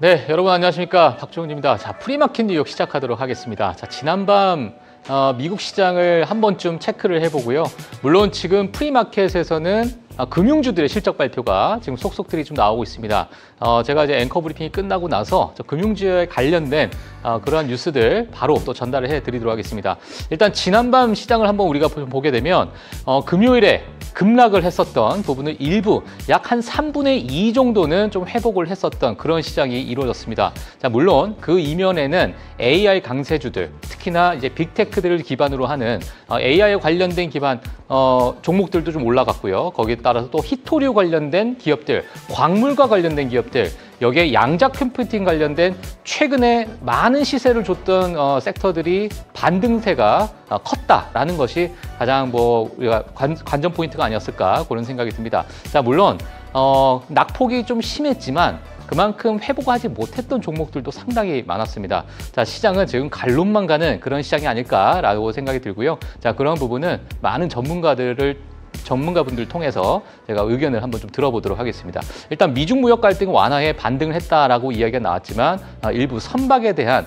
네, 여러분 안녕하십니까. 박종훈입니다. 자, 프리마켓 뉴욕 시작하도록 하겠습니다. 자, 지난밤 미국 시장을 한 번쯤 체크를 해보고요. 물론 지금 프리마켓에서는 금융주들의 실적 발표가 지금 속속들이 좀 나오고 있습니다. 제가 이제 앵커 브리핑이 끝나고 나서 금융주에 관련된 그러한 뉴스들 바로 또 전달을 해드리도록 하겠습니다. 일단 지난밤 시장을 한번 우리가 보게 되면 금요일에 급락을 했었던 부분을 일부 약 한 3분의 2 정도는 좀 회복을 했었던 그런 시장이 이루어졌습니다. 자, 물론 그 이면에는 AI 강세주들, 특히나 이제 빅테크들을 기반으로 하는 AI에 관련된 기반 종목들도 좀 올라갔고요. 거기에 따라서 또 히토류 관련된 기업들, 광물과 관련된 기업들, 여기에 양자 컴퓨팅 관련된 최근에 많은 시세를 줬던 섹터들이 반등세가 컸다라는 것이 가장 우리가 관전 포인트가 아니었을까 그런 생각이 듭니다. 자, 물론 낙폭이 좀 심했지만 그만큼 회복하지 못했던 종목들도 상당히 많았습니다. 자, 시장은 지금 갈론만 가는 그런 시장이 아닐까라고 생각이 들고요. 자, 그런 부분은 많은 전문가분들 통해서 제가 의견을 한번 좀 들어보도록 하겠습니다. 일단 미중 무역 갈등 완화에 반등을 했다라고 이야기가 나왔지만 일부 선박에 대한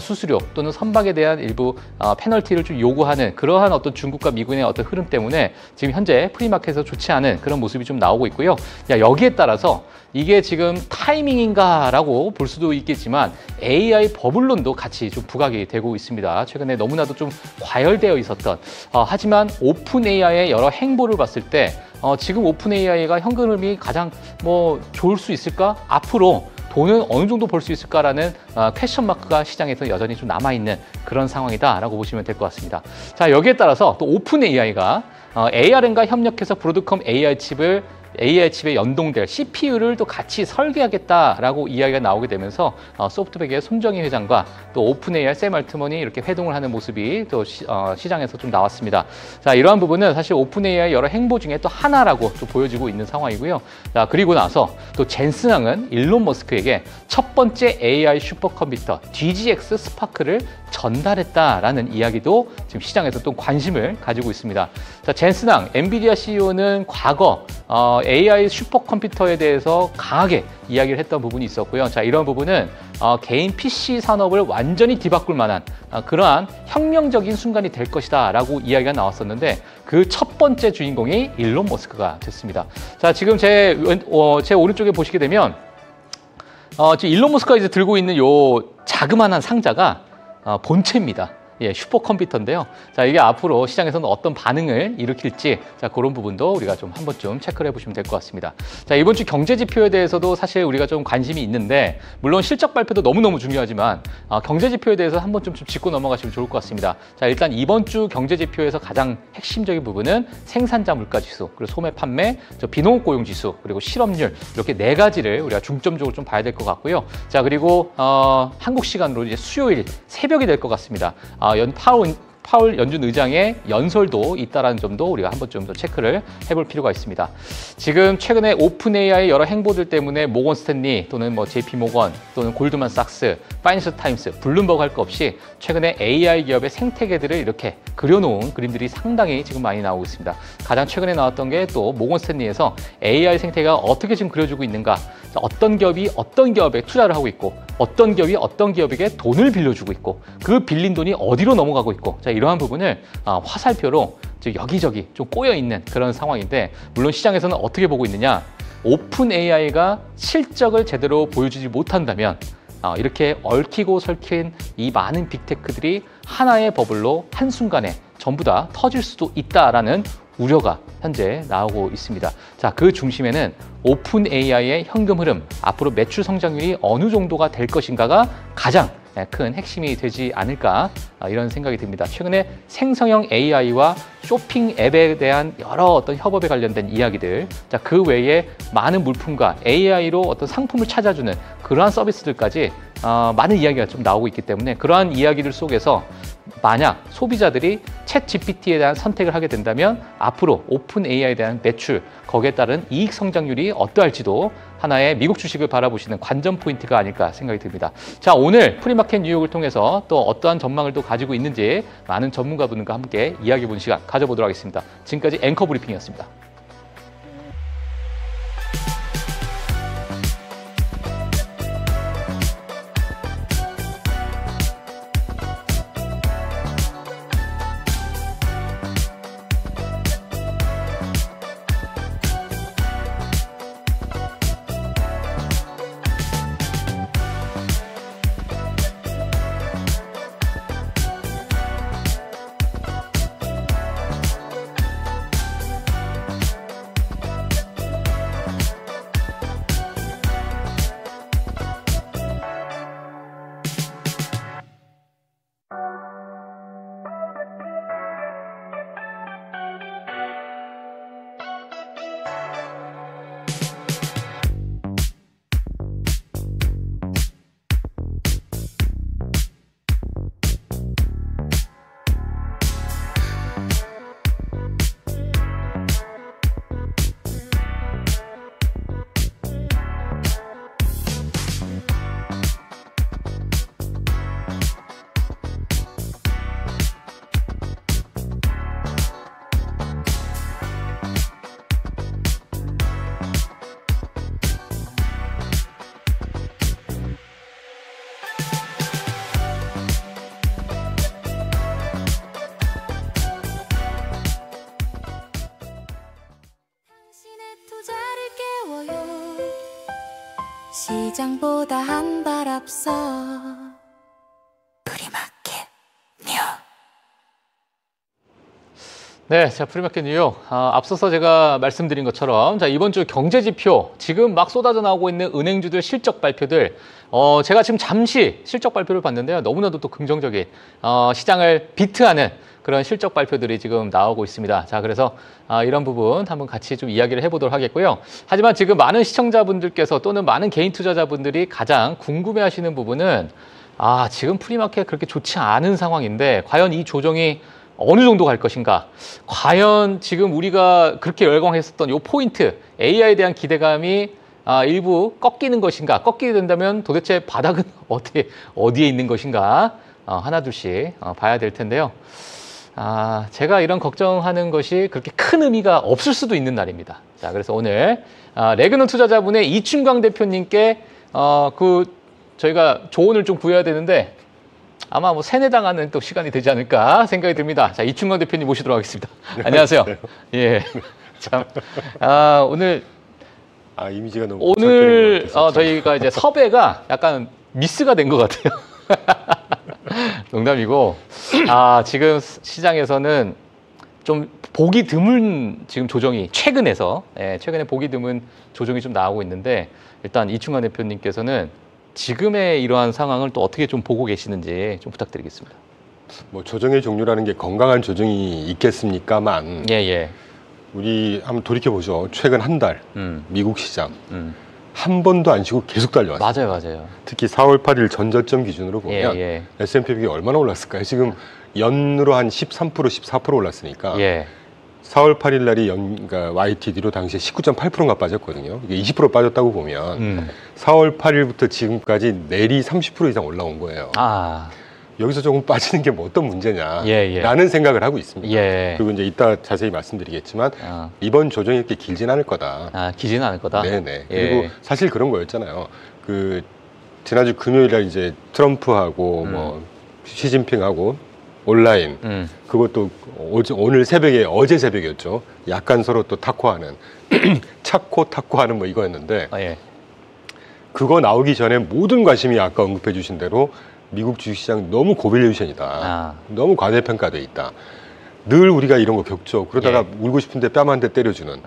수수료 또는 선박에 대한 일부 페널티를 좀 요구하는 그러한 어떤 중국과 미군의 어떤 흐름 때문에 지금 현재 프리마켓에서 좋지 않은 그런 모습이 좀 나오고 있고요. 여기에 따라서 이게 지금 타이밍인가라고 볼 수도 있겠지만 AI 버블론도 같이 좀 부각이 되고 있습니다. 최근에 너무나도 좀 과열되어 있었던 하지만 오픈 AI의 여러 행보를 봤을 때 지금 오픈 AI가 현금 흐름이 가장 좋을 수 있을까? 앞으로 돈은 어느 정도 벌 수 있을까라는 퀘션 마크가 시장에서 여전히 좀 남아있는 그런 상황이다라고 보시면 될 것 같습니다. 자, 여기에 따라서 또 오픈 AI가 ARM과 협력해서 브로드컴 AI 칩에 연동될 CPU를 또 같이 설계하겠다라고 이야기가 나오게 되면서 소프트뱅크의 손정희 회장과 또 오픈 AI 샘 알트먼이 이렇게 회동을 하는 모습이 또 시장에서 좀 나왔습니다. 자, 이러한 부분은 사실 오픈 AI 여러 행보 중에 또 하나라고 또 보여지고 있는 상황이고요. 자, 그리고 나서 또 젠슨항은 일론 머스크에게 첫 번째 AI 슈퍼컴퓨터 DGX 스파크를 전달했다라는 이야기도 지금 시장에서 또 관심을 가지고 있습니다. 자, 젠슨항 엔비디아 CEO는 과거 AI 슈퍼컴퓨터에 대해서 강하게 이야기를 했던 부분이 있었고요. 자, 이런 부분은 개인 PC 산업을 완전히 뒤바꿀 만한 그러한 혁명적인 순간이 될 것이다 라고 이야기가 나왔었는데 그 첫 번째 주인공이 일론 머스크가 됐습니다. 자, 지금 제 오른쪽에 보시게 되면 지금 일론 머스크가 이제 들고 있는 요 자그마한 상자가 본체입니다. 예, 슈퍼컴퓨터인데요. 자, 이게 앞으로 시장에서는 어떤 반응을 일으킬지, 자, 그런 부분도 우리가 좀 한 번쯤 체크를 해보시면 될 것 같습니다. 자, 이번 주 경제 지표에 대해서도 사실 우리가 좀 관심이 있는데, 물론 실적 발표도 너무너무 중요하지만, 경제 지표에 대해서 한 번쯤 좀 짚고 넘어가시면 좋을 것 같습니다. 자, 일단 이번 주 경제 지표에서 가장 핵심적인 부분은 생산자 물가 지수, 그리고 소매 판매, 비농업 고용 지수, 그리고 실업률, 이렇게 네 가지를 우리가 중점적으로 좀 봐야 될 것 같고요. 자, 그리고 한국 시간으로 이제 수요일 새벽이 될 것 같습니다. 파월 연준 의장의 연설도 있다는 점도 우리가 한 번쯤 더 체크를 해볼 필요가 있습니다. 지금 최근에 오픈 AI의 여러 행보들 때문에 모건 스탠리 또는 JP 모건 또는 골드만삭스, 파이낸셜 타임스, 블룸버그 할 거 없이 최근에 AI 기업의 생태계들을 이렇게 그려놓은 그림들이 상당히 지금 많이 나오고 있습니다. 가장 최근에 나왔던 게 또 모건 스탠리에서 AI 생태계가 어떻게 지금 그려지고 있는가, 어떤 기업이 어떤 기업에 투자를 하고 있고 어떤 기업이 어떤 기업에게 돈을 빌려주고 있고 그 빌린 돈이 어디로 넘어가고 있고, 자, 이러한 부분을 화살표로 여기저기 좀 꼬여있는 그런 상황인데, 물론 시장에서는 어떻게 보고 있느냐, 오픈 AI가 실적을 제대로 보여주지 못한다면 이렇게 얽히고 설킨 이 많은 빅테크들이 하나의 버블로 한순간에 전부 다 터질 수도 있다라는 우려가 현재 나오고 있습니다. 자, 그 중심에는 오픈 AI의 현금 흐름, 앞으로 매출 성장률이 어느 정도가 될 것인가가 가장 큰 핵심이 되지 않을까, 이런 생각이 듭니다. 최근에 생성형 AI와 쇼핑 앱에 대한 여러 어떤 협업에 관련된 이야기들, 자, 그 외에 많은 물품과 AI로 어떤 상품을 찾아주는 그러한 서비스들까지 많은 이야기가 좀 나오고 있기 때문에, 그러한 이야기들 속에서 만약 소비자들이 챗 GPT에 대한 선택을 하게 된다면 앞으로 오픈 AI에 대한 매출, 거기에 따른 이익 성장률이 어떠할지도 하나의 미국 주식을 바라보시는 관전 포인트가 아닐까 생각이 듭니다. 자, 오늘 프리마켓 뉴욕을 통해서 또 어떠한 전망을 또 가지고 있는지 많은 전문가분들과 함께 이야기해보는 시간 가져보도록 하겠습니다. 지금까지 앵커 브리핑이었습니다. 시장보다 한 발 앞서 프리마켓 뉴욕. 네, 자, 프리마켓 뉴욕. 앞서서 제가 말씀드린 것처럼, 자, 이번 주 경제 지표, 지금 막 쏟아져 나오고 있는 은행주들 실적 발표들, 제가 지금 잠시 실적 발표를 봤는데요. 너무나도 또 긍정적인, 시장을 비트하는 그런 실적 발표들이 지금 나오고 있습니다. 자, 그래서 이런 부분 한번 같이 좀 이야기를 해보도록 하겠고요. 하지만 지금 많은 시청자분들께서 또는 많은 개인 투자자분들이 가장 궁금해하시는 부분은 지금 프리마켓 그렇게 좋지 않은 상황인데 과연 이 조정이 어느 정도 갈 것인가? 과연 지금 우리가 그렇게 열광했었던 요 포인트, AI에 대한 기대감이 일부 꺾이는 것인가? 꺾이게 된다면 도대체 바닥은 어디에 있는 것인가? 하나둘씩 봐야 될 텐데요. 제가 이런 걱정하는 것이 그렇게 큰 의미가 없을 수도 있는 날입니다. 자, 그래서 오늘 레그넌 투자자분의 이춘광 대표님께 저희가 조언을 좀 구해야 되는데 아마 뭐 세뇌당하는 또 시간이 되지 않을까 생각이 듭니다. 자, 이춘광 대표님 모시도록 하겠습니다. 네, 안녕하세요. 예, 참 오늘 이미지가 너무 오늘 저희가 이제 섭외가 약간 미스가 된 것 같아요. 농담이고, 지금 시장에서는 좀 보기 드문 지금 조정이 최근에 보기 드문 조정이 좀 나오고 있는데, 일단 이춘관 대표님께서는 지금의 이러한 상황을 또 어떻게 좀 보고 계시는지 좀 부탁드리겠습니다. 뭐 조정의 종류라는 게 건강한 조정이 있겠습니까만, 우리 한번 돌이켜 보죠. 최근 한 달 미국 시장 한 번도 안 쉬고 계속 달려왔어요. 맞아요. 특히 4월 8일 전저점 기준으로 보면 S&P 500이 얼마나 올랐을까요? 지금 연으로 한 13%, 14% 올랐으니까 4월 8일 날이 그러니까 YTD로 당시에 19.8%가 빠졌거든요. 이게 20% 빠졌다고 보면 4월 8일부터 지금까지 내리 30% 이상 올라온 거예요. 여기서 조금 빠지는 게 뭐 어떤 문제냐라는 생각을 하고 있습니다. 그리고 이제 이따 자세히 말씀드리겠지만 이번 조정이 이렇게 길진 않을 거다. 길지는 않을 거다. 네네. 그리고 사실 그런 거였잖아요. 지난주 금요일날 이제 트럼프하고 뭐 시진핑하고 온라인 그것도 오늘 새벽에 어제 새벽이었죠. 약간 서로 또 탁구하는 탁구하는 뭐 이거였는데 그거 나오기 전에 모든 관심이 아까 언급해 주신 대로 미국 주식시장 너무 고밸류에이션이다. 너무 과대평가돼 있다. 늘 우리가 이런 거 겪죠. 그러다가 울고 싶은데 뺨 한 대 때려주는.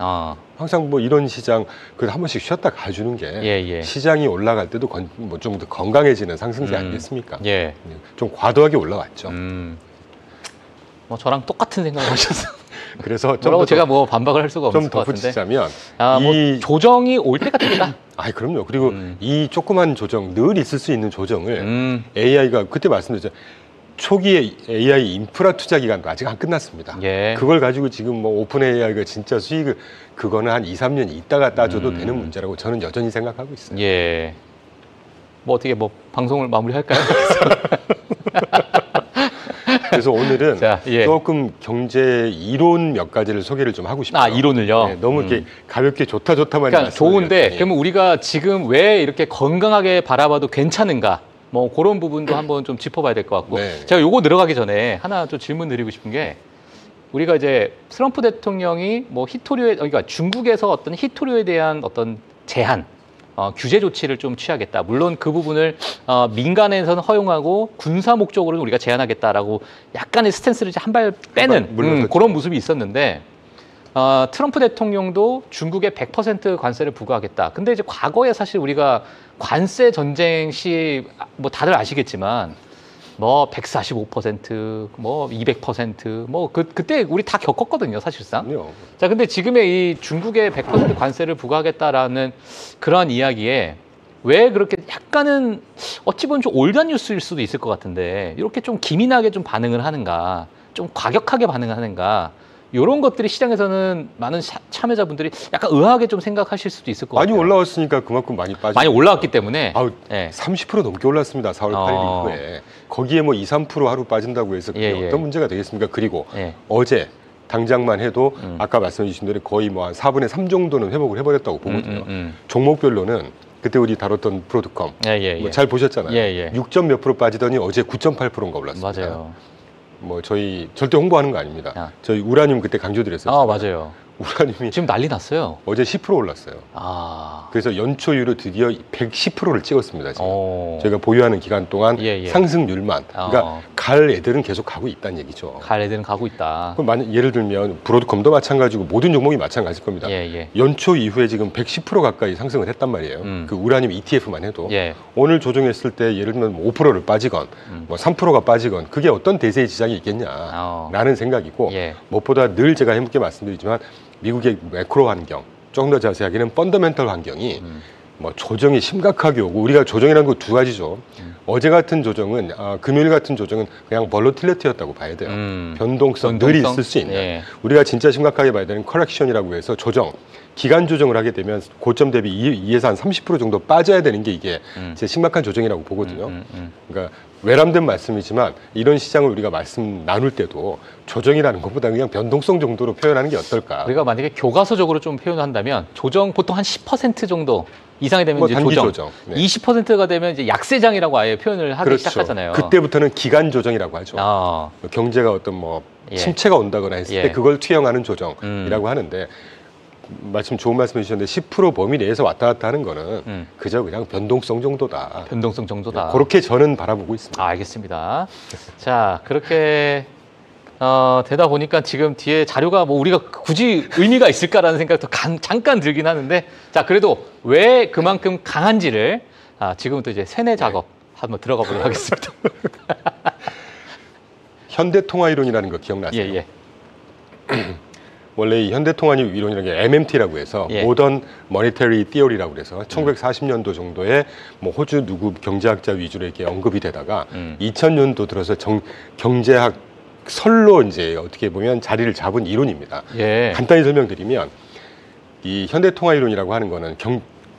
항상 뭐 이런 시장 그래도 한 번씩 쉬었다 가주는 게 시장이 올라갈 때도 뭐 좀 더 건강해지는 상승세 아니겠습니까? 좀 과도하게 올라왔죠. 뭐 저랑 똑같은 생각을 하셨어요. 그래서 뭐라고 제가 뭐 반박을 할 수가 없을 것 같은데. 좀 덧붙이자면 뭐 조정이 올 때가 됐다. 그럼요. 그리고 이 조그만 조정, 늘 있을 수 있는 조정을 AI가 그때 말씀드렸죠. 초기에 AI 인프라 투자 기간도 아직 안 끝났습니다. 그걸 가지고 지금 뭐 오픈 AI가 진짜 수익을 그거는 한 2, 3년 있다가 따져도 되는 문제라고 저는 여전히 생각하고 있어요. 뭐 어떻게 뭐 방송을 마무리할까요? 그래서 오늘은 조금 경제 이론 몇 가지를 소개를 좀 하고 싶어요. 이론을요? 너무 이렇게 가볍게 좋다만 그러니까 좋은데 그러면 우리가 지금 왜 이렇게 건강하게 바라봐도 괜찮은가? 뭐 그런 부분도 한번 좀 짚어봐야 될 것 같고 제가 요거 들어가기 전에 하나 좀 질문 드리고 싶은 게 우리가 이제 트럼프 대통령이 뭐 그러니까 중국에서 어떤 히토류에 대한 어떤 제한 규제 조치를 좀 취하겠다. 물론 그 부분을 민간에서는 허용하고 군사 목적으로는 우리가 제한하겠다라고 약간의 스탠스를 한 발 빼는 그런 모습이 있었는데 트럼프 대통령도 중국에 100% 관세를 부과하겠다. 근데 이제 과거에 사실 우리가 관세 전쟁 시 뭐 다들 아시겠지만 뭐 145%, 뭐 200%, 뭐 그때 우리 다 겪었거든요, 사실상. 자, 근데 지금의 이 중국에 100% 관세를 부과하겠다라는 그러한 이야기에 왜 그렇게 약간은 어찌 보면 좀 올드한 뉴스일 수도 있을 것 같은데 이렇게 좀 기민하게 좀 반응을 하는가, 좀 과격하게 반응을 하는가, 이런 것들이 시장에서는 많은 참여자분들이 약간 의아하게 좀 생각하실 수도 있을 것 같아요. 많이 올라왔으니까 그만큼 많이 빠지고. 많이 올라왔기 때문에. 30% 넘게 올랐습니다. 4월 8일 이후에. 거기에 뭐 2, 3% 하루 빠진다고 해서 그게 어떤 문제가 되겠습니까? 그리고 어제 당장만 해도 아까 말씀해 주신 대로 거의 뭐 한 4분의 3 정도는 회복을 해버렸다고 보거든요. 종목별로는 그때 우리 다뤘던 브로드컴 뭐 잘 보셨잖아요. 6점 몇 프로 빠지더니 어제 9.8%인가 올랐습니다. 맞아요. 뭐 저희 절대 홍보하는 거 아닙니다. 저희 우라늄 그때 강조드렸었죠. 맞아요. 우라늄이 지금 난리 났어요. 어제 10% 올랐어요. 아. 그래서 연초 이후로 드디어 110%를 찍었습니다. 지금. 오. 저희가 보유하는 기간 동안 예, 예. 상승률만. 그러니까 갈 애들은 계속 가고 있다는 얘기죠. 갈 애들은 가고 있다. 그럼 만약 예를 들면 브로드컴도 마찬가지고 모든 종목이 마찬가지일 겁니다. 예, 예. 연초 이후에 지금 110% 가까이 상승을 했단 말이에요. 그 우라늄 ETF만 해도 예. 오늘 조정했을 때 예를 들면 5%를 빠지건 뭐 3%가 빠지건 그게 어떤 대세의 지장이 있겠냐라는 생각이고 예. 무엇보다 늘 제가 해묵게 말씀드리지만 미국의 매크로 환경 조금 더 자세하게는 펀더멘털 환경이 뭐 조정이 심각하게 오고 우리가 조정이라는 거 두 가지죠. 어제 같은 조정은 금요일 같은 조정은 그냥 벌로틸리티였다고 봐야 돼요. 변동성 늘 있을 수 있는. 예. 우리가 진짜 심각하게 봐야 되는 커렉션이라고 해서 조정. 기간 조정을 하게 되면 고점 대비 2에서 한 30% 정도 빠져야 되는 게 이게 제 심각한 조정이라고 보거든요. 그러니까 외람된 말씀이지만 이런 시장을 우리가 말씀 나눌 때도 조정이라는 것보다 그냥 변동성 정도로 표현하는 게 어떨까. 우리가 만약에 교과서적으로 좀 표현한다면 조정 보통 한 10% 정도 이상이 되면 뭐 이제 단기 조정. 조정. 네. 20%가 되면 이제 약세장이라고 아예 표현을 하기 그렇죠. 시작하잖아요. 그때부터는 기간 조정이라고 하죠. 경제가 어떤 뭐 예. 침체가 온다거나 했을 예. 때 그걸 투영하는 조정이라고 하는데 좋은 말씀 해주셨는데 10% 범위 내에서 왔다 갔다 하는 거는 그저 그냥 변동성 정도다. 변동성 정도다. 그렇게 저는 바라보고 있습니다. 알겠습니다. 자, 그렇게 되다 보니까 지금 뒤에 자료가 뭐 우리가 굳이 의미가 있을까라는 생각도 잠깐 들긴 하는데, 자, 그래도 왜 그만큼 강한지를 지금부터 이제 세뇌 작업 한번 들어가 보도록 하겠습니다. 현대통화이론이라는 거 기억나세요? 예, 예. 원래 이 현대통화이론이라는 게 MMT라고 해서 예. 모던 머니터리 티어리라고 그래서 1940년도 정도에 뭐 호주 누구 경제학자 위주로 이렇게 언급이 되다가 2000년도 들어서 경제학 설로 이제 어떻게 보면 자리를 잡은 이론입니다. 예. 간단히 설명드리면 이 현대통화이론이라고 하는 거는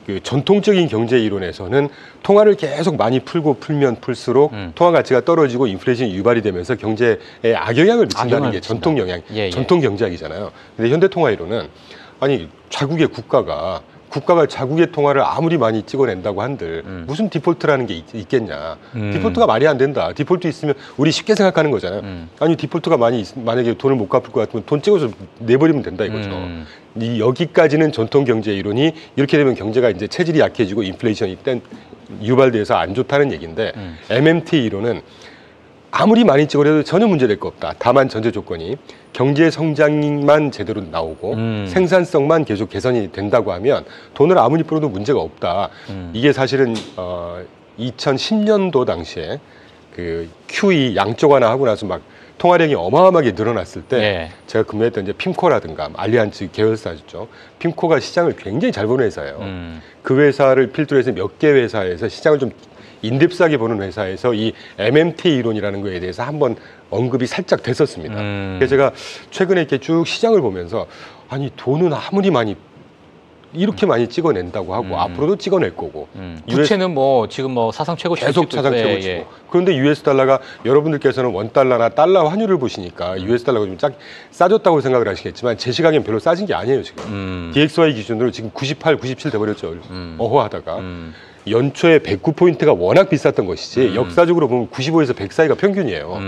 그 전통적인 경제 이론에서는 통화를 계속 많이 풀면 풀수록 통화 가치가 떨어지고 인플레이션이 유발이 되면서 경제에 악영향을 미친다는 게 전통 영향, 예, 예. 전통 경제학이잖아요. 근데 현대통화 이론은 아니 자국의 국가가 자국의 통화를 아무리 많이 찍어낸다고 한들 무슨 디폴트라는 게 있겠냐. 디폴트가 말이 안 된다. 디폴트 있으면 우리 쉽게 생각하는 거잖아요. 아니 디폴트가 만약에 돈을 못 갚을 것 같으면 돈 찍어서 내버리면 된다 이거죠. 여기까지는 전통 경제 이론이 이렇게 되면 경제가 이제 체질이 약해지고 인플레이션이 유발돼서 안 좋다는 얘기인데 MMT 이론은 아무리 많이 찍으려도 전혀 문제될 거 없다. 다만 전제 조건이 경제 성장만 제대로 나오고 생산성만 계속 개선이 된다고 하면 돈을 아무리 풀어도 문제가 없다. 이게 사실은 2010년도 당시에 그 QE 양쪽하나 하고 나서 막 통화량이 어마어마하게 늘어났을 때 예. 제가 근무했던 이제 핌코라든가 알리안츠 계열사죠. 핌코가 시장을 굉장히 잘 보는 회사예요. 그 회사를 필두로 해서 몇 개 회사에서 시장을 좀 인덱스하게 보는 회사에서 이 MMT 이론이라는 거에 대해서 한번 언급이 살짝 됐었습니다. 그래서 제가 최근에 이렇게 쭉 시장을 보면서 아니 돈은 아무리 많이 이렇게 많이 찍어낸다고 하고 앞으로도 찍어낼 거고 부채는 뭐 지금 뭐 사상 최고 계속 사상 최고 치고 예. 그런데 US 달러가 여러분들께서는 원달러나 달러 환율을 보시니까 US 달러가 좀 싸졌다고 생각을 하시겠지만 제 시각엔 별로 싸진 게 아니에요 지금. DXY 기준으로 지금 98, 97 돼버렸죠. 어허하다가. 연초에 109포인트가 워낙 비쌌던 것이지 역사적으로 보면 95에서 100 사이가 평균이에요.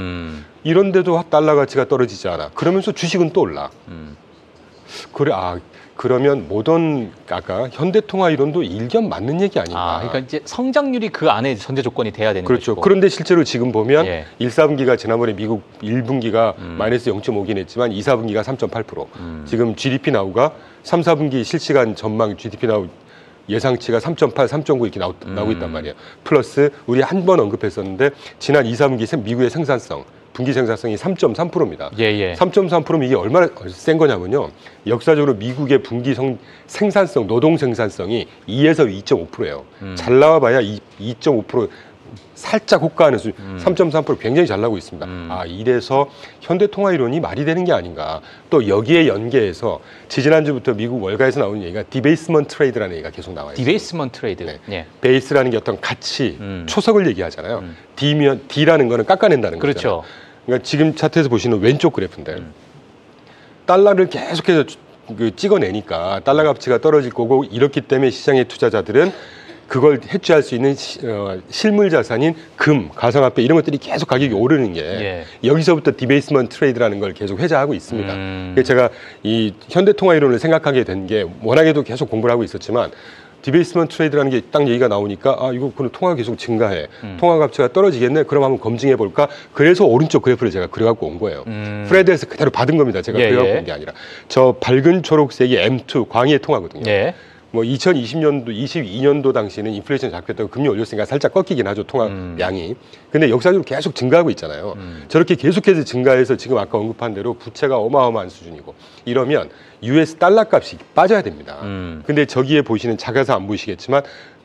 이런데도 달러 가치가 떨어지지 않아. 그러면서 주식은 또 올라. 그러면 모던 아까 현대통화 이론도 일견 맞는 얘기 아닌가. 그러니까 이제 성장률이 그 안에 전제 조건이 돼야 되는 그렇죠. 것이고. 그런데 실제로 지금 보면 예. 1, 4분기가 지난번에 미국 1분기가 마이너스 0.5긴 했지만 2, 4분기가 3.8%. 지금 GDP 나우가 3, 4분기 실시간 전망 GDP 나우 예상치가 3.8, 3.9 이렇게 나오고 있단 말이에요. 플러스 우리 한 번 언급했었는데 지난 2, 3분기 미국의 생산성, 분기 생산성이 3.3%입니다. 예. 3.3%면 이게 얼마나 센 거냐면요. 역사적으로 미국의 분기 생산성, 노동 생산성이 2에서 2.5%예요. 잘 나와봐야 2.5% 살짝 호가하는 수준, 3.3% 굉장히 잘 나오고 있습니다. 이래서 현대통화이론이 말이 되는 게 아닌가. 또 여기에 연계해서 지지난주부터 미국 월가에서 나오는 얘기가 디베이스먼트 트레이드라는 얘기가 계속 나와요. 디베이스먼트 트레이드. 네. 예. 베이스라는 게 어떤 가치, 초석을 얘기하잖아요. D라는 거는 깎아낸다는 거죠. 그렇죠. 그러니까 지금 차트에서 보시는 왼쪽 그래프인데 달러를 계속해서 찍어내니까 달러 가치가 떨어질 거고 이렇기 때문에 시장의 투자자들은 그걸 해치할 수 있는 실물 자산인 금, 가상화폐 이런 것들이 계속 가격이 오르는 게 예. 여기서부터 디베이스먼트 트레이드라는 걸 계속 회자하고 있습니다. 그래서 제가 이 현대통화이론을 생각하게 된 게 워낙에도 계속 공부를 하고 있었지만 디베이스먼트 트레이드라는 게 딱 얘기가 나오니까 아 이거 그럼 통화가 계속 증가해. 통화 가치가 떨어지겠네. 그럼 한번 검증해 볼까? 그래서 오른쪽 그래프를 제가 그려갖고 온 거예요. 프레드에서 그대로 받은 겁니다. 제가 예, 그려갖고 예. 온 게 아니라. 저 밝은 초록색이 M2 광의의 통화거든요. 예. 뭐 2020년도, 22년도 당시에는 인플레이션 잡혔다고 금리 올렸으니까 살짝 꺾이긴 하죠, 통화량이. 근데 역사적으로 계속 증가하고 있잖아요. 저렇게 계속해서 증가해서 지금 아까 언급한 대로 부채가 어마어마한 수준이고 이러면 US 달러 값이 빠져야 됩니다. 근데 저기에 보시는 작아서 안 보이시겠지만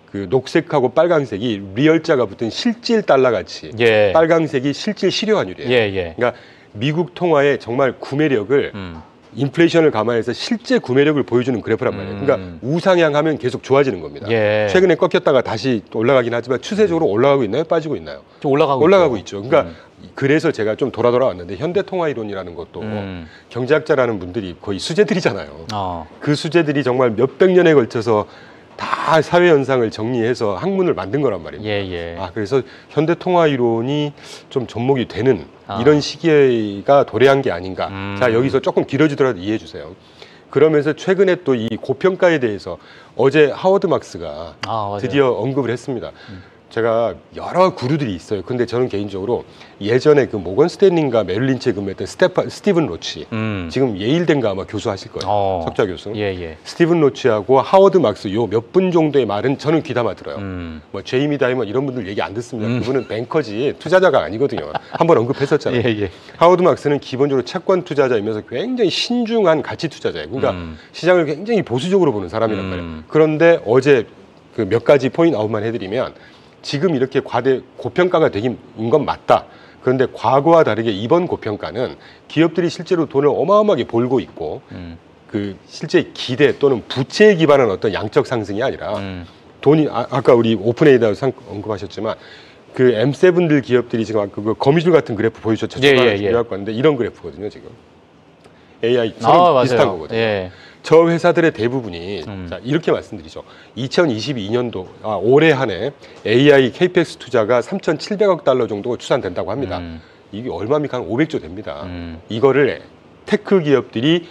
그 녹색하고 빨강색이 리얼자가 붙은 실질 달러 가치, 예. 빨강색이 실질 실효 환율이에요. 예, 예. 그러니까 미국 통화의 정말 구매력을 인플레이션을 감안해서 실제 구매력을 보여주는 그래프란 말이에요. 그러니까 우상향하면 계속 좋아지는 겁니다. 예. 최근에 꺾였다가 다시 올라가긴 하지만 추세적으로 올라가고 있나요? 빠지고 있나요? 좀 올라가고 있죠. 그러니까 그래서 제가 좀 돌아왔는데 현대통화이론이라는 것도 경제학자라는 분들이 거의 수제들이잖아요. 그 수제들이 정말 몇백 년에 걸쳐서 다 사회 현상을 정리해서 학문을 만든 거란 말입니다. 예, 예. 그래서 현대통화이론이 좀 접목이 되는 이런 시기가 도래한 게 아닌가. 자, 여기서 조금 길어지더라도 이해해 주세요. 그러면서 최근에 또 이 고평가에 대해서 어제 하워드 막스가 드디어 언급을 했습니다. 제가 여러 구루들이 있어요. 근데 저는 개인적으로 예전에 그 모건 스탠리인가 메릴린치에 근무했던 스티븐 로치, 지금 예일대인가 아마 교수하실 거예요. 석좌 교수. 예, 예. 스티븐 로치하고 하워드 막스 요 몇 분 정도의 말은 저는 귀담아 들어요. 뭐 제이미 다이먼 이런 분들 얘기 안 듣습니다. 그분은 뱅커지 투자자가 아니거든요. 한번 언급했었잖아요. 예, 예. 하워드 막스는 기본적으로 채권 투자자이면서 굉장히 신중한 가치 투자자예요. 그러니까 시장을 굉장히 보수적으로 보는 사람이란 말이에요. 그런데 어제 그 몇 가지 포인트 아웃만 해드리면 지금 이렇게 고평가가 되긴 건 맞다. 그런데 과거와 다르게 이번 고평가는 기업들이 실제로 돈을 어마어마하게 벌고 있고 그 실제 기대 또는 부채에 기반한 어떤 양적 상승이 아니라 돈이 아까 우리 오픈에이다 언급하셨지만 그 M7들 기업들이 지금 아까 그 거미줄 같은 그래프 보여주셨죠. 예. 준비할 건데 이런 그래프거든요 지금. AI 비슷한 거거든요. 예. 저 회사들의 대부분이 자, 이렇게 말씀드리죠. 2022년도 올해 한 해 AI CAPEX 투자가 3,700억 달러 정도가 추산된다고 합니다. 이게 얼마입니까? 한 500조 됩니다. 이거를 테크 기업들이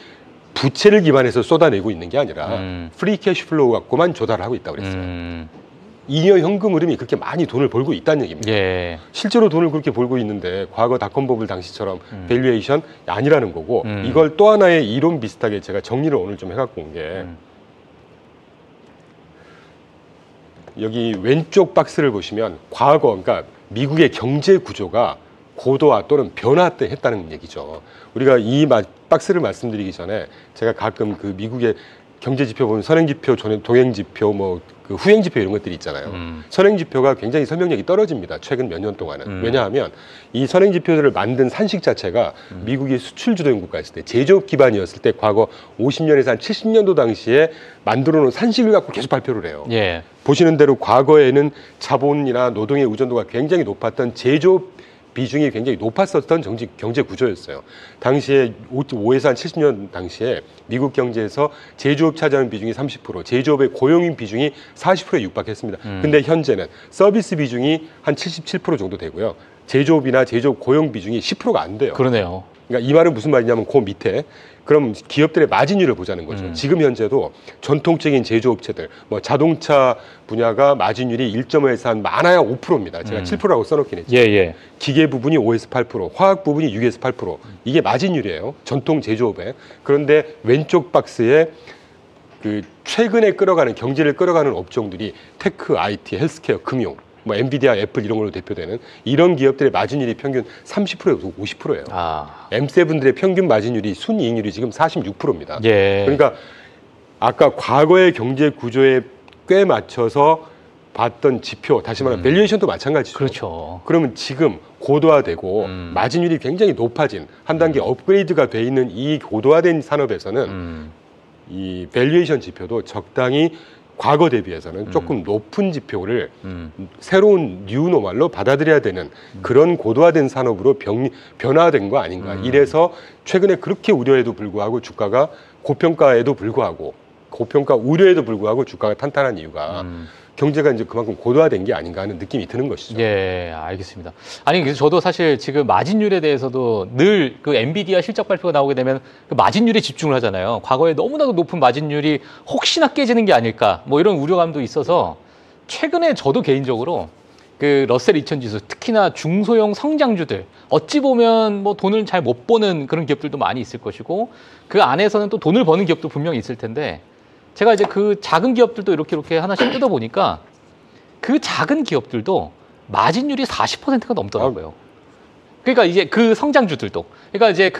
부채를 기반해서 쏟아내고 있는 게 아니라 프리 캐시플로우 갖고만 조달을 하고 있다고 그랬어요. 잉여 현금 흐름이 그렇게 많이 돈을 벌고 있다는 얘기입니다. 예. 실제로 돈을 그렇게 벌고 있는데 과거 닷컴 버블 당시처럼 밸류에이션 아니라는 거고 이걸 또 하나의 이론 비슷하게 제가 정리를 오늘 좀 해갖고 온 게 여기 왼쪽 박스를 보시면 과거 그러니까 미국의 경제 구조가 고도화 또는 변화했다는 얘기죠. 우리가 이 박스를 말씀드리기 전에 제가 가끔 그 미국의 경제 지표 보면 선행 지표, 동행 지표, 뭐 그 후행 지표 이런 것들이 있잖아요. 선행 지표가 굉장히 설명력이 떨어집니다. 최근 몇 년 동안은. 왜냐하면 이 선행 지표들을 만든 산식 자체가 미국이 수출 주도형 국가였을 때 제조업 기반이었을 때 과거 50년에서 한 70년도 당시에 만들어 놓은 산식을 갖고 계속 발표를 해요. 예. 보시는 대로 과거에는 자본이나 노동의 의존도가 굉장히 높았던 제조업 비중이 굉장히 높았었던 경제 구조였어요. 당시에 5에서 한 70년 당시에 미국 경제에서 제조업 차지하는 비중이 30%, 제조업의 고용인 비중이 40%에 육박했습니다. 근데 현재는 서비스 비중이 한 77% 정도 되고요. 제조업이나 제조업 고용 비중이 10%가 안 돼요. 그러네요. 그러니까 이 말은 무슨 말이냐면 그 밑에 그럼 기업들의 마진율을 보자는 거죠. 지금 현재도 전통적인 제조업체들, 뭐 자동차 분야가 마진율이 1.5에서 한 많아야 5%입니다. 제가 7%라고 써놓긴 했죠. 예. 기계 부분이 5에서 8%, 화학 부분이 6에서 8%. 이게 마진율이에요. 전통 제조업에. 그런데 왼쪽 박스에 그 최근에 끌어가는 경제를 끌어가는 업종들이 테크, IT, 헬스케어, 금융. 뭐 엔비디아, 애플 이런 걸로 대표되는 이런 기업들의 마진율이 평균 30%에서 50%예요. M7들의 평균 마진율이 순이익률이 지금 46%입니다. 예. 그러니까 아까 과거의 경제 구조에 꽤 맞춰서 봤던 지표, 다시 말하면 밸류에이션도 마찬가지죠. 그렇죠. 그러면 지금 고도화되고 마진율이 굉장히 높아진 한 단계 업그레이드가 돼 있는 이 고도화된 산업에서는 이 밸류에이션 지표도 적당히 과거 대비해서는 조금 높은 지표를 새로운 뉴노멀로 받아들여야 되는 그런 고도화된 산업으로 변화된 거 아닌가. 이래서 최근에 그렇게 우려에도 불구하고 주가가 고평가에도 불구하고 고평가 우려에도 불구하고 주가가 탄탄한 이유가 경제가 이제 그만큼 고도화된 게 아닌가 하는 느낌이 드는 것이죠. 예, 알겠습니다. 아니, 그래서 저도 사실 지금 마진율에 대해서도 늘 그 엔비디아 실적 발표가 나오게 되면 그 마진율에 집중을 하잖아요. 과거에 너무나도 높은 마진율이 혹시나 깨지는 게 아닐까, 뭐 이런 우려감도 있어서 최근에 저도 개인적으로 그 러셀 2000 지수, 특히나 중소형 성장주들, 어찌 보면 뭐 돈을 잘 못 버는 그런 기업들도 많이 있을 것이고, 그 안에서는 또 돈을 버는 기업도 분명히 있을 텐데, 제가 이제 그 작은 기업들도 이렇게 하나씩 뜯어보니까 그 작은 기업들도 마진율이 40%가 넘더라고요. 그러니까 이제 그 성장주들도. 그러니까 이제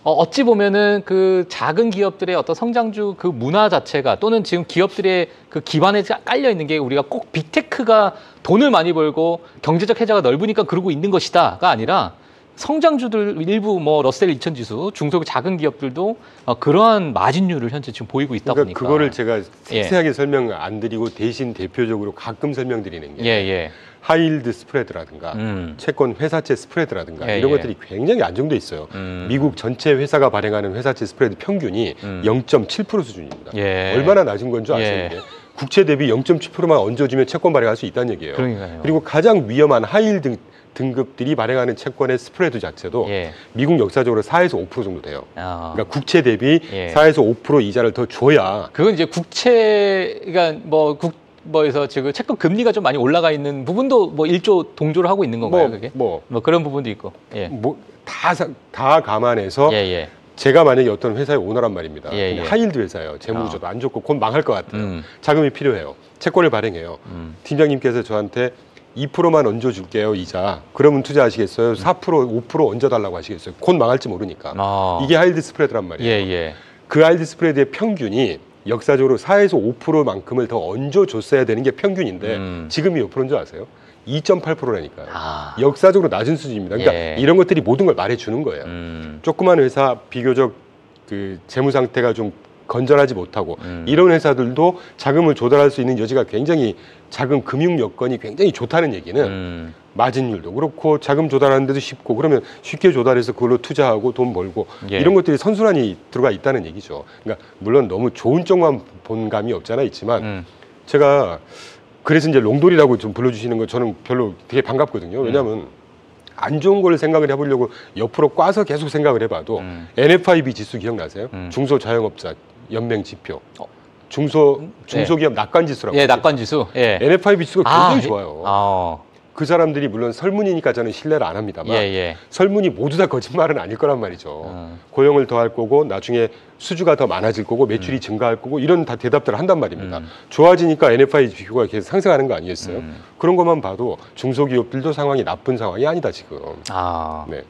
어찌 보면은 그 작은 기업들의 어떤 성장주 그 문화 자체가, 또는 지금 기업들의 그 기반에 깔려 있는 게, 우리가 꼭 빅테크가 돈을 많이 벌고 경제적 혜자가 넓으니까 그러고 있는 것이다가 아니라, 성장주들 일부 뭐 러셀 2000 지수, 중소 작은 기업들도 그러한 마진율을 현재 지금 보이고 있다 그러니까 보니까. 그거를 제가 세세하게 설명 안 드리고 대신 대표적으로 가끔 설명드리는 게 하이힐드 스프레드라든가 채권 회사채 스프레드라든가 이런 것들이 굉장히 안정돼 있어요. 미국 전체 회사가 발행하는 회사채 스프레드 평균이 0.7% 수준입니다. 얼마나 낮은 건 줄 아시는 게, 국채 대비 0.7%만 얹어주면 채권 발행할 수 있다는 얘기예요. 그러니까요. 그리고 가장 위험한 하이힐드 등급들이 발행하는 채권의 스프레드 자체도 미국 역사적으로 4에서 5% 정도 돼요. 그러니까 국채 대비 4에서 5% 이자를 더 줘야. 그건 이제 국채가 뭐에서 지금 채권 금리가 좀 많이 올라가 있는 부분도 뭐 일조 동조를 하고 있는 건가요? 그게? 뭐 그런 부분도 있고. 다 감안해서 제가 만약에 어떤 회사의 오너란 말입니다. 하이힐드 회사예요. 재무조도 안 좋고 곧 망할 것 같아요. 자금이 필요해요. 채권을 발행해요. 팀장님께서 저한테 2%만 얹어줄게요, 이자. 그러면 투자하시겠어요? 4%, 5% 얹어달라고 하시겠어요? 곧 망할지 모르니까. 이게 하이힐드 스프레드란 말이에요. 그 하이힐드 스프레드의 평균이 역사적으로 4에서 5%만큼을 더 얹어줬어야 되는 게 평균인데 지금이 몇 프로인 줄 아세요? 2.8%라니까요. 역사적으로 낮은 수준입니다. 그러니까 이런 것들이 모든 걸 말해주는 거예요. 조그만 회사, 비교적 그 재무 상태가 좀 건전하지 못하고 이런 회사들도 자금을 조달할 수 있는 여지가 굉장히, 자금 금융 여건이 굉장히 좋다는 얘기는 마진율도 그렇고 자금 조달하는 데도 쉽고, 그러면 쉽게 조달해서 그걸로 투자하고 돈 벌고 이런 것들이 선순환이 들어가 있다는 얘기죠. 그러니까 물론 너무 좋은 쪽만 본 감이 없잖아 있지만 제가 그래서 이제 롱돌이라고 좀 불러주시는 거 저는 별로 되게 반갑거든요. 왜냐하면 안 좋은 걸 생각을 해보려고 옆으로 꽈서 계속 생각을 해봐도 NFIB 지수 기억나세요? 중소자영업자 연맹 지표. 중소기업 낙관지수라고. 낙관지수. NFIB 지수가 굉장히 좋아요. 그 사람들이 물론 설문이니까 저는 신뢰를 안 합니다만 설문이 모두 다 거짓말은 아닐 거란 말이죠. 고용을 더 할 거고, 나중에 수주가 더 많아질 거고, 매출이 증가할 거고, 이런 다 대답들을 한단 말입니다. 좋아지니까 NFI 지표가 계속 상승하는 거 아니겠어요? 그런 것만 봐도 중소기업들도 상황이 나쁜 상황이 아니다 지금. 네.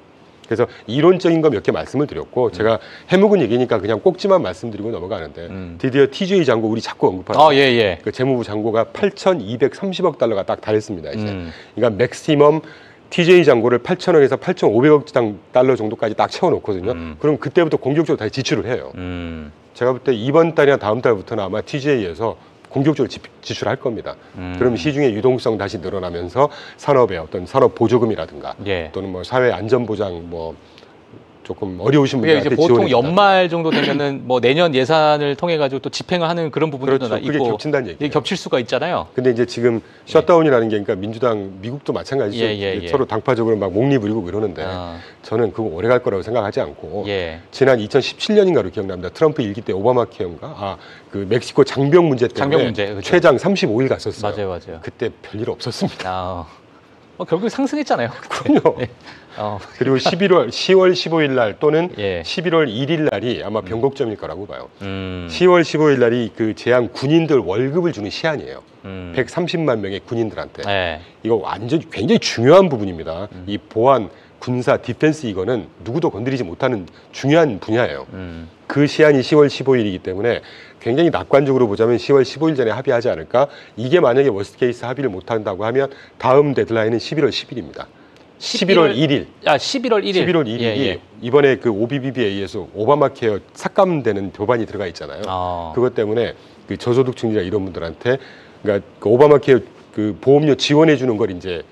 그래서 이론적인 거 몇 개 말씀을 드렸고, 제가 해묵은 얘기니까 그냥 꼭지만 말씀드리고 넘어가는데, 드디어 TJ 잔고 우리 자꾸 언급하는 그 재무부 잔고가 8,230억 달러가 딱 달했습니다. 이제. 그러니까 맥시멈 TJ 잔고를 8,000억에서 8,500억 달러 정도까지 딱 채워놓거든요. 그럼 그때부터 공격적으로 다시 지출을 해요. 제가 볼 때 이번 달이나 다음 달부터는 아마 TJ에서 공격적으로 지출할 겁니다. 그럼 시중의 유동성 다시 늘어나면서 산업의 어떤 산업 보조금이라든가 또는 뭐 사회 안전보장 뭐 조금 어려우신 분들한테 이제 보통 연말 정도 되면은 뭐 내년 예산을 통해 가지고 또 집행을 하는 그런 부분들도 있고, 그게 겹친다는 얘기예요. 겹칠 수가 있잖아요. 근데 이제 지금 셧다운이라는 게, 그러니까 민주당, 미국도 마찬가지죠. 서로 당파적으로 막 목리 부리고 이러는데 저는 그거 오래 갈 거라고 생각하지 않고 지난 2017년인가로 기억납니다. 트럼프 일기 때 오바마 케어인가? 그 멕시코 장병 문제 때문에 최장 35일 갔었어요. 맞아요. 그때 별일 없었습니다. 결국 상승했잖아요. 그럼요. 그리고 10월 15일 날 또는 11월 1일 날이 아마 변곡점일 거라고 봐요. 10월 15일 날이 그 제한 군인들 월급을 주는 시한이에요. 130만 명의 군인들한테. 이거 완전 굉장히 중요한 부분입니다. 이 보안, 군사, 디펜스 이거는 누구도 건드리지 못하는 중요한 분야예요. 그 시한이 10월 15일이기 때문에 굉장히 낙관적으로 보자면 10월 15일 전에 합의하지 않을까? 이게 만약에 워스트 케이스 합의를 못한다고 하면 다음 데드라인은 11월 10일입니다. 11월 1일. 11월 1일. 11월 1일이 이번에 그 OBBBA에서 오바마 케어 삭감되는 법안이 들어가 있잖아요. 그것 때문에 그 저소득층이나 이런 분들한테, 그러니까 그 오바마 케어 그 보험료 지원해 주는 걸 이제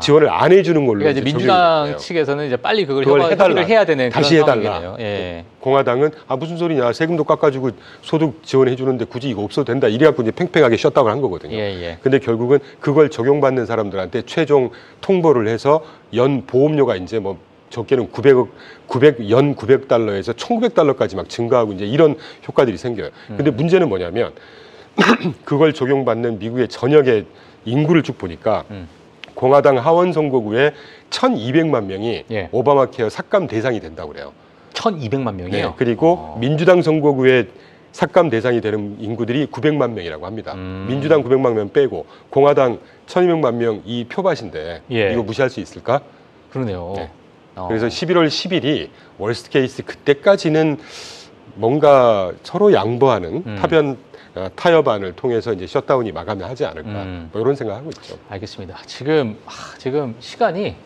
지원을 안 해주는 걸로. 그러니까 이제 민주당 측에서는 이제 빨리 그걸 협의를 해야 되는 다시 그런 해달라. 상황이네요. 예. 공화당은 무슨 소리냐, 세금도 깎아주고 소득 지원해 주는데 굳이 이거 없어도 된다, 이래갖고 이제 팽팽하게 셧다운을 한 거거든요. 근데 결국은 그걸 적용받는 사람들한테 최종 통보를 해서 연 보험료가 이제 뭐 적게는 연 900달러에서 1900달러까지 막 증가하고 이제 이런 효과들이 생겨요. 근데 문제는 뭐냐면 그걸 적용받는 미국의 전역의 인구를 쭉 보니까 공화당 하원 선거구에 1200만 명이 오바마 케어 삭감 대상이 된다고 그래요. 1200만 명이요? 네, 그리고 민주당 선거구에 삭감 대상이 되는 인구들이 900만 명이라고 합니다. 민주당 900만 명 빼고 공화당 1200만 명 이 표밭인데 이거 무시할 수 있을까? 그러네요. 네. 그래서 11월 10일이 월스트 케이스 그때까지는 뭔가 서로 양보하는 타협안을 통해서 이제 셧다운이 마감을 하지 않을까, 뭐 이런 생각하고 있죠. 알겠습니다. 지금 시간이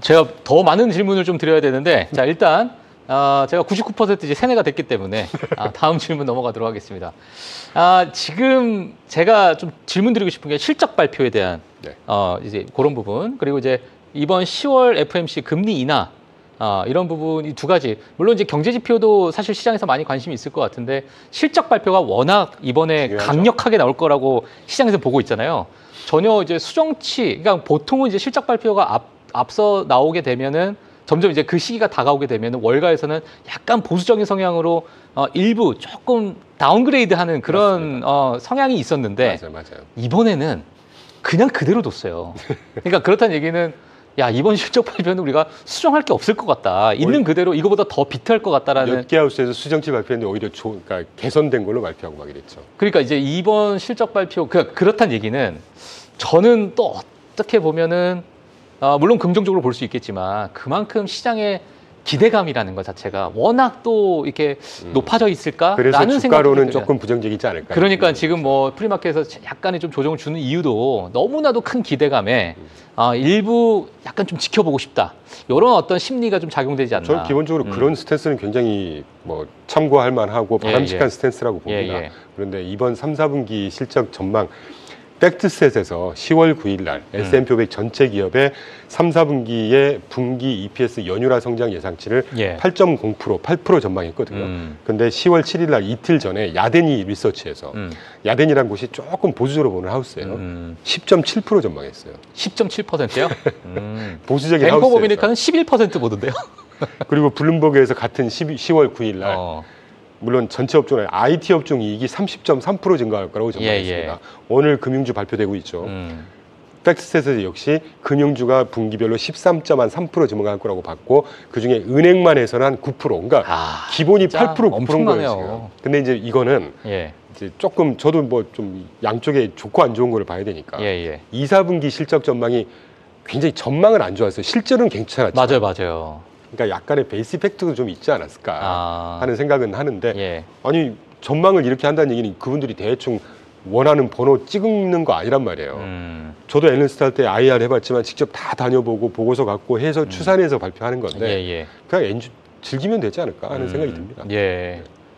제가 더 많은 질문을 좀 드려야 되는데, 자 일단 제가 99% 이제 세뇌가 됐기 때문에 다음 질문 넘어가도록 하겠습니다. 지금 제가 좀 질문 드리고 싶은 게 실적 발표에 대한 이제 그런 부분, 그리고 이제 이번 10월 FMC 금리 인하 이런 부분, 이 두 가지, 물론 이제 경제 지표도 사실 시장에서 많이 관심이 있을 것 같은데 실적 발표가 워낙 이번에 중요하죠. 강력하게 나올 거라고 시장에서 보고 있잖아요. 전혀 이제 수정치, 그러니까 보통은 이제 실적 발표가 앞서 나오게 되면은 점점 이제 그 시기가 다가오게 되면은 월가에서는 약간 보수적인 성향으로 일부 조금 다운그레이드하는 그런 성향이 있었는데 맞아요. 이번에는 그냥 그대로 뒀어요. 그러니까 그렇다는 얘기는 야, 이번 실적 발표는 우리가 수정할 게 없을 것 같다. 있는 그대로 이거보다 더 비트할 것 같다라는. 몇 개 하우스에서 수정치 발표했는데 오히려 그러니까 개선된 걸로 발표하고 막 이랬죠. 그러니까 이제 이번 실적 발표, 그렇다는 얘기는 저는 또 어떻게 보면은 물론 긍정적으로 볼 수 있겠지만 그만큼 시장의 기대감이라는 것 자체가 워낙 또 이렇게 높아져 있을까라는 그래서 주가로는 생각이 조금 부정적이지 않을까. 그러니까 지금 뭐 프리마켓에서 약간의 좀 조정을 주는 이유도 너무나도 큰 기대감에 일부 약간 좀 지켜보고 싶다, 이런 어떤 심리가 좀 작용되지 않나. 저는 기본적으로 그런 스탠스는 굉장히 뭐 참고할 만하고 바람직한 스탠스라고 봅니다. 그런데 이번 3, 4분기 실적 전망 팩트셋에서 10월 9일 날 S&P 500 전체 기업의 3, 4분기의 분기 EPS 연율화 성장 예상치를 8.0%, 8% 전망했거든요. 근데 10월 7일 날 이틀 전에 야데니 리서치에서 야데니라는 곳이 조금 보수적으로 보는 하우스예요. 10.7% 전망했어요. 10.7%요? 보수적인 뱅크 오브 하우스에서. 아메리카는 11% 보던데요. 그리고 블룸버그에서 같은 10월 9일 날 물론 전체 업종의 IT 업종 이익이 30.3% 증가할 거라고 전망했습니다. 오늘 금융주 발표되고 있죠. 팩트셋에서 역시 금융주가 분기별로 13.3% 증가할 거라고 봤고, 그중에 은행만 해서는 한 9%. 그러니까 기본이 8%, 9%인 거예요, 지금. 근데 이제 이거는 이제 조금 저도 뭐 좀 양쪽에 좋고 안 좋은 거를 봐야 되니까 2, 4분기 실적 전망이 굉장히 전망은 안 좋았어요. 실제로는 괜찮았죠. 맞아요. 그러니까 약간의 베이스 이펙트도 좀 있지 않았을까 하는 생각은 하는데 아니 전망을 이렇게 한다는 얘기는 그분들이 대충 원하는 번호 찍는 거 아니란 말이에요. 저도 애널리스트 할 때 IR 해봤지만 직접 다 다녀보고 보고서 갖고 해서 추산해서 발표하는 건데 그냥 즐기면 되지 않을까 하는 생각이 듭니다.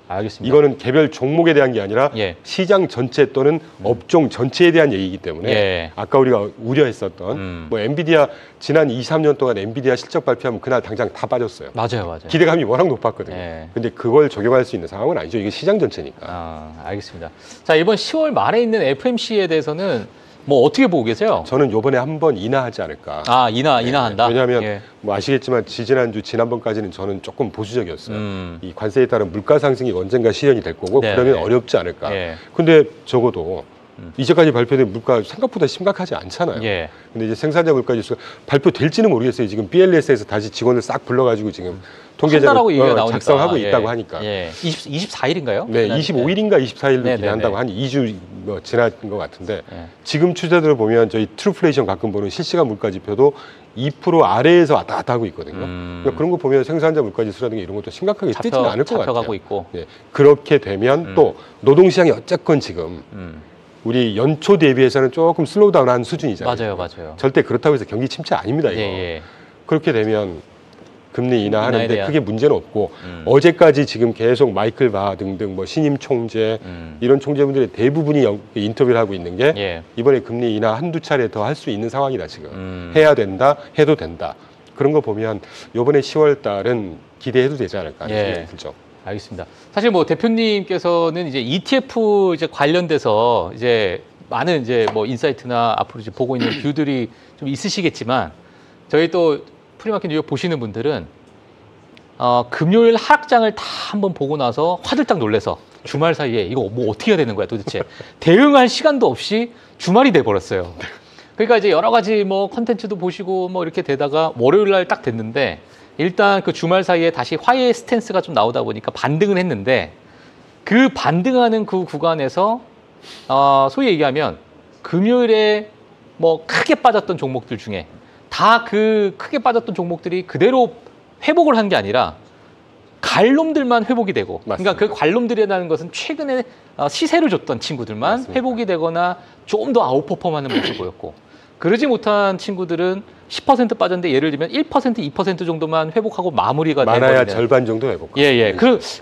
알겠습니다. 이거는 개별 종목에 대한 게 아니라 시장 전체 또는 업종 전체에 대한 얘기이기 때문에 아까 우리가 우려했었던 뭐 엔비디아 지난 2, 3년 동안 엔비디아 실적 발표하면 그날 당장 다 빠졌어요. 맞아요. 기대감이 워낙 높았거든요. 근데 그걸 적용할 수 있는 상황은 아니죠. 이게 시장 전체니까. 알겠습니다. 자, 이번 10월 말에 있는 FMC에 대해서는 뭐 어떻게 보고 계세요? 저는 이번에 한번 인하하지 않을까. 인하한다. 왜냐하면 뭐 아시겠지만 지난번까지는 저는 조금 보수적이었어요. 이 관세에 따른 물가 상승이 언젠가 실현이 될 거고 그러면 어렵지 않을까. 근데 적어도 이제까지 발표된 물가 생각보다 심각하지 않잖아요. 근데 이제 생산자 물가 지수가 발표될지는 모르겠어요. 지금 BLS에서 다시 직원을 싹 불러가지고 지금 통계자료 작성하고 있다고 하니까. 24일인가요? 네, 25일인가 24일로 기대한다고 한 2주 뭐 지난 것 같은데 지금 추세대로 보면 저희 트루플레이션 가끔 보는 실시간 물가 지표도 2% 아래에서 왔다 갔다 하고 있거든요. 그러니까 그런 거 보면 생산자 물가 지수라든가 이런 것도 심각하게 뛰지는 않을 것 같아요. 있고. 그렇게 되면 또 노동시장이 어쨌건 지금 우리 연초 대비해서는 조금 슬로우다운한 수준이잖아요. 맞아요. 절대 그렇다고 해서 경기 침체 아닙니다. 이거. 그렇게 되면 금리 인하하는데 인하에 대한. 크게 문제는 없고 어제까지 지금 계속 마이클 바 등등 뭐 신임 총재 이런 총재분들의 대부분이 인터뷰를 하고 있는 게 예. 이번에 금리 인하 한두 차례 더 할 수 있는 상황이다 지금. 해야 된다, 해도 된다. 그런 거 보면 이번에 10월 달은 기대해도 되지 않을까 하는 예. 생각이 들죠. 알겠습니다. 사실 뭐 대표님께서는 이제 ETF 이제 관련돼서 이제 많은 이제 뭐 인사이트나 앞으로 이제 보고 있는 뷰들이 좀 있으시겠지만 저희 또 프리마켓 뉴욕 보시는 분들은 금요일 하락장을 다 한번 보고 나서 화들짝 놀래서 주말 사이에 이거 뭐 어떻게 해야 되는 거야 도대체 대응할 시간도 없이 주말이 돼 버렸어요. 그러니까 이제 여러 가지 뭐 컨텐츠도 보시고 뭐 이렇게 되다가 월요일 날 딱 됐는데 일단 그 주말 사이에 다시 화해 스탠스가 좀 나오다 보니까 반등을 했는데 그 반등하는 그 구간에서 소위 얘기하면 금요일에 뭐 크게 빠졌던 종목들 중에 다 그 크게 빠졌던 종목들이 그대로 회복을 한 게 아니라 갈놈들만 회복이 되고 맞습니다. 그러니까 그 갈놈들이라는 것은 최근에 시세를 줬던 친구들만 맞습니다. 회복이 되거나 좀 더 아웃퍼폼하는 모습을 보였고 그러지 못한 친구들은 10% 빠졌는데 예를 들면 1%, 2% 정도만 회복하고 마무리가 많아야 돼버리는 절반 정도 회복. 예.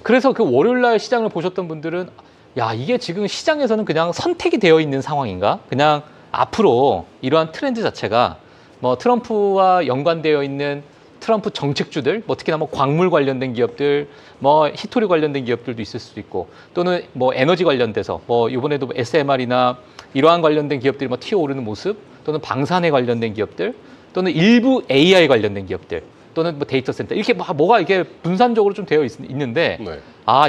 그래서 그 월요일날 시장을 보셨던 분들은 야 이게 지금 시장에서는 그냥 선택이 되어 있는 상황인가? 그냥 앞으로 이러한 트렌드 자체가 뭐 트럼프와 연관되어 있는 트럼프 정책주들, 뭐 특히나 뭐 광물 관련된 기업들, 뭐 히토리 관련된 기업들도 있을 수도 있고 또는 뭐 에너지 관련돼서 뭐 이번에도 SMR이나 이러한 관련된 기업들이 뭐 튀어오르는 모습 또는 방산에 관련된 기업들 또는 일부 AI 관련된 기업들 또는 뭐 데이터 센터 이렇게 뭐가 이게 분산적으로 좀 되어 있는데 네.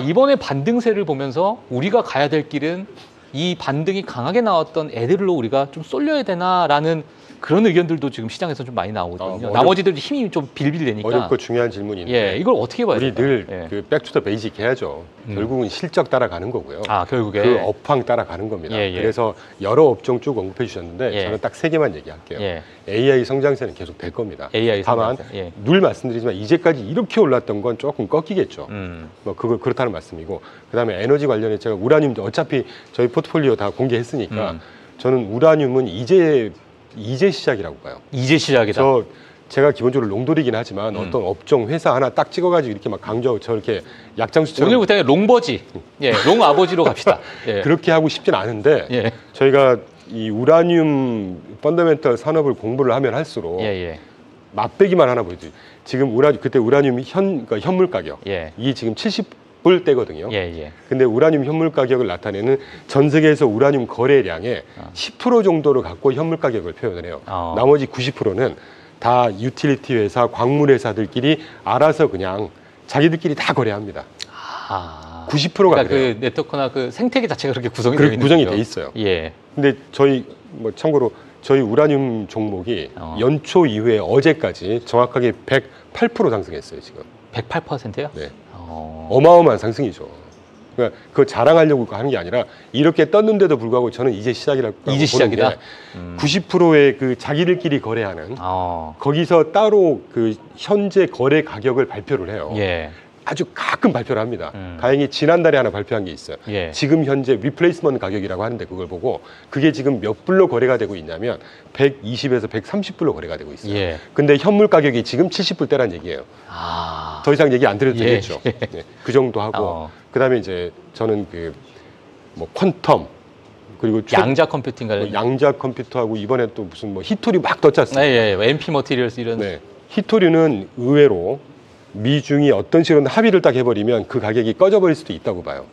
이번에 반등세를 보면서 우리가 가야 될 길은 이 반등이 강하게 나왔던 애들로 우리가 좀 쏠려야 되나라는 그런 의견들도 지금 시장에서 좀 많이 나오거든요. 나머지들 힘이 좀 빌빌대니까. 어렵고 중요한 질문인데 예, 이걸 어떻게 봐야 우리 될까요? 늘 그 백투더 베이직 해야죠. 결국은 실적 따라가는 거고요. 결국에 그 업황 따라가는 겁니다. 예. 그래서 여러 업종 쭉 언급해 주셨는데 예. 저는 딱 세 개만 얘기할게요. 예. AI 성장세는 계속 될 겁니다. AI 다만 성장세, 예. 늘 말씀드리지만 이제까지 이렇게 올랐던 건 조금 꺾이겠죠. 뭐 그거 그렇다는 말씀이고 그다음에 에너지 관련해 제가 우라늄 어차피 저희 포트폴리오 다 공개했으니까 저는 우라늄은 이제 시작이라고 봐요. 이제 시작이다. 제가 기본적으로 롱돌이긴 하지만 어떤 업종 회사 하나 딱 찍어가지고 이렇게 막 강조 저렇게 약장수처럼 오늘부터 롱버지, 롱 아버지로 갑시다. 예. 그렇게 하고 싶진 않은데 예. 저희가 이 우라늄 펀더멘털 산업을 공부를 하면 할수록 예. 맛배기만 하나 보여드릴게요. 지금 그때 우라늄 그러니까 현물 가격 예. 이게 지금 70불대거든요. 예. 근데 우라늄 현물 가격을 나타내는 전 세계에서 우라늄 거래량의 10% 정도를 갖고 현물 가격을 표현을 해요. 나머지 90%는 다 유틸리티 회사, 광물 회사들끼리 알아서 그냥 자기들끼리 다 거래합니다. 90%가 그러니까 그래요. 그 네트워크나 그 생태계 자체가 그렇게 구성이 되어 있는 구성이 거죠. 돼 있어요. 예. 근데 저희 뭐 참고로 저희 우라늄 종목이 연초 이후에 어제까지 정확하게 108% 상승했어요, 지금. 108%요? 네. 어마어마한 상승이죠. 그러니까 그거 자랑하려고 하는 게 아니라 이렇게 떴는데도 불구하고 저는 이제 시작이라고 이제 시작이다? 90%의 그 자기들끼리 거래하는 거기서 따로 그 현재 거래 가격을 발표를 해요. 예. 아주 가끔 발표를 합니다. 다행히 지난달에 하나 발표한 게 있어요. 예. 지금 현재 리플레이스먼트 가격이라고 하는데 그걸 보고 그게 지금 몇 불로 거래가 되고 있냐면 120에서 130불로 거래가 되고 있어요. 예. 근데 현물 가격이 지금 70불대란 얘기예요. 더 이상 얘기 안 드려도 되겠죠. 네, 그 정도 하고 그다음에 이제 저는 그 뭐 퀀텀 그리고 양자 컴퓨팅 관련 양자 컴퓨터하고 이번에 또 무슨 뭐 히토리 막 떴지 않습니까? 예. MP 머티리얼스 이런 히토리는 의외로 미중이 어떤 식으로 합의를 딱 해버리면 그 가격이 꺼져버릴 수도 있다고 봐요.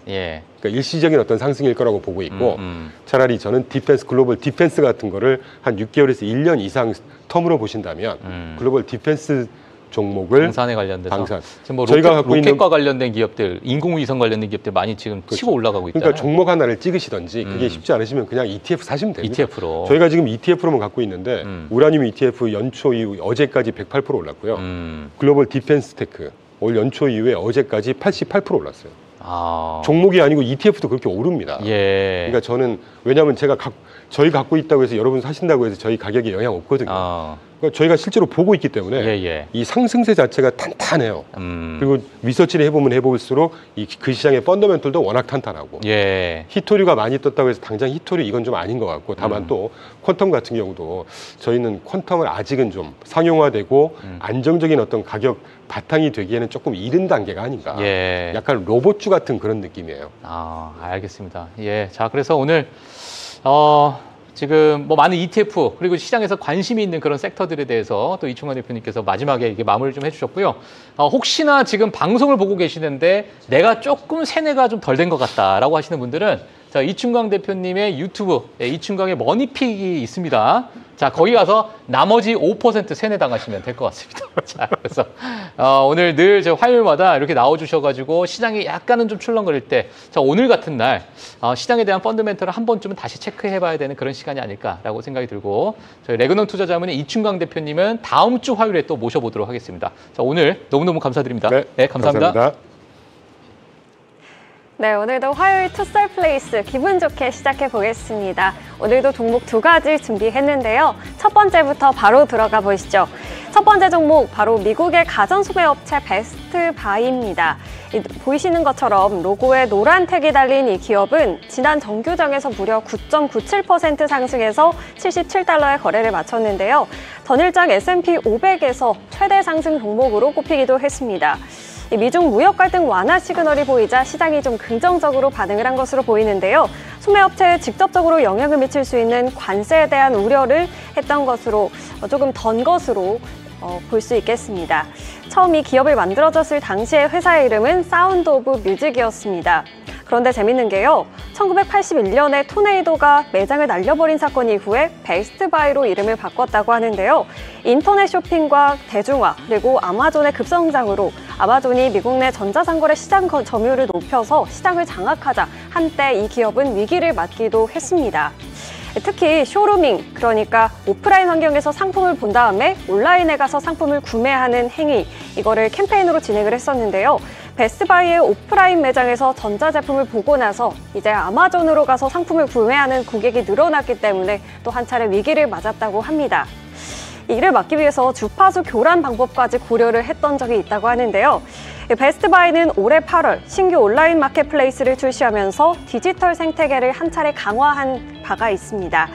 예. 그러니까 일시적인 어떤 상승일 거라고 보고 있고 차라리 저는 디펜스, 글로벌 디펜스 같은 거를 한 6개월에서 1년 이상 텀으로 보신다면 글로벌 디펜스 종목을 방산에 관련돼서 방산. 지금 뭐 저희가 갖고 있는 로켓과 관련된 기업들, 인공위성 관련된 기업들 많이 지금 치고 올라가고 있다. 그러니까 종목 하나를 찍으시던지 그게 쉽지 않으시면 그냥 ETF 사시면 됩니다. ETF로. 저희가 지금 ETF로만 갖고 있는데 우라늄 ETF 연초 이후 어제까지 108% 올랐고요. 글로벌 디펜스 테크 올 연초 이후에 어제까지 88% 올랐어요. 종목이 아니고 ETF도 그렇게 오릅니다. 예. 그러니까 저는 왜냐하면 저희 갖고 있다고 해서 여러분 사신다고 해서 저희 가격에 영향 없거든요. 그러니까 저희가 실제로 보고 있기 때문에 이 상승세 자체가 탄탄해요. 그리고 리서치를 해보면 해볼수록 그 시장의 펀더멘털도 워낙 탄탄하고 히토류가 많이 떴다고 해서 당장 히토류 이건 좀 아닌 것 같고 다만 또 퀀텀 같은 경우도 저희는 퀀텀을 아직은 좀 상용화되고 안정적인 어떤 가격 바탕이 되기에는 조금 이른 단계가 아닌가. 약간 로봇주 같은 그런 느낌이에요. 알겠습니다. 자, 그래서 오늘 지금 뭐 많은 ETF 그리고 시장에서 관심이 있는 그런 섹터들에 대해서 또 이충관 대표님께서 마지막에 이게 마무리를 좀 해주셨고요. 혹시나 지금 방송을 보고 계시는데 내가 조금 세뇌가 좀 덜 된 것 같다라고 하시는 분들은 자, 이충광 대표님의 유튜브 이충광의 머니픽이 있습니다. 자, 거기 가서 나머지 5% 세뇌 당하시면 될 것 같습니다. 자, 그래서 오늘 늘 저 화요일마다 이렇게 나와주셔가지고 시장이 약간은 좀 출렁거릴 때, 자, 오늘 같은 날 시장에 대한 펀더멘털을 한 번쯤은 다시 체크해봐야 되는 그런 시간이 아닐까라고 생각이 들고 저희 레그넌 투자자문의 이충광 대표님은 다음 주 화요일에 또 모셔보도록 하겠습니다. 자, 오늘 너무너무 감사드립니다. 네, 감사합니다. 네, 오늘도 화요일 투썰 플레이스 기분 좋게 시작해 보겠습니다. 오늘도 종목 2가지 준비했는데요. 첫 번째부터 바로 들어가 보시죠. 첫 번째 종목 바로 미국의 가전소매업체 베스트바이입니다. 보이시는 것처럼 로고에 노란 택이 달린 이 기업은 지난 정규장에서 무려 9.97% 상승해서 77달러에 거래를 마쳤는데요. 전일장 S&P 500에서 최대 상승 종목으로 꼽히기도 했습니다. 미중 무역 갈등 완화 시그널이 보이자 시장이 좀 긍정적으로 반응을 한 것으로 보이는데요. 소매업체에 직접적으로 영향을 미칠 수 있는 관세에 대한 우려를 했던 것으로 조금 던 것으로 볼 수 있겠습니다. 처음 이 기업을 만들어졌을 당시의 회사의 이름은 사운드 오브 뮤직이었습니다. 그런데 재밌는 게요. 1981년에 토네이도가 매장을 날려버린 사건 이후에 베스트바이로 이름을 바꿨다고 하는데요. 인터넷 쇼핑과 대중화 그리고 아마존의 급성장으로 아마존이 미국 내 전자상거래 시장 점유율을 높여서 시장을 장악하자 한때 이 기업은 위기를 맞기도 했습니다. 특히 쇼루밍, 그러니까 오프라인 환경에서 상품을 본 다음에 온라인에 가서 상품을 구매하는 행위, 이거를 캠페인으로 진행을 했었는데요. 베스트바이의 오프라인 매장에서 전자제품을 보고 나서 이제 아마존으로 가서 상품을 구매하는 고객이 늘어났기 때문에 또 한 차례 위기를 맞았다고 합니다. 이를 막기 위해서 주파수 교란 방법까지 고려를 했던 적이 있다고 하는데요. 베스트바이는 올해 8월 신규 온라인 마켓플레이스를 출시하면서 디지털 생태계를 한 차례 강화한 바가 있습니다.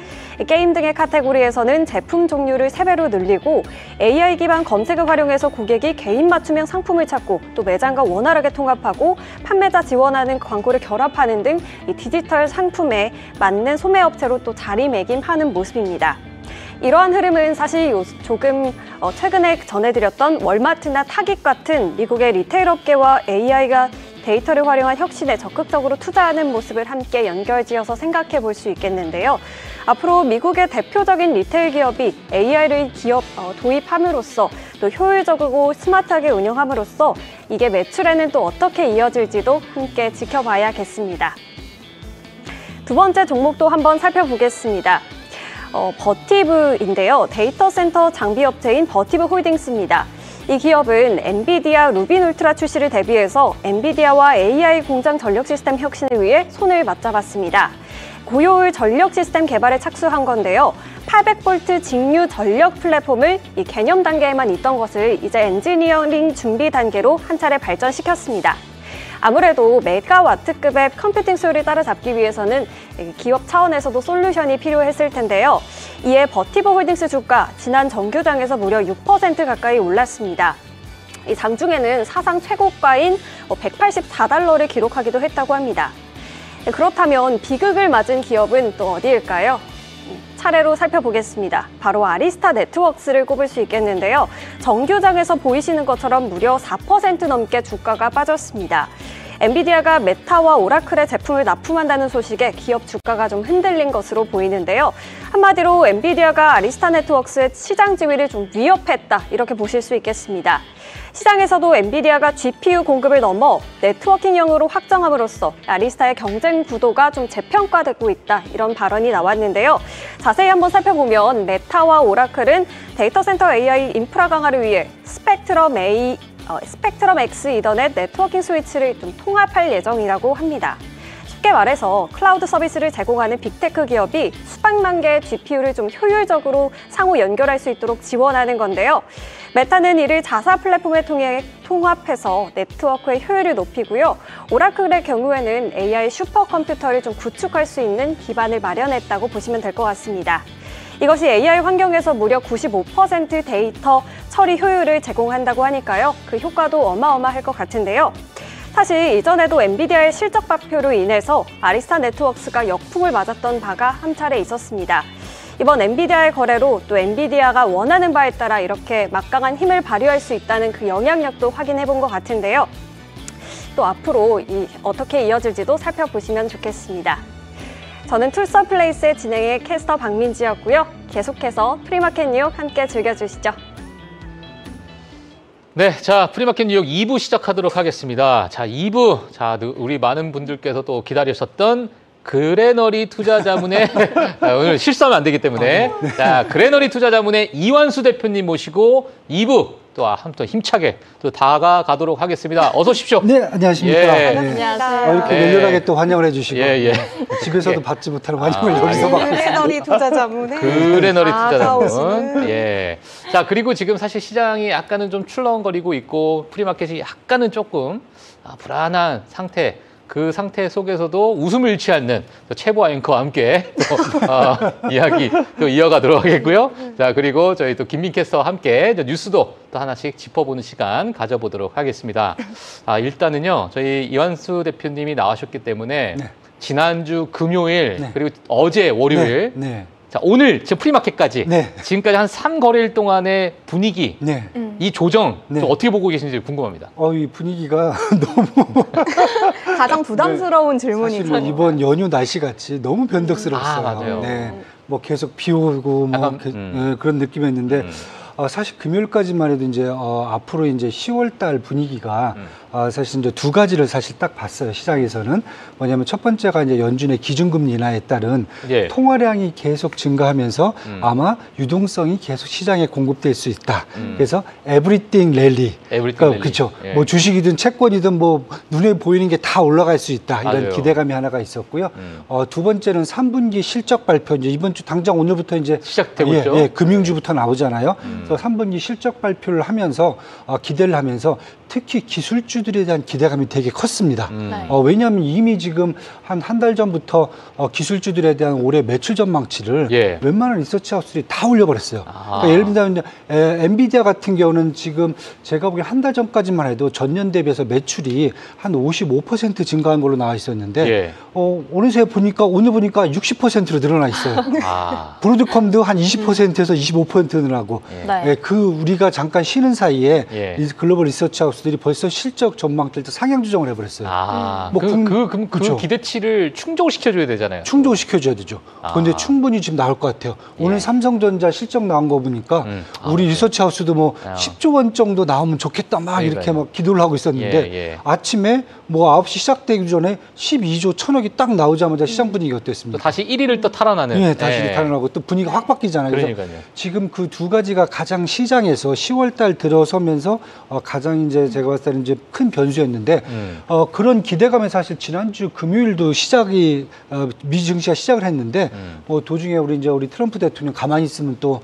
게임 등의 카테고리에서는 제품 종류를 3배로 늘리고 AI 기반 검색을 활용해서 고객이 개인 맞춤형 상품을 찾고 또 매장과 원활하게 통합하고 판매자 지원하는 광고를 결합하는 등 이 디지털 상품에 맞는 소매업체로 또 자리매김하는 모습입니다. 이러한 흐름은 사실 조금 최근에 전해드렸던 월마트나 타깃 같은 미국의 리테일 업계와 AI가 데이터를 활용한 혁신에 적극적으로 투자하는 모습을 함께 연결지어서 생각해 볼 수 있겠는데요. 앞으로 미국의 대표적인 리테일 기업이 AI를 도입함으로써 또 효율적이고 스마트하게 운영함으로써 이게 매출에는 또 어떻게 이어질지도 함께 지켜봐야겠습니다. 두 번째 종목도 한번 살펴보겠습니다. 버티브인데요. 데이터 센터 장비 업체인 버티브 홀딩스입니다. 이 기업은 엔비디아 루빈 울트라 출시를 대비해서 엔비디아와 AI 공장 전력 시스템 혁신을 위해 손을 맞잡았습니다. 고효율 전력 시스템 개발에 착수한 건데요. 800V 직류 전력 플랫폼을 이 개념 단계에만 있던 것을 이제 엔지니어링 준비 단계로 한 차례 발전시켰습니다. 아무래도 메가와트급의 컴퓨팅 수요를 따라잡기 위해서는 기업 차원에서도 솔루션이 필요했을 텐데요. 이에 버티브 홀딩스 주가 지난 정규장에서 무려 6% 가까이 올랐습니다. 이 장중에는 사상 최고가인 184달러를 기록하기도 했다고 합니다. 그렇다면 비극을 맞은 기업은 또 어디일까요? 차례로 살펴보겠습니다. 바로 아리스타 네트워크스를 꼽을 수 있겠는데요. 정규장에서 보이시는 것처럼 무려 4% 넘게 주가가 빠졌습니다. 엔비디아가 메타와 오라클의 제품을 납품한다는 소식에 기업 주가가 좀 흔들린 것으로 보이는데요. 한마디로 엔비디아가 아리스타 네트워크스의 시장 지위를 좀 위협했다, 이렇게 보실 수 있겠습니다. 시장에서도 엔비디아가 GPU 공급을 넘어 네트워킹형으로 확정함으로써 아리스타의 경쟁 구도가 좀 재평가되고 있다, 이런 발언이 나왔는데요. 자세히 한번 살펴보면 메타와 오라클은 데이터 센터 AI 인프라 강화를 위해 스펙트럼 X 이더넷 네트워킹 스위치를 좀 통합할 예정이라고 합니다. 쉽게 말해서 클라우드 서비스를 제공하는 빅테크 기업이 수백만 개의 GPU를 좀 효율적으로 상호 연결할 수 있도록 지원하는 건데요. 메타는 이를 자사 플랫폼을 통해 통합해서 네트워크의 효율을 높이고요. 오라클의 경우에는 AI 슈퍼컴퓨터를 좀 구축할 수 있는 기반을 마련했다고 보시면 될 것 같습니다. 이것이 AI 환경에서 무려 95% 데이터 처리 효율을 제공한다고 하니까요. 그 효과도 어마어마할 것 같은데요. 사실 이전에도 엔비디아의 실적 발표로 인해서 아리스타 네트워크스가 역풍을 맞았던 바가 한 차례 있었습니다. 이번 엔비디아의 거래로 또 엔비디아가 원하는 바에 따라 이렇게 막강한 힘을 발휘할 수 있다는 그 영향력도 확인해 본 것 같은데요. 또 앞으로 어떻게 이어질지도 살펴보시면 좋겠습니다. 저는 툴서플레이스의 진행의 캐스터 박민지였고요. 계속해서 프리마켓 뉴욕 함께 즐겨주시죠. 네, 자, 프리마켓 뉴욕 2부 시작하도록 하겠습니다. 자, 2부. 자, 우리 많은 분들께서 또 기다리셨던 그레너리 투자자문의 오늘 실수하면 안 되기 때문에 자, 그레너리 투자자문의 이완수 대표님 모시고 2부 또 한번 힘차게 또 다가가도록 하겠습니다. 어서 오십시오. 네, 안녕하십니까. 예. 안녕하세요. 이렇게 네. 열렬하게 또 환영을 해주시고 예. 집에서도 예. 받지 못하는 환영을 여기서 받고 있습니다. 그레너리 투자자문에 그레너리 투자자문. 나오시는. 예. 자, 그리고 지금 사실 시장이 약간은 좀 출렁거리고 있고 프리마켓이 약간은 조금 불안한 상태. 그 상태 속에서도 웃음을 잃지 않는 최보 앵커와 함께 또, 이야기 또 이어가도록 하겠고요. 자, 그리고 저희 또 김민 캐스터와 함께 뉴스도 또 하나씩 짚어보는 시간 가져보도록 하겠습니다. 일단은요, 저희 이완수 대표님이 나와셨기 때문에 네. 지난주 금요일 네. 그리고 어제 월요일 네. 자, 오늘 지금 프리마켓까지 네. 지금까지 한 3거래일 동안의 분위기 네. 이 조정 네. 또 어떻게 보고 계신지 궁금합니다. 이 분위기가 너무 가장 부담스러운 질문이죠. 사실 이번 연휴 날씨 같이 너무 변덕스러웠어요. 맞아요. 네. 뭐 계속 비 오고 뭐 약간, 네, 그런 느낌이었는데 사실 금요일까지만 해도 이제 앞으로 이제 10월 달 분위기가 사실 이제 두 가지를 사실 딱 봤어요. 시장에서는 뭐냐면 첫 번째가 이제 연준의 기준금리 인하에 따른 예. 통화량이 계속 증가하면서 아마 유동성이 계속 시장에 공급될 수 있다. 그래서 everything rally. 그렇죠. 예. 뭐 주식이든 채권이든 뭐 눈에 보이는 게 다 올라갈 수 있다. 이런 맞아요. 기대감이 하나가 있었고요. 두 번째는 3분기 실적 발표 이제 이번 주 당장 오늘부터 이제 시작되고 있죠. 금융주부터 나오잖아요. 그래서 3분기 실적 발표를 하면서 기대를 하면서 특히 기술주들에 대한 기대감이 되게 컸습니다. 네. 왜냐하면 이미 지금 한 달 전부터 기술주들에 대한 올해 매출 전망치를 예. 웬만한 리서치 하우스들이 다 올려버렸어요. 아. 그러니까 예를 들면 엔비디아 같은 경우는 지금 제가 보기엔 한 달 전까지만 해도 전년 대비해서 매출이 한 55% 증가한 걸로 나와 있었는데 예. 어느새 보니까 오늘 보니까 60%로 늘어나 있어요. 브로드컴도 한 20%에서 25% 늘어나고 네. 우리가 잠깐 쉬는 사이에 예. 이 글로벌 리서치 하우스들이 벌써 실적 전망들도 상향 조정을 해버렸어요. 뭐 그 그쵸. 기대치를 충족을 시켜줘야 되잖아요. 충족을 시켜줘야 되죠. 그런데 충분히 지금 나올 것 같아요. 오늘 예. 삼성전자 실적 나온 거 보니까 우리 리서치 하우스도 뭐 10조 원 정도 나오면 좋겠다 막 그러니까요. 이렇게 막 기도를 하고 있었는데 예. 아침에 뭐 9시 시작되기 전에 12조 1,000억이 딱 나오자마자 시장 분위기가 또 어땠습니까? 다시 1위를 또 탈환하는. 네, 다시 탈환하고 또 분위기가 확 바뀌잖아요. 그래서 그러니까요. 지금 그 두 가지가 가장 시장에서 10월 달 들어서면서 가장 이제 제가 봤을 때는 이제 큰 변수였는데 그런 기대감에 사실 지난주 금요일도 시작이 미 증시가 시작을 했는데 도중에 우리 트럼프 대통령 가만히 있으면 또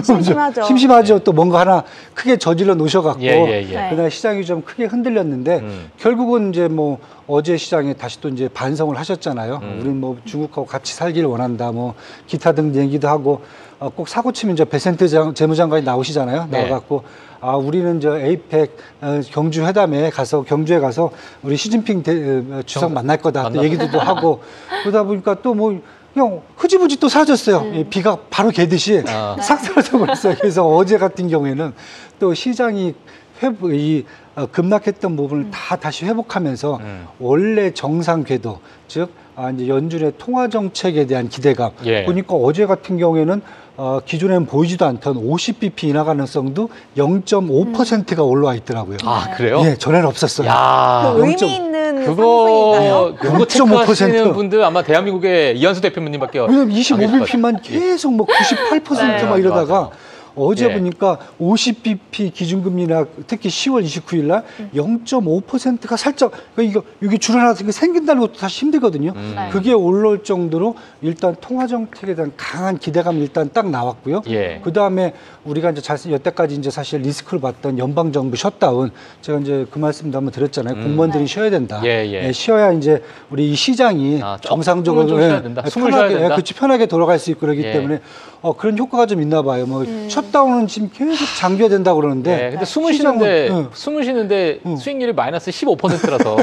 심심하죠. 심심하죠. 또 뭔가 하나 크게 저질러 놓으셔갖고 예. 그날 시장이 좀 크게 흔들렸는데 결국은 이제 뭐 어제 시장에 다시 또 이제 반성을 하셨잖아요. 우리는 뭐 중국하고 같이 살기를 원한다. 뭐 기타 등 얘기도 하고 꼭 사고 치면 이제 베센트 재무장관이 나오시잖아요. 네. 나와갖고 우리는 저 에이펙 경주 회담에 가서 경주에 가서 우리 시진핑 주석 만날 거다. 또 얘기도 하고 그러다 보니까 또 뭐 그냥 흐지부지 또 사라졌어요. 비가 바로 개듯이 싹 사라져 버렸어요. 그래서 어제 같은 경우에는 또 시장이 급락했던 부분을 다 다시 회복하면서 원래 정상 궤도, 즉 이제 연준의 통화 정책에 대한 기대감. 예. 보니까 어제 같은 경우에는 기존에는 보이지도 않던 50bp 인하 가능성도 0.5%가 올라와 있더라고요. 그래요? 예, 전에는 없었어요. 야. 그 의미 있는 그거 상승인가요? 체크하시는 분들 아마 대한민국의 이현수 대표님밖에 왜냐면 안 계실 것 25bp만 계속 뭐 98% 막 이러다가 어제 예. 보니까 50bp 기준금리나 특히 10월 29일 날 0.5%가 살짝 이게 줄 하나 생긴다는 것도 사실 힘들거든요. 네. 그게 올라올 정도로 일단 통화 정책에 대한 강한 기대감이 일단 딱 나왔고요. 예. 그 다음에 우리가 이제 여태까지 이제 사실 리스크를 봤던 연방 정부 셧다운, 제가 이제 그 말씀도 한번 드렸잖아요. 공무원들이 쉬어야 된다. 예. 쉬어야 이제 우리 이 시장이 정상적으로 좀 쉬어야 된다. 숨을 쉬어야 편하게, 된다. 그치, 편하게 돌아갈 수 있고 그러기 예. 때문에 그런 효과가 좀 있나 봐요. 뭐 셧다운은 지금 계속 장기화 된다고 그러는데. 네, 근데 숨을 쉬는데 시장은, 숨을 쉬는데 수익률이 마이너스 15%라서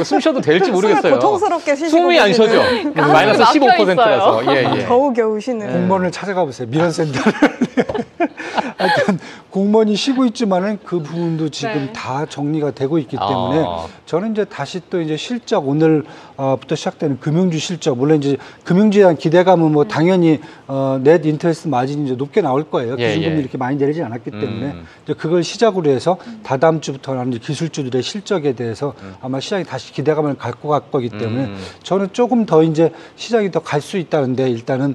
숨 쉬어도 될지 모르겠어요. 고통스럽게 쉬시고 숨이 안 쉬어져. 마이너스 막혀 15%라서. 예. 겨우겨우 쉬는. 공무원을 찾아가 보세요. 민원센터를. 하여튼 공무원이 쉬고 있지만은 그 부분도 지금 네. 다 정리가 되고 있기 때문에 저는 이제 다시 또 이제 실적 오늘부터 시작되는 금융주 실적, 물론 이제 금융주에 대한 기대감은 뭐 당연히 넷 인터레스트 마진이 이제 높게 나올 거예요. 예, 기준금리 예. 이렇게 많이 내리지 않았기 때문에 이제 그걸 시작으로 해서 다다음 주부터 나는 이제 기술주들의 실적에 대해서 아마 시장이 다시 기대감을 갖고 갈 거기 때문에 저는 조금 더 이제 시장이 더 갈 수 있다는데 일단은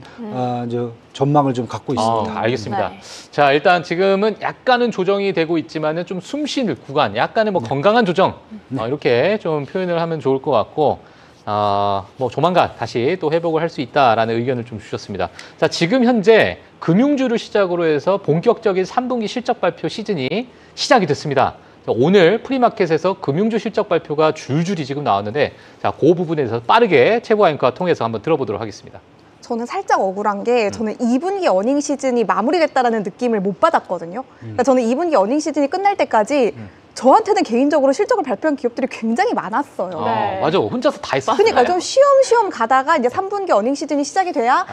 이제 전망을 좀 갖고 있습니다. 알겠습니다. 네. 자, 일단 지금은 약간은 조정이 되고 있지만은 좀 숨쉬는 구간, 약간의 뭐 건강한 조정 이렇게 좀 표현을 하면 좋을 것 같고, 뭐 조만간 다시 또 회복을 할 수 있다라는 의견을 좀 주셨습니다. 자, 지금 현재 금융주를 시작으로 해서 본격적인 3분기 실적 발표 시즌이 시작이 됐습니다. 오늘 프리마켓에서 금융주 실적 발표가 줄줄이 지금 나왔는데, 자, 그 부분에 대해서 빠르게 최고 앵커와 통해서 한번 들어보도록 하겠습니다. 저는 살짝 억울한 게 저는 2분기 어닝 시즌이 마무리됐다라는 느낌을 못 받았거든요. 그러니까 저는 2분기 어닝 시즌이 끝날 때까지 저한테는 개인적으로 실적을 발표한 기업들이 굉장히 많았어요. 네. 맞아. 혼자서 다 했어. 그러니까 좀 쉬엄쉬엄 가다가 이제 3분기 어닝 시즌이 시작이 돼야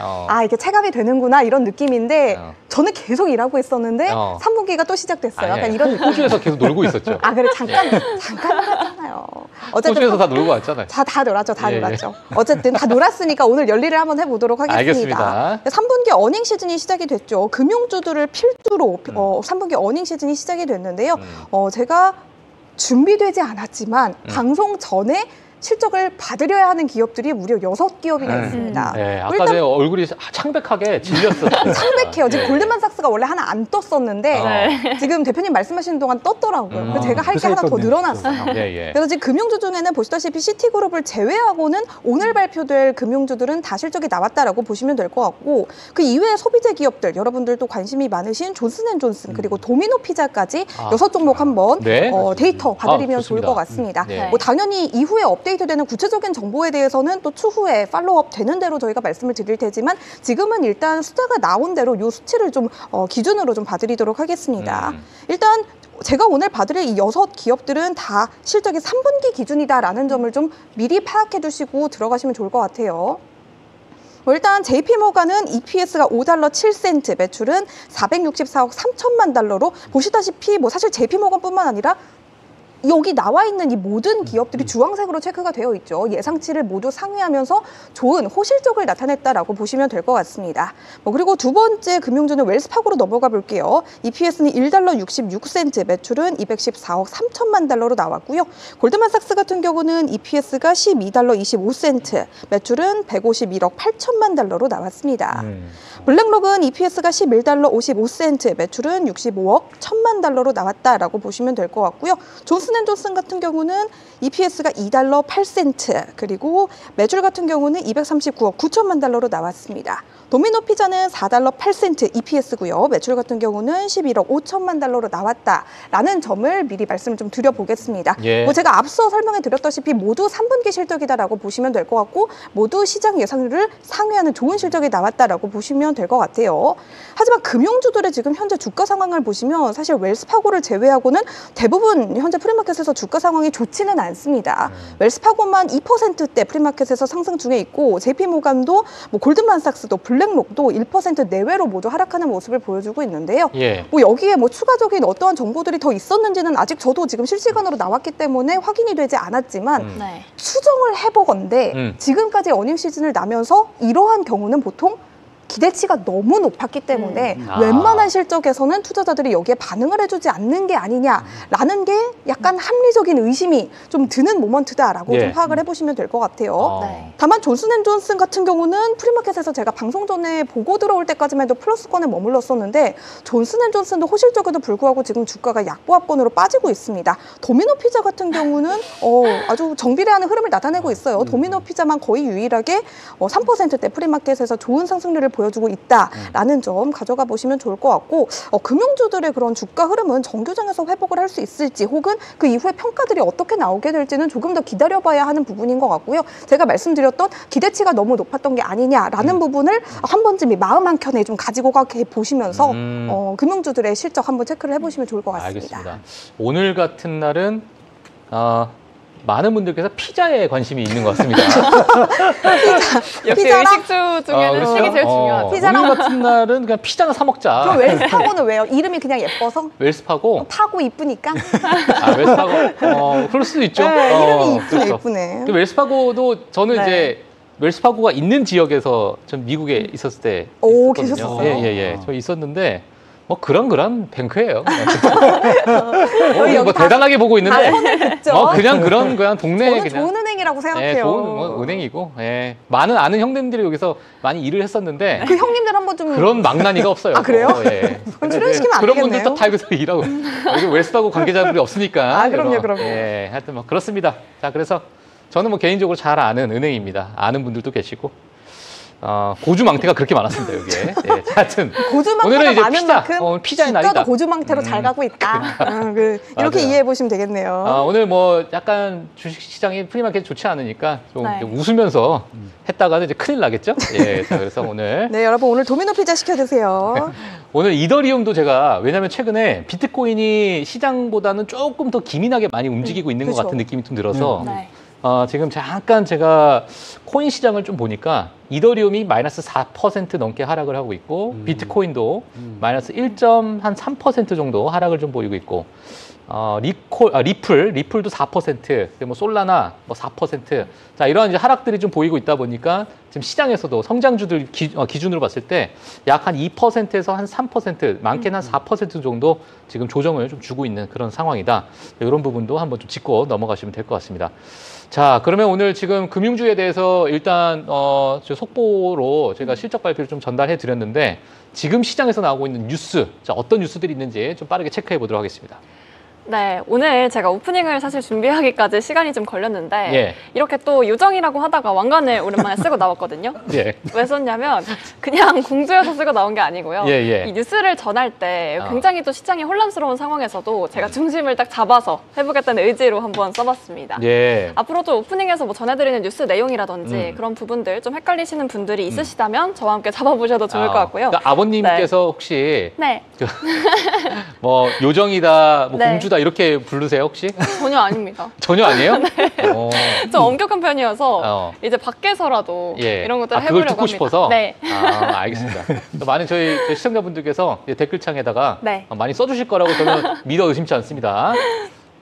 이게 체감이 되는구나 이런 느낌인데 저는 계속 일하고 있었는데 3분기가 또 시작됐어요. 약간 이런 느낌. 호주에서 계속 놀고 있었죠. 그래 잠깐 놀았잖아요. 어쨌든 호주에서 다 놀고 왔잖아요. 다 놀았죠. 다 예. 놀았죠. 어쨌든 다 놀았으니까 오늘 열일을 한번 해보도록 하겠습니다. 알겠습니다. 3분기 어닝 시즌이 시작이 됐죠. 금융주들을 필두로 3분기 어닝 시즌이 시작이 됐는데요. 제가 준비되지 않았지만 방송 전에 실적을 받으려야 하는 기업들이 무려 6기업이나 있습니다. 네, 아까 일단 전에 얼굴이 창백하게 질렸었어요. 창백해요. 지금 골드만삭스가 원래 하나 안 떴었는데 지금 대표님 말씀하시는 동안 떴더라고요. 그래서 제가 할 게 하나 더 늘어났어요. 예. 그래서 지금 금융주 중에는 보시다시피 시티그룹을 제외하고는 오늘 발표될 금융주들은 다 실적이 나왔다라고 보시면 될 것 같고, 그 이외의 소비재 기업들 여러분들도 관심이 많으신 존슨앤존슨 그리고 도미노 피자까지 6종목 한번 네. 데이터 봐드리면 좋을 좋습니다. 것 같습니다. 네. 뭐 당연히 이후에 업데이트되는 구체적인 정보에 대해서는 또 추후에 팔로우업 되는 대로 저희가 말씀을 드릴 테지만 지금은 일단 숫자가 나온 대로 이 수치를 좀 기준으로 좀 봐드리도록 하겠습니다. 일단 제가 오늘 봐드릴 이 6기업들은 다 실적이 3분기 기준이다라는 점을 좀 미리 파악해 두시고 들어가시면 좋을 것 같아요. 일단 JP모간은 EPS가 $5.07, 매출은 464억 3천만 달러로 보시다시피 뭐 사실 JP모건뿐만 아니라 여기 나와 있는 이 모든 기업들이 주황색으로 체크가 되어 있죠. 예상치를 모두 상회하면서 좋은 호실적을 나타냈다라고 보시면 될 것 같습니다. 그리고 두 번째 금융주는 웰스파고로 넘어가 볼게요. EPS는 $1.66, 매출은 214억 3천만 달러로 나왔고요. 골드만삭스 같은 경우는 EPS가 $12.25, 매출은 151억 8천만 달러로 나왔습니다. 블랙록은 EPS가 $11.55, 매출은 65억 1천만 달러로 나왔다라고 보시면 될 것 같고요. 존슨앤존슨 같은 경우는 EPS가 $2.08, 그리고 매출 같은 경우는 239억 9천만 달러로 나왔습니다. 도미노 피자는 $4.08 EPS고요. 매출 같은 경우는 11억 5천만 달러로 나왔다라는 점을 미리 말씀을 좀 드려보겠습니다. 예. 제가 앞서 설명해 드렸다시피 모두 3분기 실적이다라고 보시면 될 것 같고 모두 시장 예상률을 상회하는 좋은 실적이 나왔다라고 보시면 될 것 같아요. 하지만 금융주들의 지금 현재 주가 상황을 보시면 사실 웰스파고를 제외하고는 대부분 현재 프리마켓에서 주가 상황이 좋지는 않습니다. 웰스파고만 2%대 프리마켓에서 상승 중에 있고 JP모간도 뭐 골드만삭스도 블랙록도 1% 내외로 모두 하락하는 모습을 보여주고 있는데요. 여기에 뭐 추가적인 어떠한 정보들이 더 있었는지는 아직 저도 지금 실시간으로 나왔기 때문에 확인이 되지 않았지만 추정을 해보건대 지금까지 어닝 시즌을 나면서 이러한 경우는 보통 기대치가 너무 높았기 때문에 웬만한 실적에서는 투자자들이 여기에 반응을 해주지 않는 게 아니냐라는 게 약간 합리적인 의심이 좀 드는 모먼트다라고 좀 파악을 해보시면 될 것 같아요. 네. 다만 존슨앤존슨 같은 경우는 프리마켓에서 제가 방송 전에 보고 들어올 때까지만 해도 플러스권에 머물렀었는데 존슨앤존슨도 호실적에도 불구하고 지금 주가가 약보합권으로 빠지고 있습니다. 도미노 피자 같은 경우는 아주 정비례하는 흐름을 나타내고 있어요. 도미노 피자만 거의 유일하게 3%대 프리마켓에서 좋은 상승률을 보여주고 있다라는 점 가져가 보시면 좋을 것 같고 금융주들의 그런 주가 흐름은 정규장에서 회복을 할 수 있을지 혹은 그 이후에 평가들이 어떻게 나오게 될지는 조금 더 기다려봐야 하는 부분인 것 같고요. 제가 말씀드렸던 기대치가 너무 높았던 게 아니냐라는 부분을 한 번쯤 마음 한켠에 좀 가지고 가게 보시면서 금융주들의 실적 한번 체크를 해보시면 좋을 것 같습니다. 알겠습니다. 오늘 같은 날은 많은 분들께서 피자에 관심이 있는 것 같습니다. 역시 의식주 중에는 식이 제일 중요하죠. 피자랑 오늘 같은 날은 그냥 피자나 사 먹자. 그럼 웰스파고는 왜요? 이름이 그냥 예뻐서? 웰스파고? 파고 이쁘니까? 웰스파고. 그럴 수도 있죠. 이름이 그렇죠. 이쁘네. 그 웰스파고도 저는 이제 웰스파고가 있는 지역에서 전 미국에 있었을 때 있었거든요. 계셨었어요? 예. 저 있었는데 그런 뱅크예요. 여기 대단하게 보고 있는데 그냥 그냥 동네 저는 그냥 좋은 은행이라고 생각해요. 좋은 은행이고 많은 아는 형님들이 여기서 많이 일을 했었는데 그 형님들 한번 좀 그런 망나니가 없어요. 아, 그래요? 그럼 출연시키면 안 그런 되겠네요. 분들 다 여기서 일하고 여기 웰스파고 관계자들이 없으니까. 그럼요. 하여튼 그렇습니다. 자, 그래서 저는 개인적으로 잘 아는 은행입니다. 아는 분들도 계시고. 고주망태가 그렇게 많았습니다, 여기에. 하여튼. 고주망태가 많은 만큼 피자의 주가도 날이다. 고주망태로 잘 가고 있다. 이렇게 이해해보시면 되겠네요. 오늘 약간 주식시장이 프리마켓 좋지 않으니까 좀 웃으면서 했다가는 이제 큰일 나겠죠? 자, 그래서 오늘. 네, 여러분 오늘 도미노 피자 시켜 드세요. 오늘 이더리움도 왜냐면 최근에 비트코인이 시장보다는 조금 더 기민하게 많이 움직이고 있는 것 같은 느낌이 좀 들어서 지금 잠깐 제가 코인 시장을 좀 보니까 이더리움이 마이너스 4% 넘게 하락을 하고 있고 비트코인도 마이너스 1.3% 정도 하락을 좀 보이고 있고 리플도 4%, 솔라나 4%. 자, 이런 이제 하락들이 좀 보이고 있다 보니까 지금 시장에서도 성장주들 기준으로 봤을 때 약 한 2%에서 한 3%, 많게는 한 4% 정도 지금 조정을 좀 주고 있는 그런 상황이다. 이런 부분도 한번 좀 짚고 넘어가시면 될 것 같습니다. 자, 그러면 오늘 지금 금융주에 대해서 일단 속보로 제가 실적 발표를 좀 전달해 드렸는데 지금 시장에서 나오고 있는 뉴스, 자, 어떤 뉴스들이 있는지 좀 빠르게 체크해 보도록 하겠습니다. 네, 오늘 제가 오프닝을 사실 준비하기까지 시간이 좀 걸렸는데 이렇게 또 요정이라고 하다가 왕관을 오랜만에 쓰고 나왔거든요. 왜 썼냐면 그냥 공주여서 쓰고 나온 게 아니고요. 이 뉴스를 전할 때 굉장히 또 시장이 혼란스러운 상황에서도 제가 중심을 딱 잡아서 해보겠다는 의지로 한번 써봤습니다. 앞으로도 오프닝에서 전해드리는 뉴스 내용이라든지 그런 부분들 좀 헷갈리시는 분들이 있으시다면 저와 함께 잡아보셔도 좋을 것 같고요. 그러니까 아버님께서 혹시 요정이다, 공주다 이렇게 부르세요 혹시? 전혀 아닙니다. 전혀 아니에요? 좀 엄격한 편이어서 이제 밖에서라도 이런 것들을 해보려고 그걸 듣고 합니다. 싶어서? 네. 알겠습니다. 많은 저희 시청자분들께서 댓글창에다가 많이 써주실 거라고 저는 믿어 의심치 않습니다.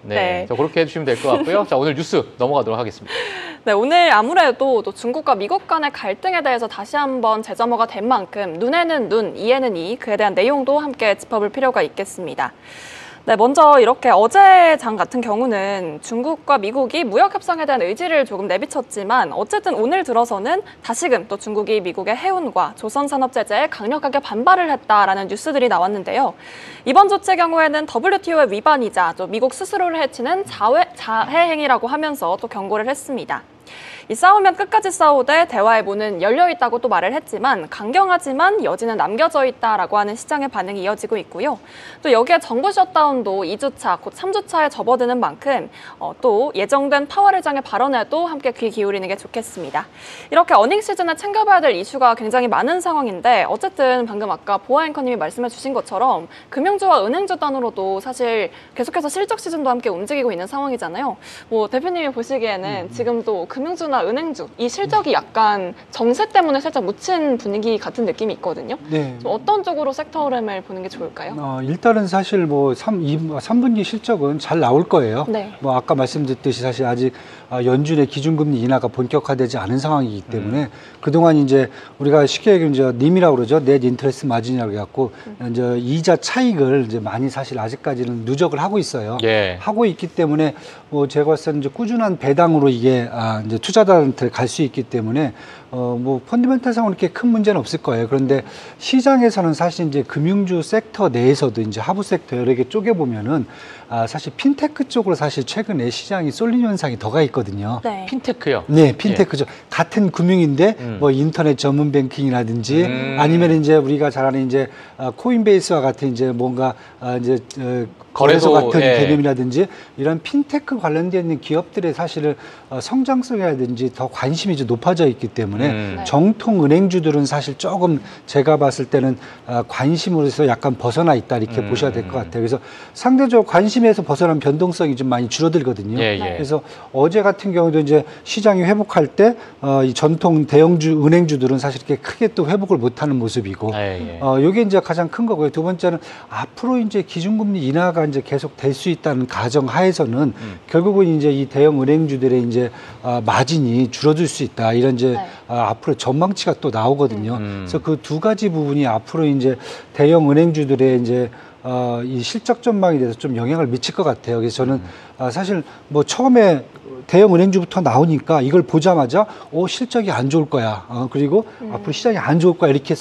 자, 그렇게 해주시면 될 것 같고요. 자, 오늘 뉴스 넘어가도록 하겠습니다. 네, 오늘 아무래도 또 중국과 미국 간의 갈등에 대해서 다시 한번 재점어가 된 만큼 눈에는 눈, 이에는 이, 그에 대한 내용도 함께 짚어볼 필요가 있겠습니다. 네, 먼저 이렇게 어제 장 같은 경우는 중국과 미국이 무역 협상에 대한 의지를 조금 내비쳤지만 어쨌든 오늘 들어서는 다시금 또 중국이 미국의 해운과 조선산업 제재에 강력하게 반발을 했다라는 뉴스들이 나왔는데요. 이번 조치의 경우에는 WTO의 위반이자 또 미국 스스로를 해치는 자해 행위라고 하면서 또 경고를 했습니다. 이 싸우면 끝까지 싸우되 대화의 문은 열려 있다고 또 말을 했지만 강경하지만 여지는 남겨져 있다라고 하는 시장의 반응이 이어지고 있고요. 또 여기에 정부 셧다운도 2주차, 곧 3주차에 접어드는 만큼 또 예정된 파월 의장의 발언에도 함께 귀 기울이는 게 좋겠습니다. 이렇게 어닝 시즌에 챙겨봐야 될 이슈가 굉장히 많은 상황인데 어쨌든 방금 아까 보아 앵커님이 말씀해 주신 것처럼 금융주와 은행주 단으로도 사실 계속해서 실적 시즌도 함께 움직이고 있는 상황이잖아요. 대표님이 보시기에는 지금도 금융주나 투자자나 은행주 이 실적이 약간 정세 때문에 살짝 묻힌 분위기 같은 느낌이 있거든요. 네. 좀 어떤 쪽으로 섹터 흐름을 보는 게 좋을까요? 일단은 사실 뭐 3분기 실적은 잘 나올 거예요. 네. 뭐 아까 말씀드렸듯이 사실 아직 연준의 기준금리 인하가 본격화되지 않은 상황이기 때문에 그동안 이제 우리가 쉽게 얘기하면 이제 님이라고 그러죠. 넷 인터레스트 마진이라고 해갖고 이제 이자 차익을 이제 많이 사실 아직까지는 누적을 하고 있어요. 예. 하고 있기 때문에 뭐 제가 봤을 때는 이제 꾸준한 배당으로 이게 이제 투자자한테 갈 수 있기 때문에 뭐 펀더멘탈상으로 이렇게 큰 문제는 없을 거예요. 그런데 시장에서는 사실 이제 금융주 섹터 내에서도 이제 하부 섹터 여러 개 쪼개 보면은 사실 핀테크 쪽으로 사실 최근에 시장이 쏠린 현상이 더 가 있거든요. 네. 핀테크요? 네, 핀테크죠. 같은 금융인데 뭐 인터넷 전문 뱅킹이라든지 아니면 이제 우리가 잘 아는 이제 코인베이스와 같은 이제 뭔가 이제 거래소 같은 예. 개념이라든지 이런 핀테크 관련되어 있는 기업들의 사실은 성장성이라든지 더 관심이 이제 높아져 있기 때문에 네. 정통 은행주들은 사실 조금 제가 봤을 때는 관심으로서 약간 벗어나 있다 이렇게 보셔야 될 것 같아요. 그래서 상대적으로 관심에서 벗어난 변동성이 좀 많이 줄어들거든요. 예, 예. 그래서 어제 같은 경우도 이제 시장이 회복할 때 이 전통 대형주 은행주들은 사실 이렇게 크게 또 회복을 못하는 모습이고, 예, 예. 요게 이제 가장 큰 거고요. 두 번째는 앞으로 이제 기준금리 인하가 이제 계속 될 수 있다는 가정 하에서는 결국은 이제 이 대형 은행주들의 이제 마진이 줄어들 수 있다 이런 이제 네. 앞으로 전망치가 또 나오거든요. 그래서 그 두 가지 부분이 앞으로 이제 대형 은행주들의 이제 이 실적 전망에 대해서 좀 영향을 미칠 것 같아요. 그래서 저는 사실 뭐 처음에 대형 은행주부터 나오니까 이걸 보자마자 실적이 안 좋을 거야. 그리고 앞으로 시장이 안 좋을 거야. 이렇게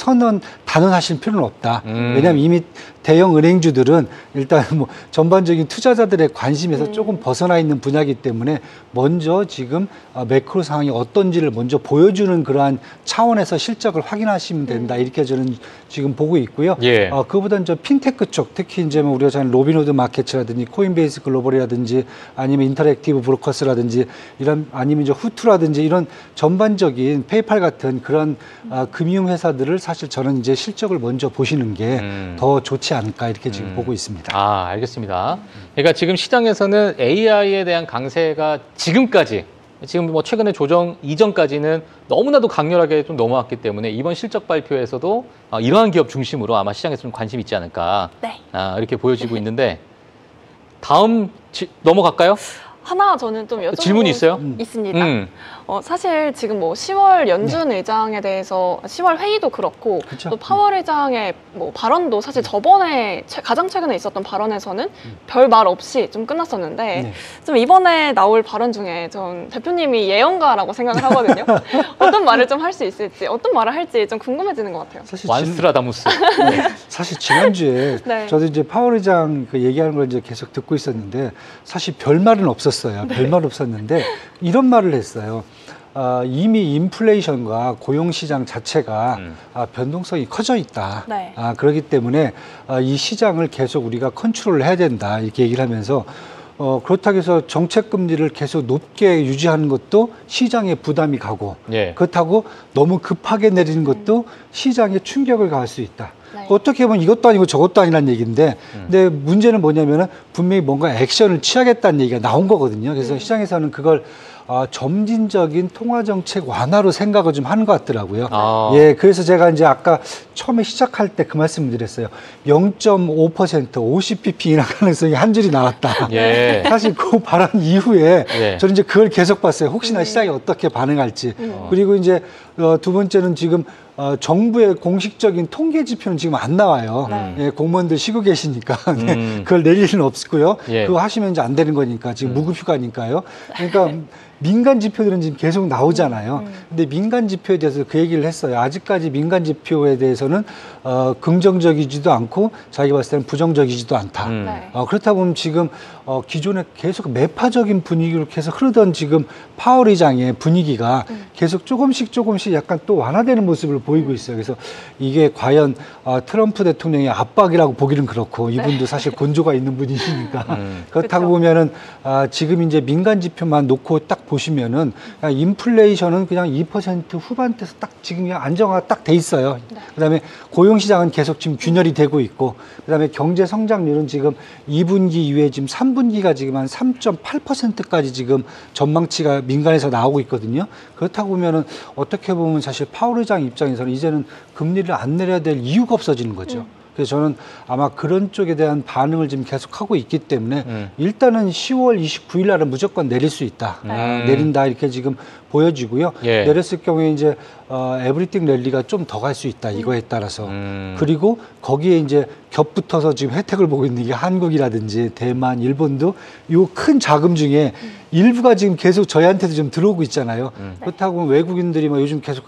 단언하실 필요는 없다. 왜냐하면 이미 대형 은행주들은 일단 뭐 전반적인 투자자들의 관심에서 조금 벗어나 있는 분야이기 때문에 먼저 지금 매크로 상황이 어떤지를 먼저 보여주는 그러한 차원에서 실적을 확인하시면 된다. 이렇게 저는 지금 보고 있고요. 예. 그보다는 저 핀테크 쪽, 특히 이제 뭐 우리가 잘 로빈후드 마켓이라든지 코인베이스 글로벌이라든지 아니면 인터랙티브 브로커스라든지 이런 아니면 이제 후투라든지 이런 전반적인 페이팔 같은 그런 금융 회사들을 사실 저는 이제 실적을 먼저 보시는 게 더 좋지 않을까 이렇게 지금 보고 있습니다. 알겠습니다. 그러니까 지금 시장에서는 AI에 대한 강세가 지금 뭐 최근에 조정 이전까지는 너무나도 강렬하게 좀 넘어왔기 때문에 이번 실적 발표에서도 이러한 기업 중심으로 아마 시장에서 좀 관심이 있지 않을까 네. 이렇게 보여지고 있는데 다음 넘어갈까요? 하나 저는 좀 여쭤보고 질문이 있어요? 있습니다. 사실 지금 뭐 10월 연준 의장에 대해서 10월 회의도 그렇고 그쵸? 또 파월 의장의 뭐 발언도 사실 저번에 가장 최근에 있었던 발언에서는 별 말 없이 좀 끝났었는데 네. 좀 이번에 나올 발언 중에 전 대표님이 예언가라고 생각을 하거든요. 어떤 말을 좀 할 수 있을지 어떤 말을 할지 좀 궁금해지는 것 같아요. 사실 완스트라다무스. 사실 지난주에 네. 저도 이제 파월 의장 그 얘기하는 걸 이제 계속 듣고 있었는데 사실 별 말은 없었어요. 별말 없었는데 이런 말을 했어요. 이미 인플레이션과 고용 시장 자체가 변동성이 커져 있다. 네. 그렇기 때문에 이 시장을 계속 우리가 컨트롤을 해야 된다. 이렇게 얘기를 하면서 그렇다고 해서 정책 금리를 계속 높게 유지하는 것도 시장에 부담이 가고 예. 그렇다고 너무 급하게 내리는 것도 시장에 충격을 가할 수 있다. 네. 어떻게 보면 이것도 아니고 저것도 아니란 얘기인데 근데 문제는 뭐냐면은 분명히 뭔가 액션을 취하겠다는 얘기가 나온 거거든요. 그래서 시장에서는 그걸 점진적인 통화정책 완화로 생각을 좀 하는 것 같더라고요. 예, 그래서 제가 이제 아까 처음에 시작할 때 그 말씀을 드렸어요. 0.5% 50bp 인하 가능성이 한 줄이 나왔다. 예. 사실 그 발언 이후에 예. 저는 이제 그걸 계속 봤어요. 혹시나 시장이 어떻게 반응할지. 그리고 이제 두 번째는 지금 정부의 공식적인 통계 지표는 지금 안 나와요. 예, 공무원들 쉬고 계시니까 네, 그걸 낼 일은 없고요. 예. 그거 하시면 이제 안 되는 거니까 지금 무급휴가니까요. 그러니까 민간 지표들은 지금 계속 나오잖아요. 근데 민간 지표에 대해서 그 얘기를 했어요. 아직까지 민간 지표에 대해서는 긍정적이지도 않고 자기가 봤을 때는 부정적이지도 않다. 네. 그렇다 보면 지금 기존에 계속 매파적인 분위기로 계속 흐르던 지금 파월 의장의 분위기가 계속 조금씩 약간 또 완화되는 모습을 보이고 있어요. 그래서 이게 과연 트럼프 대통령의 압박이라고 보기는 그렇고 이분도 사실 곤조가 있는 분이시니까 그렇다고 그쵸. 보면은 지금 이제 민간 지표만 놓고 딱 보시면은 그냥 인플레이션은 그냥 2% 후반대에서 딱 지금 그냥 안정화가 딱 돼 있어요. 그다음에 고용 시장은 계속 지금 균열이 되고 있고, 그다음에 경제 성장률은 지금 2분기 이후에 지금 3분기가 지금 한 3.8%까지 지금 전망치가 민간에서 나오고 있거든요. 그렇다고 보면은 어떻게 보면 사실 파월 의장 입장에서는 이제는 금리를 안 내려야 될 이유가 없어지는 거죠. 그래서 저는 아마 그런 쪽에 대한 반응을 지금 계속하고 있기 때문에 일단은 10월 29일 날은 무조건 내릴 수 있다. 내린다 이렇게 지금 보여지고요. 예. 내렸을 경우에 이제 에브리띵 랠리가 좀 더 갈 수 있다. 이거에 따라서. 그리고 거기에 이제 겹붙어서 지금 혜택을 보고 있는 게 한국이라든지 대만, 일본도 요 큰 자금 중에 일부가 지금 계속 저희한테도 좀 들어오고 있잖아요. 그렇다고 외국인들이 막 요즘 계속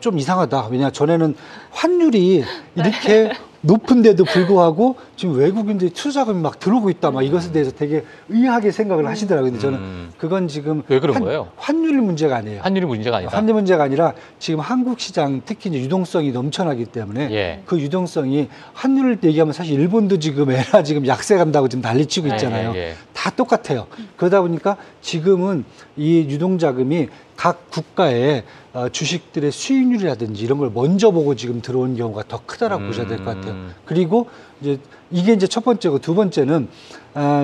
좀 이상하다. 왜냐 전에는 환율이 이렇게 높은데도 불구하고 지금 외국인들이 투자금이 막 들어오고 있다. 막 이것에 대해서 되게 의아하게 생각을 하시더라고요. 근데 저는 그건 지금 왜 그런 거예요? 환율 문제가 아니에요. 환율이 문제가 아니다. 환율 문제가 아니라 지금 한국 시장 특히 이제 유동성이 넘쳐나기 때문에 예. 그 유동성이 환율을 얘기하면 사실 일본도 지금 에라 지금 약세 간다고 지금 난리치고 있잖아요. 예. 다 똑같아요. 그러다 보니까 지금은 이 유동자금이 각 국가의 주식들의 수익률이라든지 이런 걸 먼저 보고 지금 들어온 경우가 더 크다라고 보셔야 될 것 같아요. 그리고 이제 이게 이제 첫 번째고, 두 번째는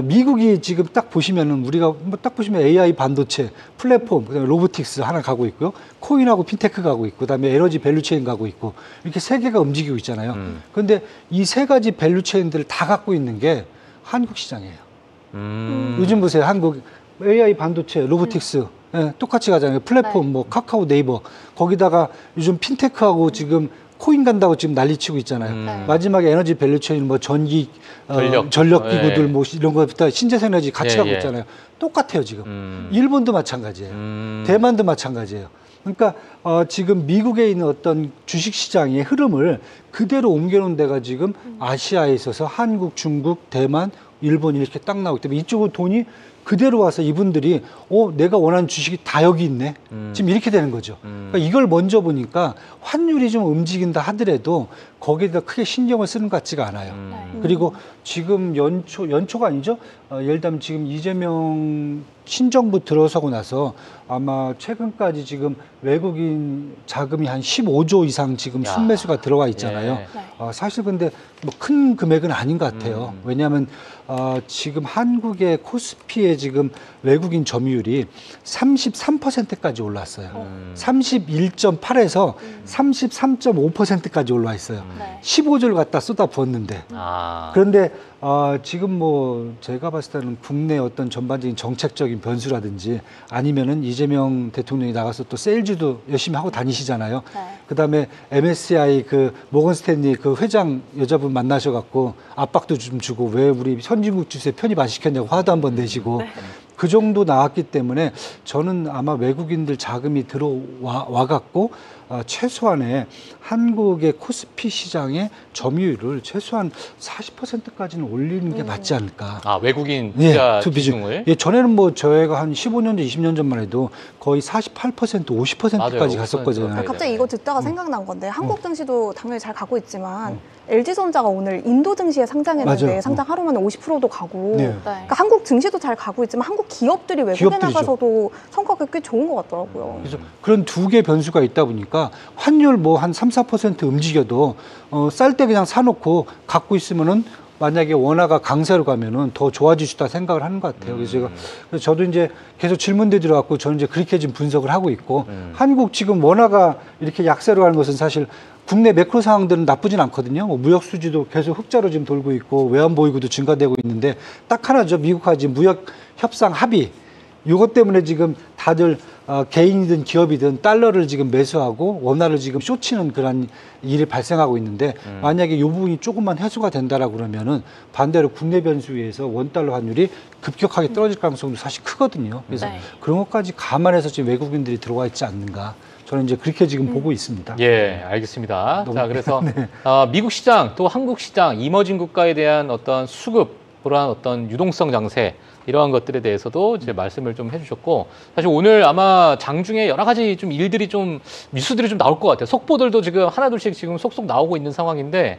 미국이 지금 딱 보시면은 우리가 뭐 딱 보시면 AI 반도체 플랫폼, 그다음에 로보틱스 하나 가고 있고요, 코인하고 핀테크 가고 있고, 그다음에 에너지 밸류체인 가고 있고, 이렇게 세 개가 움직이고 있잖아요. 그런데 이 세 가지 밸류체인들을 다 갖고 있는 게 한국 시장이에요. 요즘 보세요, 한국 AI 반도체, 로보틱스. 예, 똑같이 가잖아요. 플랫폼, 뭐 카카오, 네이버, 거기다가 요즘 핀테크하고 지금 코인 간다고 지금 난리치고 있잖아요. 마지막에 에너지 밸류체인 뭐 전기, 전력 기구들 뭐 이런 것부터 신재생 에너지 같이 가고 있잖아요. 똑같아요 지금. 일본도 마찬가지예요. 대만도 마찬가지예요. 그러니까 지금 미국에 있는 어떤 주식시장의 흐름을 그대로 옮겨놓은 데가 지금 아시아에 있어서 한국, 중국, 대만, 일본 이렇게 딱 나오기 때문에 이쪽으로 돈이 그대로 와서 이분들이 내가 원하는 주식이 다 여기 있네. 지금 이렇게 되는 거죠. 그러니까 이걸 먼저 보니까 환율이 좀 움직인다 하더라도 거기에다 크게 신경을 쓰는 것 같지가 않아요. 그리고 지금 연초가 아니죠. 예를 들면 지금 이재명 신정부 들어서고 나서 아마 최근까지 지금 외국인 자금이 한 15조 이상 지금 순매수가 들어와 있잖아요. 사실 근데 뭐 큰 금액은 아닌 것 같아요. 왜냐하면 지금 한국의 코스피의 지금 외국인 점유율이 33%까지 올랐어요. 31.8에서 33.5%까지 올라와 있어요. 15조를 갖다 쏟아 부었는데. 그런데 지금 뭐 제가 봤을 때는 국내 어떤 전반적인 정책적인 변수라든지 아니면은 이재명 대통령이 나가서 또 세일즈도 열심히 하고 다니시잖아요. 그다음에 MSCI 그 모건 스탠리 그 회장 여자분 만나셔갖고 압박도 좀 주고 왜 우리 선진국 주세 편입 안 시켰냐고 화도 한번 내시고. 그 정도 나왔기 때문에 저는 아마 외국인들 자금이 들어와 갖고 최소한의 한국의 코스피 시장의 점유율을 최소한 40%까지는 올리는 게 맞지 않을까. 외국인 투자 비중을? 예, 전에는 뭐 저희가 한 15년 전, 20년 전만 해도 거의 48%, 50%까지 갔었거든요. 갑자기 이거 듣다가 생각난 건데 한국 증시도 당연히 잘 가고 있지만 LG전자가 오늘 인도 증시에 상장했는데 맞아요. 상장 하루만에 50%도 가고 그러니까 한국 증시도 잘 가고 있지만 한국 기업들이 외국에 나가서도 성과가 꽤 좋은 것 같더라고요. 그래서 그런 두 개 변수가 있다 보니까 환율 뭐 한 3, 4% 움직여도 쌀 때 그냥 사놓고 갖고 있으면은 만약에 원화가 강세로 가면은 더 좋아질 수 있다 생각을 하는 것 같아요. 그래서 저도 이제 계속 질문들이 들어왔고 저는 이제 그렇게 지금 분석을 하고 있고 한국 지금 원화가 이렇게 약세로 가는 것은 사실 국내 매크로 상황들은 나쁘진 않거든요. 뭐 무역 수지도 계속 흑자로 지금 돌고 있고 외환 보유고도 증가되고 있는데 딱 하나죠. 미국과 지금 무역 협상 합의. 이것 때문에 지금 다들 개인이든 기업이든 달러를 지금 매수하고 원화를 지금 쇼치는 그런 일이 발생하고 있는데 만약에 이 부분이 조금만 해소가 된다라고 그러면은 반대로 국내 변수에서 원달러 환율이 급격하게 떨어질 가능성도 사실 크거든요. 그래서 그런 것까지 감안해서 지금 외국인들이 들어와 있지 않는가. 저는 이제 그렇게 지금 보고 있습니다. 예, 알겠습니다. 자, 그래서 미국 시장 또 한국 시장 이머징 국가에 대한 어떤 수급, 그러한 어떤 유동성 장세 이러한 것들에 대해서도 이제 말씀을 좀 해주셨고, 사실 오늘 아마 장중에 여러 가지 좀 일들이 좀 뉴스들이 좀 나올 것 같아요. 속보들도 지금 하나둘씩 지금 속속 나오고 있는 상황인데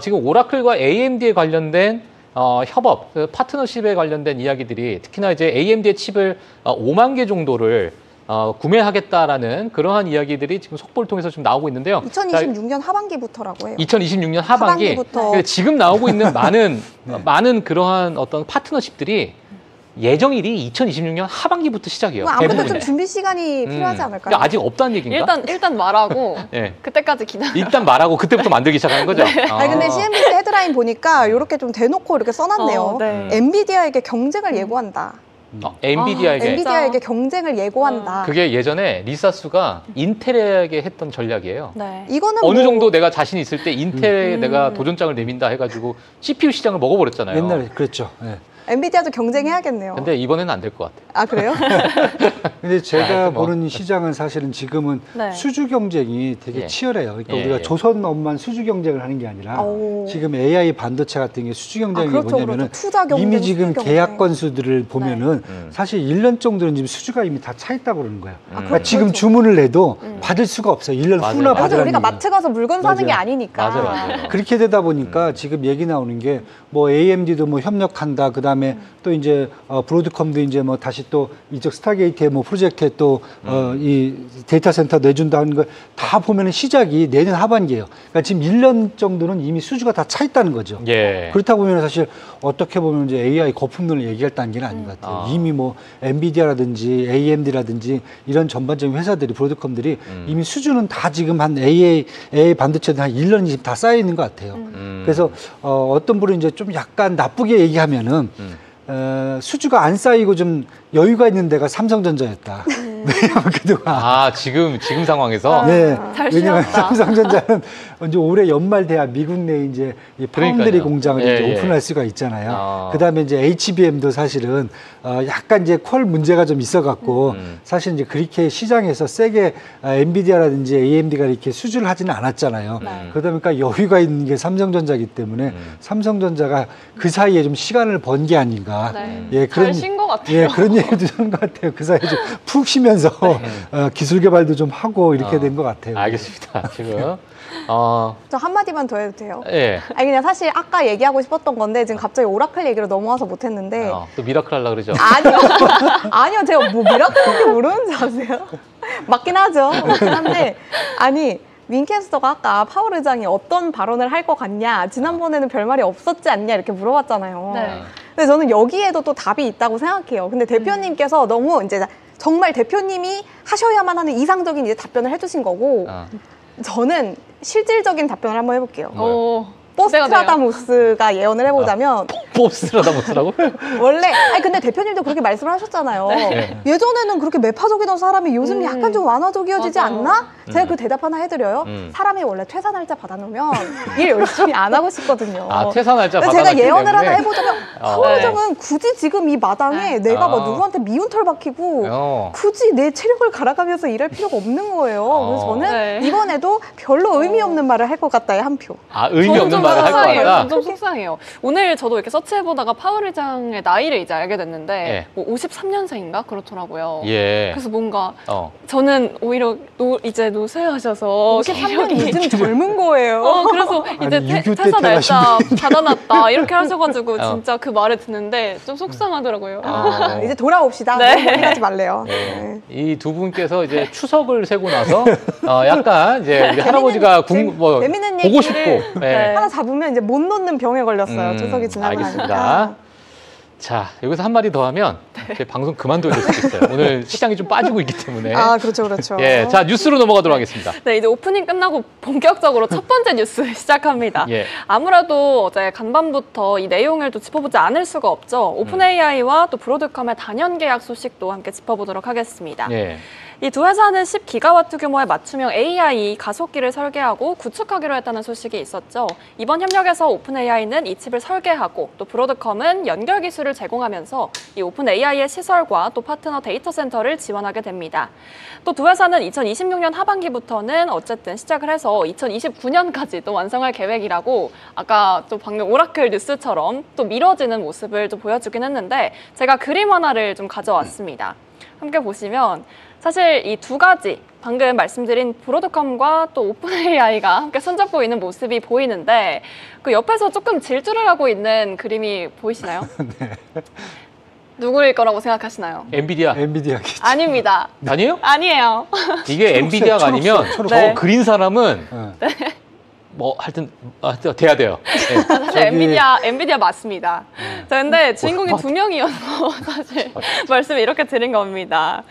지금 오라클과 AMD에 관련된 협업, 파트너십에 관련된 이야기들이 특히나 이제 AMD의 칩을 5만 개 정도를 구매하겠다라는 그러한 이야기들이 지금 속보를 통해서 좀 나오고 있는데요. 2026년 하반기부터라고 해요. 2026년 하반기. 하반기부터. 근데 지금 나오고 있는 많은 그러한 어떤 파트너십들이 예정일이 2026년 하반기부터 시작이에요. 아무래도 대부분의. 좀 준비 시간이 필요하지 않을까요? 그러니까 아직 없다는 얘기인가? 일단 말하고 네. 그때까지 기다려. 일단 말하고 그때부터 만들기 시작하는 거죠. 아니 근데 CNBC 헤드라인 보니까 이렇게 좀 대놓고 이렇게 써놨네요. 네. 엔비디아에게 경쟁을 예고한다. 엔비디아에게 경쟁을 예고한다. 그게 예전에 리사수가 인텔에게 했던 전략이에요. 네. 이거는 어느 정도 내가 자신 있을 때 인텔에 내가 도전장을 내민다 해가지고 CPU 시장을 먹어버렸잖아요. 옛날에 그랬죠. 네. 엔비디아도 경쟁해야겠네요. 근데 이번에는 안 될 것 같아요. 아 그래요? 근데 제가 뭐. 보는 시장은 사실은 지금은 네. 수주 경쟁이 되게 예. 치열해요. 그러니까 예, 우리가 예. 조선업만 수주 경쟁을 하는 게 아니라 오. 지금 AI 반도체 같은 게 수주 경쟁이 그렇죠, 뭐냐면은 그렇죠. 투자 경쟁, 이미 지금 수주 경쟁. 계약 건수들을 보면은 네. 사실 1년 정도는 지금 수주가 이미 다 차 있다고 그러는 거예요. 그러니까 그렇죠. 지금 주문을 내도 받을 수가 없어요. 1년 맞아요. 후나 맞아요. 아니, 받으라는 우리가 얘기예요. 마트 가서 물건 사는 게 맞아요. 아니니까. 맞아요. 그렇게 되다 보니까 지금 얘기 나오는 게 뭐 AMD도 뭐 협력한다. 그다음에 또 이제 브로드컴도 이제 뭐 다시 또 이쪽 스타게이트의 뭐 프로젝트에 또 이 데이터 센터 내준다 하는 걸 다 보면은 시작이 내년 하반기예요. 그러니까 지금 1년 정도는 이미 수주가 다 차 있다는 거죠. 예. 그렇다 보면 사실 어떻게 보면 이제 AI 거품론을 얘기할 단계는 아닌 것 같아요. 이미 뭐 엔비디아라든지 AMD라든지 이런 전반적인 회사들이 브로드컴들이 이미 수주는 다 지금 한 AI 반도체는 한 1년이 지금 다 쌓여 있는 것 같아요. 그래서 어떤 분은 이제 좀 약간 나쁘게 얘기하면은 수주가 안 쌓이고 좀 여유가 있는 데가 삼성전자였다. 왜냐면 그동안 지금 상황에서 네, 잘 왜냐하면 쉬었다. 삼성전자는 이제 올해 연말 돼야 미국 내 이제 이 파운드리 그러니까요. 공장을 예, 이제 예. 오픈할 수가 있잖아요. 아. 그다음에 이제 HBM도 사실은 약간 이제 퀄 문제가 좀 있어갖고 사실 이제 그렇게 시장에서 세게 엔비디아라든지 AMD가 이렇게 수주를 하지는 않았잖아요. 그러다 보니까 여유가 있는 게 삼성전자이기 때문에 삼성전자가 그 사이에 좀 시간을 번 게 아닌가. 네. 예, 잘 쉰 것 같아요. 예, 그런 얘기도 하는 것 같아요. 그 사이에 좀 푹 쉬면서 기술 개발도 좀 하고 이렇게 된 것 같아요. 알겠습니다. 지금 저 한마디만 더 해도 돼요? 예. 아니 그냥 사실 아까 얘기하고 싶었던 건데 지금 갑자기 오라클 얘기로 넘어와서 못했는데 또 미라클 하려고 그러죠. 아니요. 아니요. 제가 뭐 미라클인지 모르는 줄 아세요? 맞긴 하죠. 맞긴 한데 아니 윈캐스터가 아까 파월 의장이 어떤 발언을 할 것 같냐, 지난번에는 별말이 없었지 않냐 이렇게 물어봤잖아요. 네. 근데 저는 여기에도 또 답이 있다고 생각해요. 근데 대표님께서 너무 이제 정말 대표님이 하셔야만 하는 이상적인 이제 답변을 해주신 거고 저는 실질적인 답변을 한번 해볼게요. 오, 포스트라다무스가 예언을 해보자면 포스트라다무스라고? 원래 아니 근데 대표님도 그렇게 말씀을 하셨잖아요. 네. 예전에는 그렇게 매파적이던 사람이 요즘 약간 좀 완화적이어지지 맞아요. 않나? 제가 그 대답 하나 해드려요. 사람이 원래 퇴사 날짜 받아놓으면 일 열심히 안 하고 싶거든요. 퇴사 날짜 근데 제가 받아놨기 예언을 때문에. 하나 해보자면 파월 의장은 굳이 지금 이 마당에 내가 뭐 아. 누구한테 미운털 박히고 어. 굳이 내 체력을 갈아가면서 일할 필요가 없는 거예요. 그래서 저는 네. 이번에도 별로 의미 없는 말을 할 것 같다에 한 표. 의미 저는 없는 좀 말을 할 것 속상해요. 같다. 저는 좀 속상해요. 오늘 저도 이렇게 서치해보다가 파월 의장의 나이를 이제 알게 됐는데 예. 뭐 53년생인가 그렇더라고요. 예. 그래서 뭔가 어. 저는 오히려 이제 노쇠하셔서 53년 기력이- 요즘 젊은 거예요. 그래서 이제 아니, 6.25 때 퇴사 태어나신 날짜 받아놨다 이렇게 하셔가지고 어. 진짜 그 말을 듣는데 좀 속상하더라고요. 이제 돌아옵시다. 네. 너무 고민하지 말래요. 네. 이 두 분께서 이제 추석을 세고 나서 약간 이제 우리 할아버지가 재밌는 보고 얘기를 싶고 예. 하나 잡으면 이제 못 놓는 병에 걸렸어요. 추석이 지나고 알겠습니다. 나니까. 자, 여기서 한마디 더 하면 제 방송 그만둬야 될 수도 있어요. 오늘 시장이 좀 빠지고 있기 때문에. 아, 그렇죠, 그렇죠. 예, 자, 뉴스로 넘어가도록 하겠습니다. 네, 이제 오프닝 끝나고 본격적으로 첫 번째 뉴스 시작합니다. 예. 아무래도 어제 간밤부터 이 내용을 또 짚어보지 않을 수가 없죠. 오픈 AI와 또 브로드컴의 단연 계약 소식도 함께 짚어보도록 하겠습니다. 예. 이 두 회사는 10기가와트 규모의 맞춤형 AI 가속기를 설계하고 구축하기로 했다는 소식이 있었죠. 이번 협력에서 오픈 AI는 이 칩을 설계하고 또 브로드컴은 연결 기술을 제공하면서 이 오픈 AI의 시설과 또 파트너 데이터 센터를 지원하게 됩니다. 또 두 회사는 2026년 하반기부터는 어쨌든 시작을 해서 2029년까지 또 완성할 계획이라고 아까 또 방금 오라클 뉴스처럼 또 미뤄지는 모습을 좀 보여주긴 했는데 제가 그림 하나를 좀 가져왔습니다. 함께 보시면 사실 이 두 가지 방금 말씀드린 브로드컴과 또 오픈 AI가 함께 손잡고 있는 모습이 보이는데 그 옆에서 조금 질주를 하고 있는 그림이 보이시나요? 네. 누구일 거라고 생각하시나요? 엔비디아. 엔비디아겠지. 아닙니다. 아니에요? 아니에요. 이게 엔비디아가 아니면 초록색. 네. 그린 사람은 네. 뭐 하여튼 돼야 돼요. 네. 사실 엔비디아 맞습니다. 자, 근데 주인공이 두 명이어서 사실 말씀을 이렇게 드린 겁니다.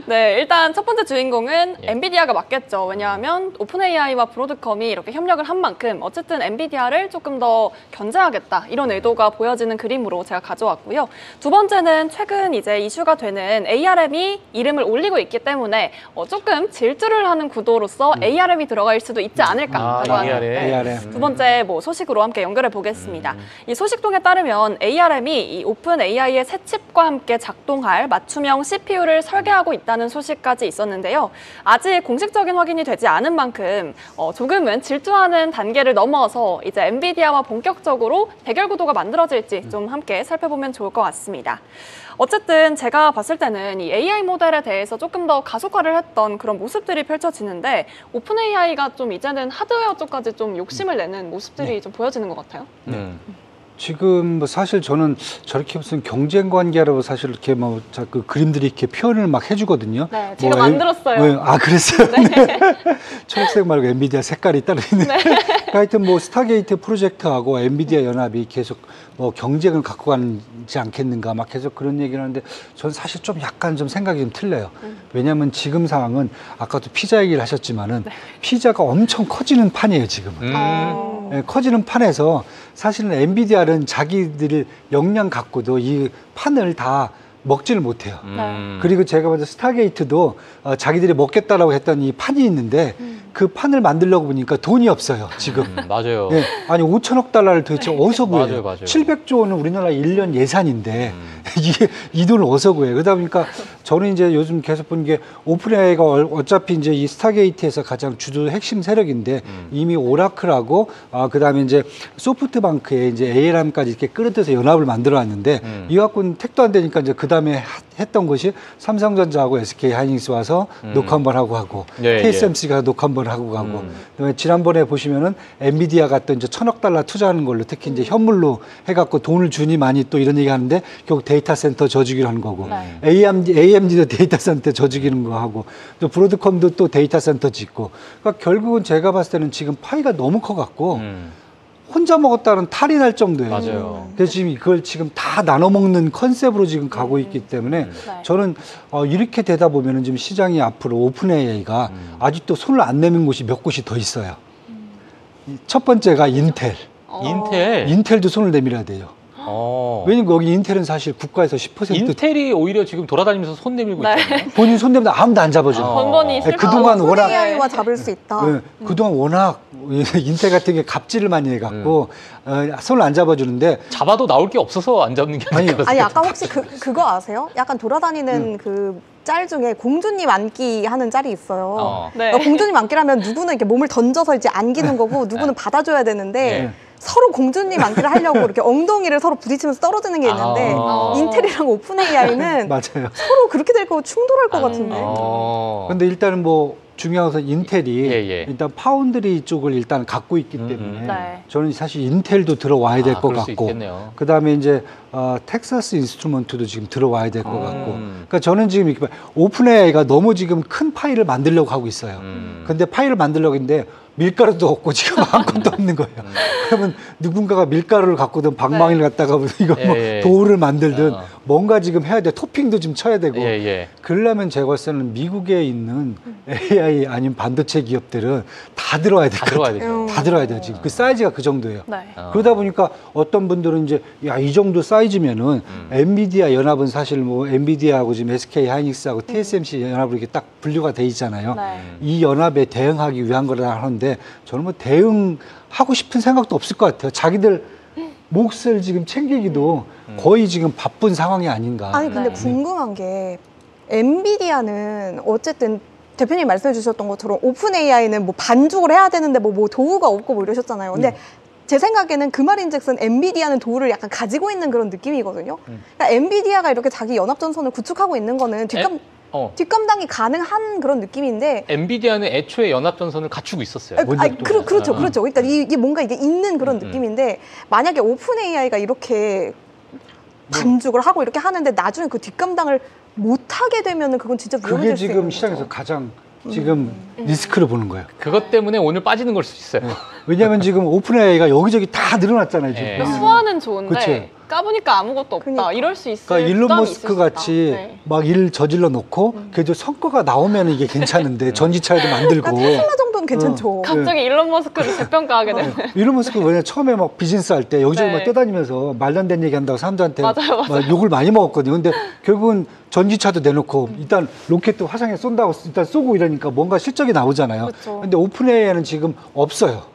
네, 일단 첫 번째 주인공은 엔비디아가 맞겠죠. 왜냐하면 오픈 AI와 브로드컴이 이렇게 협력을 한 만큼 어쨌든 엔비디아를 조금 더 견제하겠다 이런 의도가 보여지는 그림으로 제가 가져왔고요. 두 번째는 최근 이제 이슈가 되는 ARM이 이름을 올리고 있기 때문에 조금 질주를 하는 구도로서 ARM이 들어갈 수도 있지 않을까라고 하는 ARM. 두 번째 소식으로 함께 연결해 보겠습니다. 이 소식통에 따르면 ARM이 이 오픈 AI의 새 칩과 함께 작동할 맞춤형 CPU를 설계하고 있다는 소식까지 있었는데요. 아직 공식적인 확인이 되지 않은 만큼 조금은 질주하는 단계를 넘어서 이제 엔비디아와 본격적으로 대결 구도가 만들어질지 좀 함께 살펴보면 좋을 것 같습니다. 어쨌든 제가 봤을 때는 이 AI 모델에 대해서 조금 더 가속화를 했던 그런 모습들이 펼쳐지는데 오픈 AI가 좀 이제는 하드웨어 쪽까지 좀 욕심을 내는 모습들이 좀 보여지는 것 같아요. 지금 뭐 사실 저는 저렇게 무슨 경쟁 관계라고 사실 이렇게 뭐 그 그림들이 이렇게 표현을 막 해주거든요. 네, 제가 만들었어요. 아, 그랬어요? 네. 초록색 말고 엔비디아 색깔이 따로 있네. 네. 하여튼 뭐 스타게이트 프로젝트하고 엔비디아 연합이 계속 뭐 경쟁을 갖고 가지 않겠는가 막 계속 그런 얘기를 하는데 저는 사실 좀 약간 좀 생각이 좀 틀려요. 왜냐하면 지금 상황은 아까도 피자 얘기를 하셨지만은 피자가 엄청 커지는 판이에요, 지금은. 네, 커지는 판에서 사실은 엔비디아는 자기들이 역량 갖고도 이 판을 다 먹지를 못해요. 그리고 제가 먼저 스타게이트도 자기들이 먹겠다라고 했던 이 판이 있는데 그 판을 만들려고 보니까 돈이 없어요, 지금. 맞아요. 예, 아니 5천억 달러를 도대체 어디서 구해요? 맞아요. 700조 원은 우리나라 1년 예산인데 이게 이 돈을 어디서 구해요? 그러다 보니까 저는 이제 요즘 계속 본 게 오픈 AI가 어차피 이제 이 스타게이트에서 가장 주도 핵심 세력인데 이미 오라클하고 그다음에 이제 소프트뱅크에 이제 ARM까지 이렇게 끌어들여서 연합을 만들어 놨는데 이 갖고는 택도 안 되니까 이제 그다음에 했던 것이 삼성전자하고 SK 하이닉스 와서 녹화 한번 하고 TSMC가 녹화 한번 하고 가고 그다음에 지난번에 보시면은 엔비디아가 또 이제 1,000억 달러 투자하는 걸로 특히 이제 현물로 해갖고 돈을 주니 많이 또 이런 얘기 하는데 결국 데이터 센터 져주기로 하는 거고 AMD도 데이터 센터 져주기는 거 하고 또 브로드컴도 또 데이터 센터 짓고 그러니까 결국은 제가 봤을 때는 지금 파이가 너무 커갖고 혼자 먹었다는 탈이 날 정도예요. 맞아요. 그래서 지금 이걸 지금 다 나눠 먹는 컨셉으로 지금 가고 있기 때문에 저는 이렇게 되다 보면은 지금 시장이 앞으로 오픈 AI가 아직도 손을 안 내민 곳이 몇 곳이 더 있어요. 첫 번째가 인텔. 인텔도 손을 내밀어야 돼요. 왜냐면 거기 인텔은 사실 국가에서 10% 인텔이 오히려 지금 돌아다니면서 손 내밀고 있잖아요. 본인 손 내밀면 아무도 안 잡아줘. 번번이 그동안 워낙 AI와 잡을 수 있다. 그동안 워낙 인텔 같은 게 갑질을 많이 해갖고 손을 안 잡아주는데 잡아도 나올 게 없어서 안 잡는 게 아닐까. 아니 아까 혹시 그거 아세요? 약간 돌아다니는 그 짤 중에 공주님 안기 하는 짤이 있어요. 네. 공주님 안기라면 누구는 이렇게 몸을 던져서 이제 안기는 거고 누구는 받아줘야 되는데 서로 공주님 안기를 하려고 이렇게 엉덩이를 서로 부딪히면서 떨어지는 게 있는데 인텔이랑 오픈 AI는 맞아요. 서로 그렇게 될 거 충돌할 것 같은데. 근데 일단은 뭐 중요한 것은 인텔이 일단 파운드리 쪽을 일단 갖고 있기 때문에 저는 사실 인텔도 들어와야 될 것 같고 그 다음에 이제 텍사스 인스트루먼트도 지금 들어와야 될 것 같고 그러니까 저는 지금 이렇게 오픈 AI가 너무 지금 큰 파일을 만들려고 하고 있어요. 근데 파일을 만들려고 했는데 밀가루도 없고 지금 아무것도 없는 거예요. 그러면 누군가가 밀가루를 갖고든 방망이를 갖다가 이거 뭐 도우를 만들든 뭔가 지금 해야 돼. 토핑도 좀 쳐야 되고. 그러려면 제가 봤을 때는 미국에 있는 AI 아니면 반도체 기업들은 다 들어와야 될 것 같아요. 다 들어와야 돼요. 지금 그 사이즈가 그 정도예요. 그러다 보니까 어떤 분들은 이제 야, 이 정도 사이즈면은 엔비디아 연합은 사실 뭐 엔비디아하고 지금 SK 하이닉스하고 TSMC 연합으로 이렇게 딱 분류가 돼 있잖아요. 이 연합에 대응하기 위한 거라 하는데 저는 뭐 대응하고 싶은 생각도 없을 것 같아요. 자기들 몫을 지금 챙기기도 거의 지금 바쁜 상황이 아닌가. 아니 근데 궁금한 게 엔비디아는 어쨌든 대표님 말씀해 주셨던 것처럼 오픈 AI는 뭐 반죽을 해야 되는데 뭐 도구가 없고 뭐 이러셨잖아요. 근데 제 생각에는 그 말인즉슨 엔비디아는 도구를 약간 가지고 있는 그런 느낌이거든요. 그러니까 엔비디아가 이렇게 자기 연합전선을 구축하고 있는 거는 뒷감당이 가능한 그런 느낌인데 엔비디아는 애초에 연합전선을 갖추고 있었어요. 그렇죠. 그러니까 이게 뭔가 이게 있는 그런 느낌인데 만약에 오픈 AI가 이렇게 반죽을 하고 이렇게 하는데 나중에 그 뒷감당을 못하게 되면은 그건 진짜 위험해질 수 있는 그게 지금 시장에서 가장 지금 리스크를 보는 거예요. 그것 때문에 오늘 빠지는 걸 수 있어요. 왜냐하면 지금 오픈 AI가 여기저기 다 늘어났잖아요. 지금. 수화는 좋은데 그치? 까보니까 아무것도 없다. 그러니까. 이럴 수 있을 그러니까 일론 부담이 머스크 있을 수 있다. 같이 네. 막 일 저질러 놓고 그래도 성과가 나오면 이게 괜찮은데 전기차에도 만들고 테슬라 정도는 괜찮죠. 갑자기 일론 머스크를 재평가하게 되는. 일론 머스크 왜냐 처음에 막 비즈니스 할 때 여기저기 네. 막 떠다니면서 말도 안 되는 얘기 한다고 사람들한테 맞아요. 막 욕을 많이 먹었거든요. 근데 결국은 전기차도 내놓고 일단 로켓도 화성에 쏜다고 일단 쏘고 이러니까 뭔가 실적이 나오잖아요. 그쵸. 근데 오픈 AI는 지금 없어요.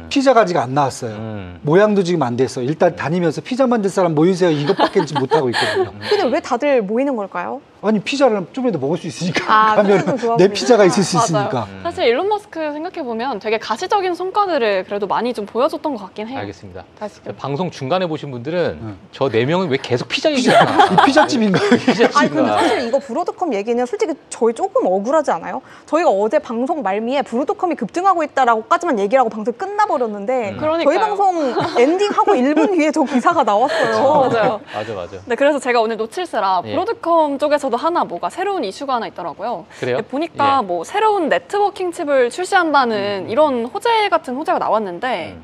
피자가 아직 안 나왔어요. 모양도 지금 안 됐어요. 일단 다니면서 피자 만들 사람 모이세요. 이것밖에 못 하고 있거든요. 근데 왜 다들 모이는 걸까요? 아니 피자를 좀이라도 먹을 수 있으니까 그래도 가면 좋아 내 보이구나. 피자가 있을 수 맞아요. 있으니까. 사실 일론 머스크 생각해보면 되게 가시적인 성과들을 그래도 많이 좀 보여줬던 것 같긴 해요. 알겠습니다. 다시금. 방송 중간에 보신 분들은 저 4명은 왜 계속 피자 얘기를 하나? 이 피자집인가요? 아니 근데 피자집인가? 사실 이거 브로드컴 얘기는 솔직히 저희 조금 억울하지 않아요? 저희가 어제 방송 말미에 브로드컴이 급등하고 있다라고까지만 얘기를 하고 방송 끝나버렸는데 저희 그러니까요. 방송 엔딩하고 1분 뒤에 저 기사가 나왔어요. 맞아요. 맞아. 네, 그래서 제가 오늘 놓칠세라 예. 브로드컴 쪽에서도 하나 뭐가 새로운 이슈가 하나 있더라고요. 그래요? 네, 보니까 예. 뭐 새로운 네트워킹 칩을 출시한다는 이런 호재 같은 호재가 나왔는데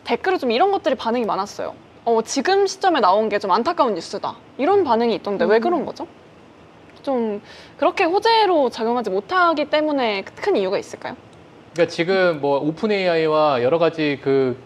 댓글에 좀 이런 것들이 반응이 많았어요. 지금 시점에 나온 게 좀 안타까운 뉴스다. 이런 반응이 있던데 왜 그런 거죠? 좀 그렇게 호재로 작용하지 못하기 때문에 큰 이유가 있을까요? 그러니까 지금 뭐 오픈 AI와 여러 가지 그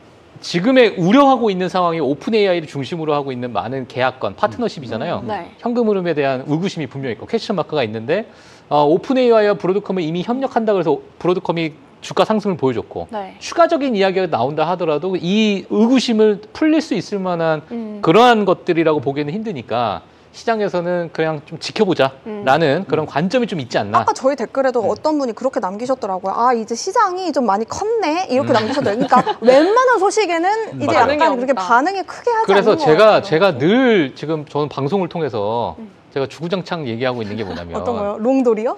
지금의 우려하고 있는 상황이 오픈 AI를 중심으로 하고 있는 많은 계약권, 파트너십이잖아요. 네. 현금 흐름에 대한 의구심이 분명히 있고 퀘스천 마크가 있는데 오픈 AI와 브로드컴은 이미 협력한다 그래서 브로드컴이 주가 상승을 보여줬고 네. 추가적인 이야기가 나온다 하더라도 이 의구심을 풀릴 수 있을 만한 그러한 것들이라고 보기에는 힘드니까 시장에서는 그냥 좀 지켜보자라는 그런 관점이 좀 있지 않나. 아까 저희 댓글에도 어떤 분이 그렇게 남기셨더라고요. 아 이제 시장이 좀 많이 컸네 이렇게 남기셨더라고요. 그러니까 웬만한 소식에는 이제 맞아요. 약간 그렇게 반응이 크게 하지 그래서 않는 것 같아요. 제가 늘 지금 저는 방송을 통해서 제가 주구장창 얘기하고 있는 게 뭐냐면 어떤 거요? 롱돌이요?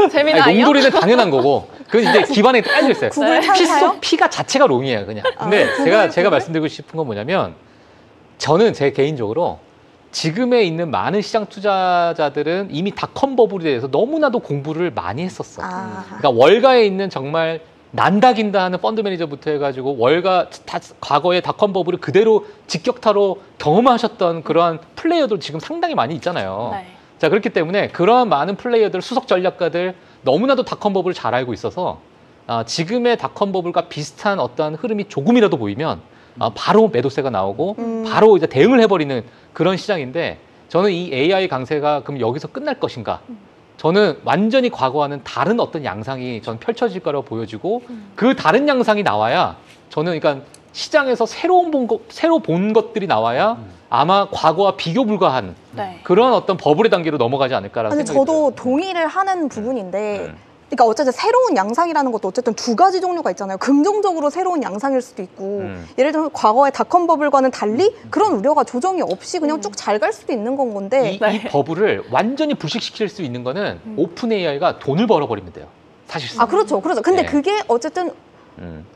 재미나요? 아니, 롱돌이는 당연한 거고 그건 이제 기반에 깔려 있어요. 구글 탈사요? 피가 자체가 롱이에요, 그냥. 근데 제가 말씀드리고 싶은 건 뭐냐면 저는 제 개인적으로 지금에 있는 많은 시장 투자자들은 이미 닷컴 버블에 대해서 너무나도 공부를 많이 했었어. 그러니까 월가에 있는 정말 난다긴다 하는 펀드 매니저부터 해가지고 과거의 닷컴 버블을 그대로 직격타로 경험하셨던 그러한 플레이어들 지금 상당히 많이 있잖아요. 네. 자, 그렇기 때문에 그러한 많은 플레이어들, 수석 전략가들 너무나도 닷컴 버블을 잘 알고 있어서 지금의 닷컴 버블과 비슷한 어떠한 흐름이 조금이라도 보이면 바로 매도세가 나오고 바로 이제 대응을 해버리는 그런 시장인데 저는 이 AI 강세가 그럼 여기서 끝날 것인가? 저는 완전히 과거와는 다른 어떤 양상이 전 펼쳐질 거라고 보여지고 그 다른 양상이 나와야 저는 그러니까 시장에서 새로 본 것들이 나와야 아마 과거와 비교 불가한 네. 그런 어떤 버블의 단계로 넘어가지 않을까라는 근데 생각이 저도 들어요. 동의를 하는 부분인데 그러니까 어쨌든 새로운 양상이라는 것도 어쨌든 두 가지 종류가 있잖아요. 긍정적으로 새로운 양상일 수도 있고 예를 들면 과거의 닷컴 버블과는 달리 그런 우려가 조정이 없이 그냥 쭉 잘 갈 수도 있는 건 건데 이 버블을 완전히 불식시킬 수 있는 거는 오픈 AI가 돈을 벌어버리면 돼요. 사실상. 그렇죠. 근데 네. 그게 어쨌든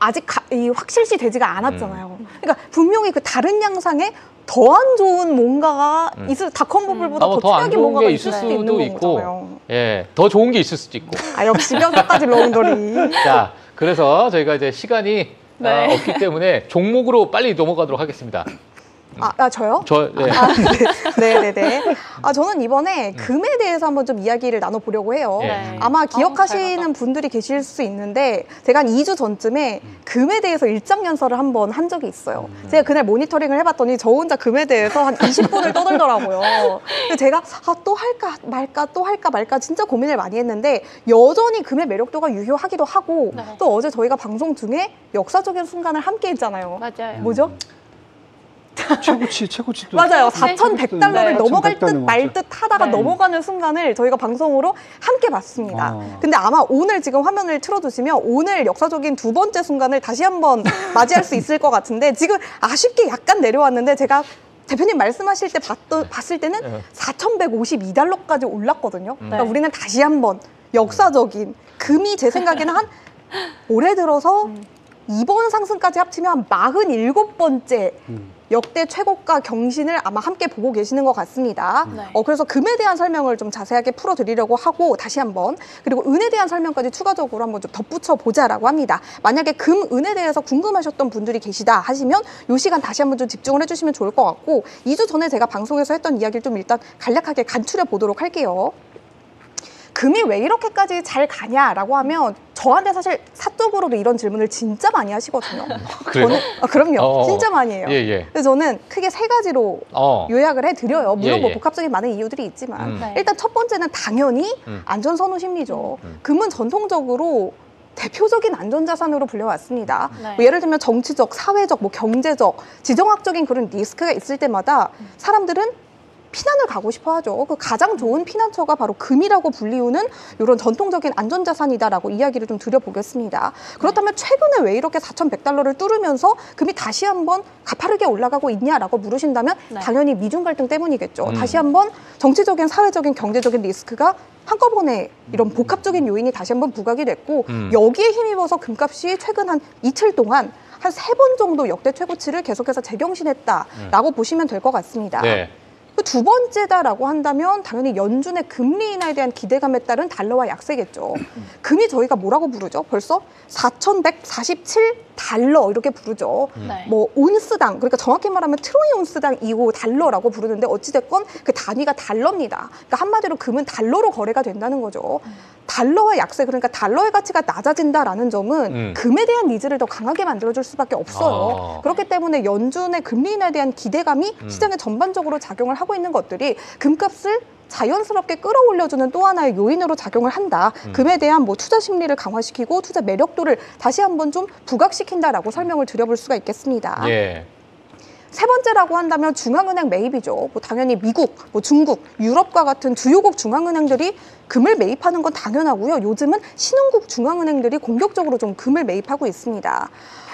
아직 확실시 되지가 않았잖아요. 그러니까 분명히 그 다른 양상에 더 안 좋은 뭔가가 닷컴 버블보다 더 더 안 최악의 좋은 뭔가가 게 있을 있을 수도 수도 있는 있고, 거잖아요. 예, 더 좋은 게 있을 수도 있고. 역시 명사까지 롱돌이. 자, 그래서 저희가 이제 시간이 네. 없기 때문에 종목으로 빨리 넘어가도록 하겠습니다. 저요? 네. 네네네. 저는 이번에 금에 대해서 한번 좀 이야기를 나눠보려고 해요. 네. 아마 잘 기억하시는 봤다. 분들이 계실 수 있는데 제가 한 2주 전쯤에 금에 대해서 일장연설을 한번 한 적이 있어요. 제가 그날 모니터링을 해봤더니 저 혼자 금에 대해서 한 20분을 떠들더라고요. 근데 제가 또 할까 말까 또 할까 말까 진짜 고민을 많이 했는데 여전히 금의 매력도가 유효하기도 하고 네. 또 어제 저희가 방송 중에 역사적인 순간을 함께 했잖아요. 맞아요. 뭐죠? 최고치도 맞아요. 4,100달러를 네. 넘어갈 듯 4,100달러 말 듯 하다가 네. 넘어가는 순간을 저희가 방송으로 함께 봤습니다. 근데 아마 오늘 지금 화면을 틀어두시면 오늘 역사적인 두 번째 순간을 다시 한번 맞이할 수 있을 것 같은데 지금 아쉽게 약간 내려왔는데 제가 대표님 말씀하실 때 봤을 때는 4,152달러까지 올랐거든요. 그러니까 우리는 다시 한번 역사적인 금이 제 생각에는 한 올해 들어서 이번 상승까지 합치면 47번째 역대 최고가 경신을 아마 함께 보고 계시는 것 같습니다. 네. 그래서 금에 대한 설명을 좀 자세하게 풀어드리려고 하고 다시 한번 그리고 은에 대한 설명까지 추가적으로 한번 좀 덧붙여 보자라고 합니다. 만약에 금, 은에 대해서 궁금하셨던 분들이 계시다 하시면 이 시간 다시 한번 좀 집중을 해주시면 좋을 것 같고 2주 전에 제가 방송에서 했던 이야기를 좀 일단 간략하게 간추려 보도록 할게요. 금이 왜 이렇게까지 잘 가냐라고 하면 저한테 사실 사적으로도 이런 질문을 진짜 많이 하시거든요. 그래요? 저는, 그럼요. 진짜 많이 해요. 예. 그래서 저는 크게 3가지로 요약을 해드려요. 물론 뭐 복합적인 많은 이유들이 있지만 네. 일단 첫 번째는 당연히 안전선호 심리죠. 금은 전통적으로 대표적인 안전자산으로 불려왔습니다. 네. 뭐 예를 들면 정치적, 사회적, 뭐 경제적, 지정학적인 그런 리스크가 있을 때마다 사람들은 피난을 가고 싶어 하죠. 그 가장 좋은 피난처가 바로 금이라고 불리우는 이런 전통적인 안전자산이다라고 이야기를 좀 드려보겠습니다. 그렇다면 최근에 왜 이렇게 4,100달러를 뚫으면서 금이 다시 한번 가파르게 올라가고 있냐라고 물으신다면 네. 당연히 미중 갈등 때문이겠죠. 다시 한번 정치적인, 사회적인, 경제적인 리스크가 한꺼번에 이런 복합적인 요인이 다시 한번 부각이 됐고 여기에 힘입어서 금값이 최근 한 이틀 동안 한 3번 정도 역대 최고치를 계속해서 재경신했다라고 보시면 될 것 같습니다. 네. 두 번째다라고 한다면 당연히 연준의 금리 인하에 대한 기대감에 따른 달러화 약세겠죠. 금이 저희가 뭐라고 부르죠? 벌써 4,147달러 이렇게 부르죠. 네. 뭐 온스당, 그러니까 정확히 말하면 트로이 온스당 2호 달러라고 부르는데 어찌됐건 그 단위가 달러입니다. 그러니까 한마디로 금은 달러로 거래가 된다는 거죠. 달러화 약세, 그러니까 달러의 가치가 낮아진다라는 점은 금에 대한 니즈를 더 강하게 만들어줄 수밖에 없어요. 그렇기 때문에 연준의 금리 인하에 대한 기대감이 시장에 전반적으로 작용을 하고 있는 것들이 금값을 자연스럽게 끌어올려주는 또 하나의 요인으로 작용을 한다. 금에 대한 뭐 투자 심리를 강화시키고 투자 매력도를 다시 한번 좀 부각시킨다라고 설명을 드려볼 수가 있겠습니다. 예. 세 번째라고 한다면 중앙은행 매입이죠. 뭐 당연히 미국, 뭐 중국, 유럽과 같은 주요국 중앙은행들이 금을 매입하는 건 당연하고요. 요즘은 신흥국 중앙은행들이 공격적으로 좀 금을 매입하고 있습니다.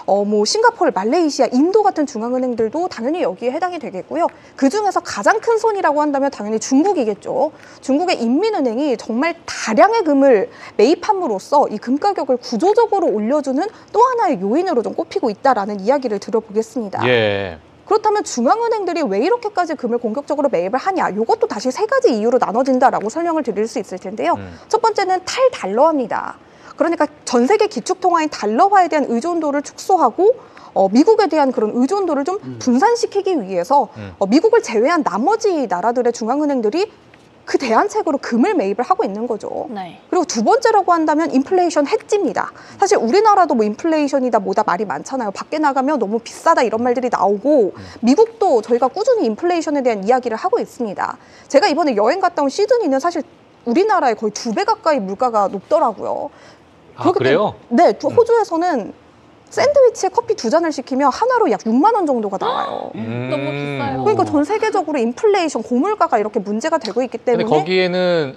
뭐 싱가포르, 말레이시아, 인도 같은 중앙은행들도 당연히 여기에 해당이 되겠고요. 그 중에서 가장 큰 손이라고 한다면 당연히 중국이겠죠. 중국의 인민은행이 정말 다량의 금을 매입함으로써 이 금 가격을 구조적으로 올려주는 또 하나의 요인으로 좀 꼽히고 있다라는 이야기를 들어보겠습니다. 예. 그렇다면 중앙은행들이 왜 이렇게까지 금을 공격적으로 매입을 하냐? 이것도 다시 3가지 이유로 나눠진다라고 설명을 드릴 수 있을 텐데요. 첫 번째는 탈달러화입니다. 그러니까 전 세계 기축통화인 달러화에 대한 의존도를 축소하고 미국에 대한 그런 의존도를 좀 분산시키기 위해서 미국을 제외한 나머지 나라들의 중앙은행들이 그 대안책으로 금을 매입을 하고 있는 거죠. 네. 그리고 두 번째라고 한다면 인플레이션 해지입니다. 사실 우리나라도 뭐 인플레이션이다 뭐다 말이 많잖아요. 밖에 나가면 너무 비싸다 이런 말들이 나오고 미국도 저희가 꾸준히 인플레이션에 대한 이야기를 하고 있습니다. 제가 이번에 여행 갔다 온 시드니는 사실 우리나라의 거의 2배 가까이 물가가 높더라고요. 그래요? 네, 호주에서는 샌드위치에 커피 2잔을 시키면 하나로 약 6만 원 정도가 나와요. 너무 비싸요. 그러니까 전 세계적으로 인플레이션, 고물가가 이렇게 문제가 되고 있기 때문에 근데 거기에는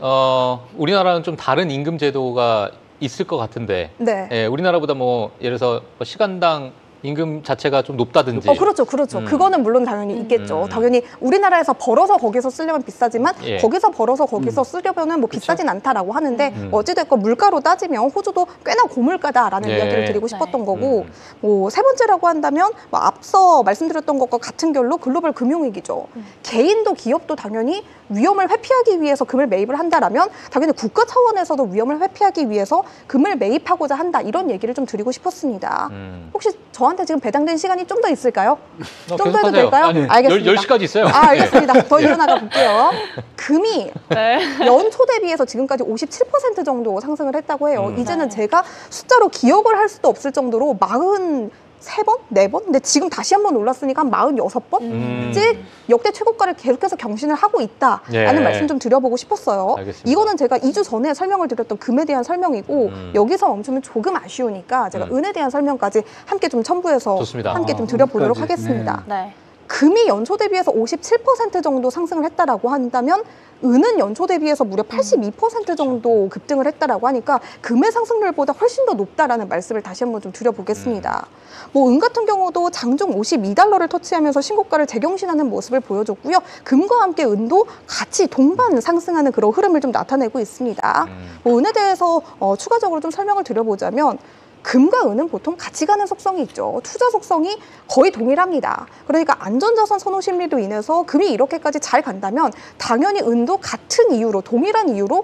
우리나라는 좀 다른 임금 제도가 있을 것 같은데 네. 예, 우리나라보다 뭐 예를 들어서 뭐 시간당 임금 자체가 좀 높다든지 그렇죠. 그거는 물론 당연히 있겠죠. 당연히 우리나라에서 벌어서 거기서 쓰려면 비싸지만 예. 거기서 벌어서 거기서 쓰려면은 뭐 비싸진 않다라고 하는데 어찌됐건 물가로 따지면 호주도 꽤나 고물가다라는 예. 이야기를 드리고 싶었던 거고 뭐 세 번째라고 한다면 뭐 앞서 말씀드렸던 것과 같은 결로 글로벌 금융위기죠. 개인도 기업도 당연히 위험을 회피하기 위해서 금을 매입을 한다라면 당연히 국가 차원에서도 위험을 회피하기 위해서 금을 매입하고자 한다 이런 얘기를 좀 드리고 싶었습니다. 혹시 저한테 지금 배당된 시간이 좀 더 있을까요? 좀 더 해도 될까요? 아니, 알겠습니다. 10시까지 있어요. 알겠습니다. 더 일어나가 볼게요. 금이 네. 연초 대비해서 지금까지 57% 정도 상승을 했다고 해요. 이제는 네. 제가 숫자로 기억을 할 수도 없을 정도로 43번? 4번? 근데 지금 다시 한번 올랐으니까 한 46번씩 역대 최고가를 계속해서 경신을 하고 있다라는 예. 말씀 좀 드려보고 싶었어요. 알겠습니다. 이거는 제가 2주 전에 설명을 드렸던 금에 대한 설명이고 여기서 멈추면 조금 아쉬우니까 제가 은에 대한 설명까지 함께 좀 첨부해서 좋습니다. 함께 좀 드려보도록 은까지. 하겠습니다. 네. 금이 연초 대비해서 57% 정도 상승을 했다라고 한다면 은은 연초 대비해서 무려 82% 정도 급등을 했다라고 하니까 금의 상승률보다 훨씬 더 높다라는 말씀을 다시 한번 좀 드려보겠습니다. 뭐 은 같은 경우도 장중 52달러를 터치하면서 신고가를 재경신하는 모습을 보여줬고요. 금과 함께 은도 같이 동반 상승하는 그런 흐름을 좀 나타내고 있습니다. 뭐 은에 대해서 추가적으로 좀 설명을 드려보자면 금과 은은 보통 같이 가는 속성이 있죠. 투자 속성이 거의 동일합니다. 그러니까 안전자산 선호 심리로 인해서 금이 이렇게까지 잘 간다면 당연히 은도 같은 이유로, 동일한 이유로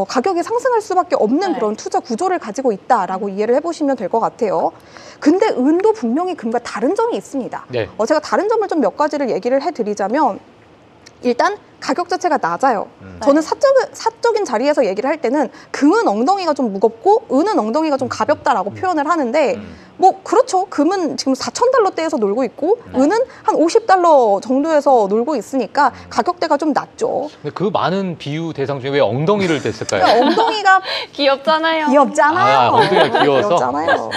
가격이 상승할 수밖에 없는 그런 투자 구조를 가지고 있다라고 이해를 해보시면 될 것 같아요. 근데 은도 분명히 금과 다른 점이 있습니다. 네. 제가 다른 점을 좀 몇 가지를 얘기를 해드리자면 일단 가격 자체가 낮아요. 저는 사적인 자리에서 얘기를 할 때는 금은 엉덩이가 좀 무겁고 은은 엉덩이가 좀 가볍다라고 표현을 하는데 뭐 그렇죠. 금은 지금 4,000달러대에서 놀고 있고 은은 한 50달러 정도에서 놀고 있으니까 가격대가 좀 낮죠. 근데 그 많은 비유 대상 중에 왜 엉덩이를 댔을까요? 엉덩이가 귀엽잖아요. 귀엽잖아요. 엉덩이가 귀여워서. 귀엽잖아요.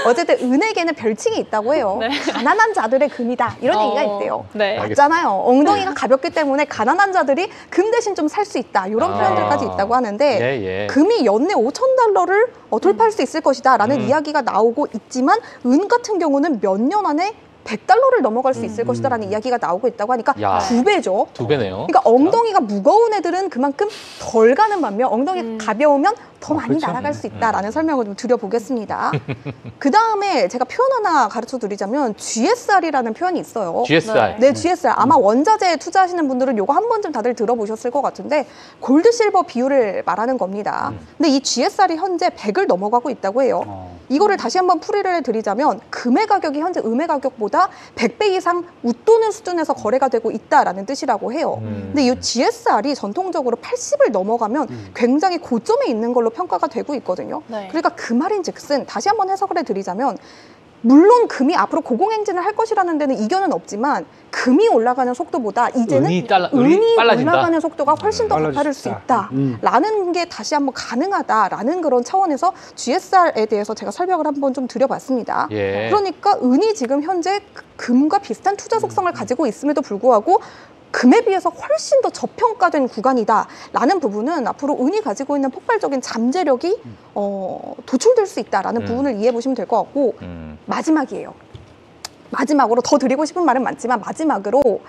어쨌든 은에게는 별칭이 있다고 해요. 네. 가난한 자들의 금이다. 이런 얘기가 있대요. 네. 맞잖아요. 엉덩이가 가볍기 때문에 가난한 자들이 금 대신 좀 살 수 있다. 이런 표현들까지 있다고 하는데 금이 연내 5,000달러를 돌파할 수 있을 것이다 라는 이야기가 나오고 있지만 은 같은 경우는 몇 년 안에 100달러를 넘어갈 수 있을 것이다라는 이야기가 나오고 있다고 하니까 2배죠. 2배네요. 그러니까 엉덩이가 무거운 애들은 그만큼 덜 가는 반면 엉덩이가 가벼우면 더 많이 그렇죠. 날아갈 수 있다라는 설명을 좀 드려보겠습니다. 그 다음에 제가 표현 하나 가르쳐 드리자면 GSR이라는 표현이 있어요. GSR. 네, GSR. 아마 원자재에 투자하시는 분들은 요거 한 번쯤 다들 들어보셨을 것 같은데 골드 실버 비율을 말하는 겁니다. 근데 이 GSR이 현재 100을 넘어가고 있다고 해요. 이거를 다시 한번 풀이를 해드리자면 금의 가격이 현재 음의 가격보다 100배 이상 웃도는 수준에서 거래가 되고 있다라는 뜻이라고 해요. 근데 이 GSR이 전통적으로 80을 넘어가면 굉장히 고점에 있는 걸로 평가가 되고 있거든요. 네. 그러니까 그 말인즉슨 다시 한번 해석을 해드리자면 물론 금이 앞으로 고공행진을 할 것이라는 데는 이견은 없지만 금이 올라가는 속도보다 이제는 은이 올라가는 속도가 훨씬 더 가파를 수 있다라는 게 다시 한번 가능하다라는 그런 차원에서 GSR에 대해서 제가 설명을 한번 좀 드려봤습니다. 그러니까 은이 지금 현재 금과 비슷한 투자 속성을 가지고 있음에도 불구하고 금에 비해서 훨씬 더 저평가된 구간이다라는 부분은 앞으로 은이 가지고 있는 폭발적인 잠재력이 도출될 수 있다라는 부분을 이해해 보시면 될 것 같고 마지막이에요. 마지막으로 더 드리고 싶은 말은 많지만 마지막으로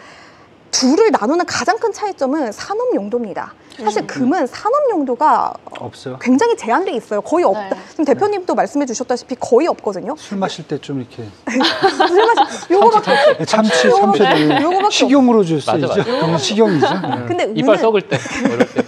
둘을 나누는 가장 큰 차이점은 산업 용도입니다. 사실 금은 산업 용도가 없어요. 굉장히 제한돼 있어요. 거의 없다. 네. 지금 대표님도 말씀해 주셨다시피 거의 없거든요. 술 마실 때 좀 이렇게 요거밖에 참치 요거밖에 식용으로 줄 수 있죠. 맞아. 그건 식용이죠. 근데 이빨 은은 썩을 때. 어릴 때.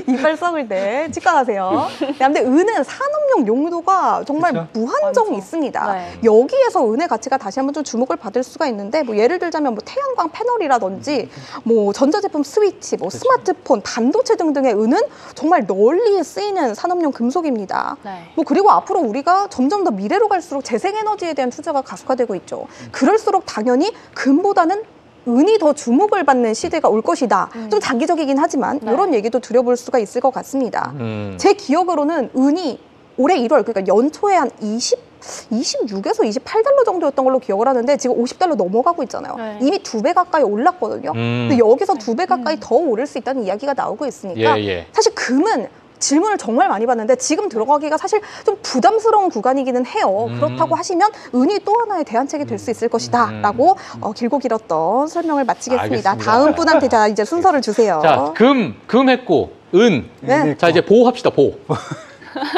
이빨 썩을 때 치과 가세요. 근데 은은 산업용 용도가 정말 그렇죠? 무한정 있습니다. 네. 여기에서 은의 가치가 다시 한번 좀 주목을 받을 수가 있는데 뭐 예를 들자면 뭐 태양광 패널이라든지 뭐 전자제품 스위치, 뭐 스마트폰, 반도체 등등의 은은 정말 널리 쓰이는 산업용 금속입니다. 네. 뭐 그리고 앞으로 우리가 점점 더 미래로 갈수록 재생에너지에 대한 투자가 가속화되고 있죠. 그럴수록 당연히 금보다는 은이 더 주목을 받는 시대가 올 것이다. 좀 장기적이긴 하지만 이런 얘기도 드려볼 수가 있을 것 같습니다. 제 기억으로는 은이 올해 1월, 그러니까 연초에 한 26에서 28달러 정도였던 걸로 기억을 하는데 지금 50달러 넘어가고 있잖아요. 네. 이미 2배 가까이 올랐거든요. 근데 여기서 2배 가까이 더 오를 수 있다는 이야기가 나오고 있으니까 사실 금은 질문을 정말 많이 받는데 지금 들어가기가 사실 좀 부담스러운 구간이기는 해요. 그렇다고 하시면 은이 또 하나의 대안책이 될 수 있을 것이다 라고 길고 길었던 설명을 마치겠습니다. 알겠습니다. 다음 분한테 자 이제 순서를 주세요. 자, 금 했고, 은. 네. 자, 이제 보합시다, 보.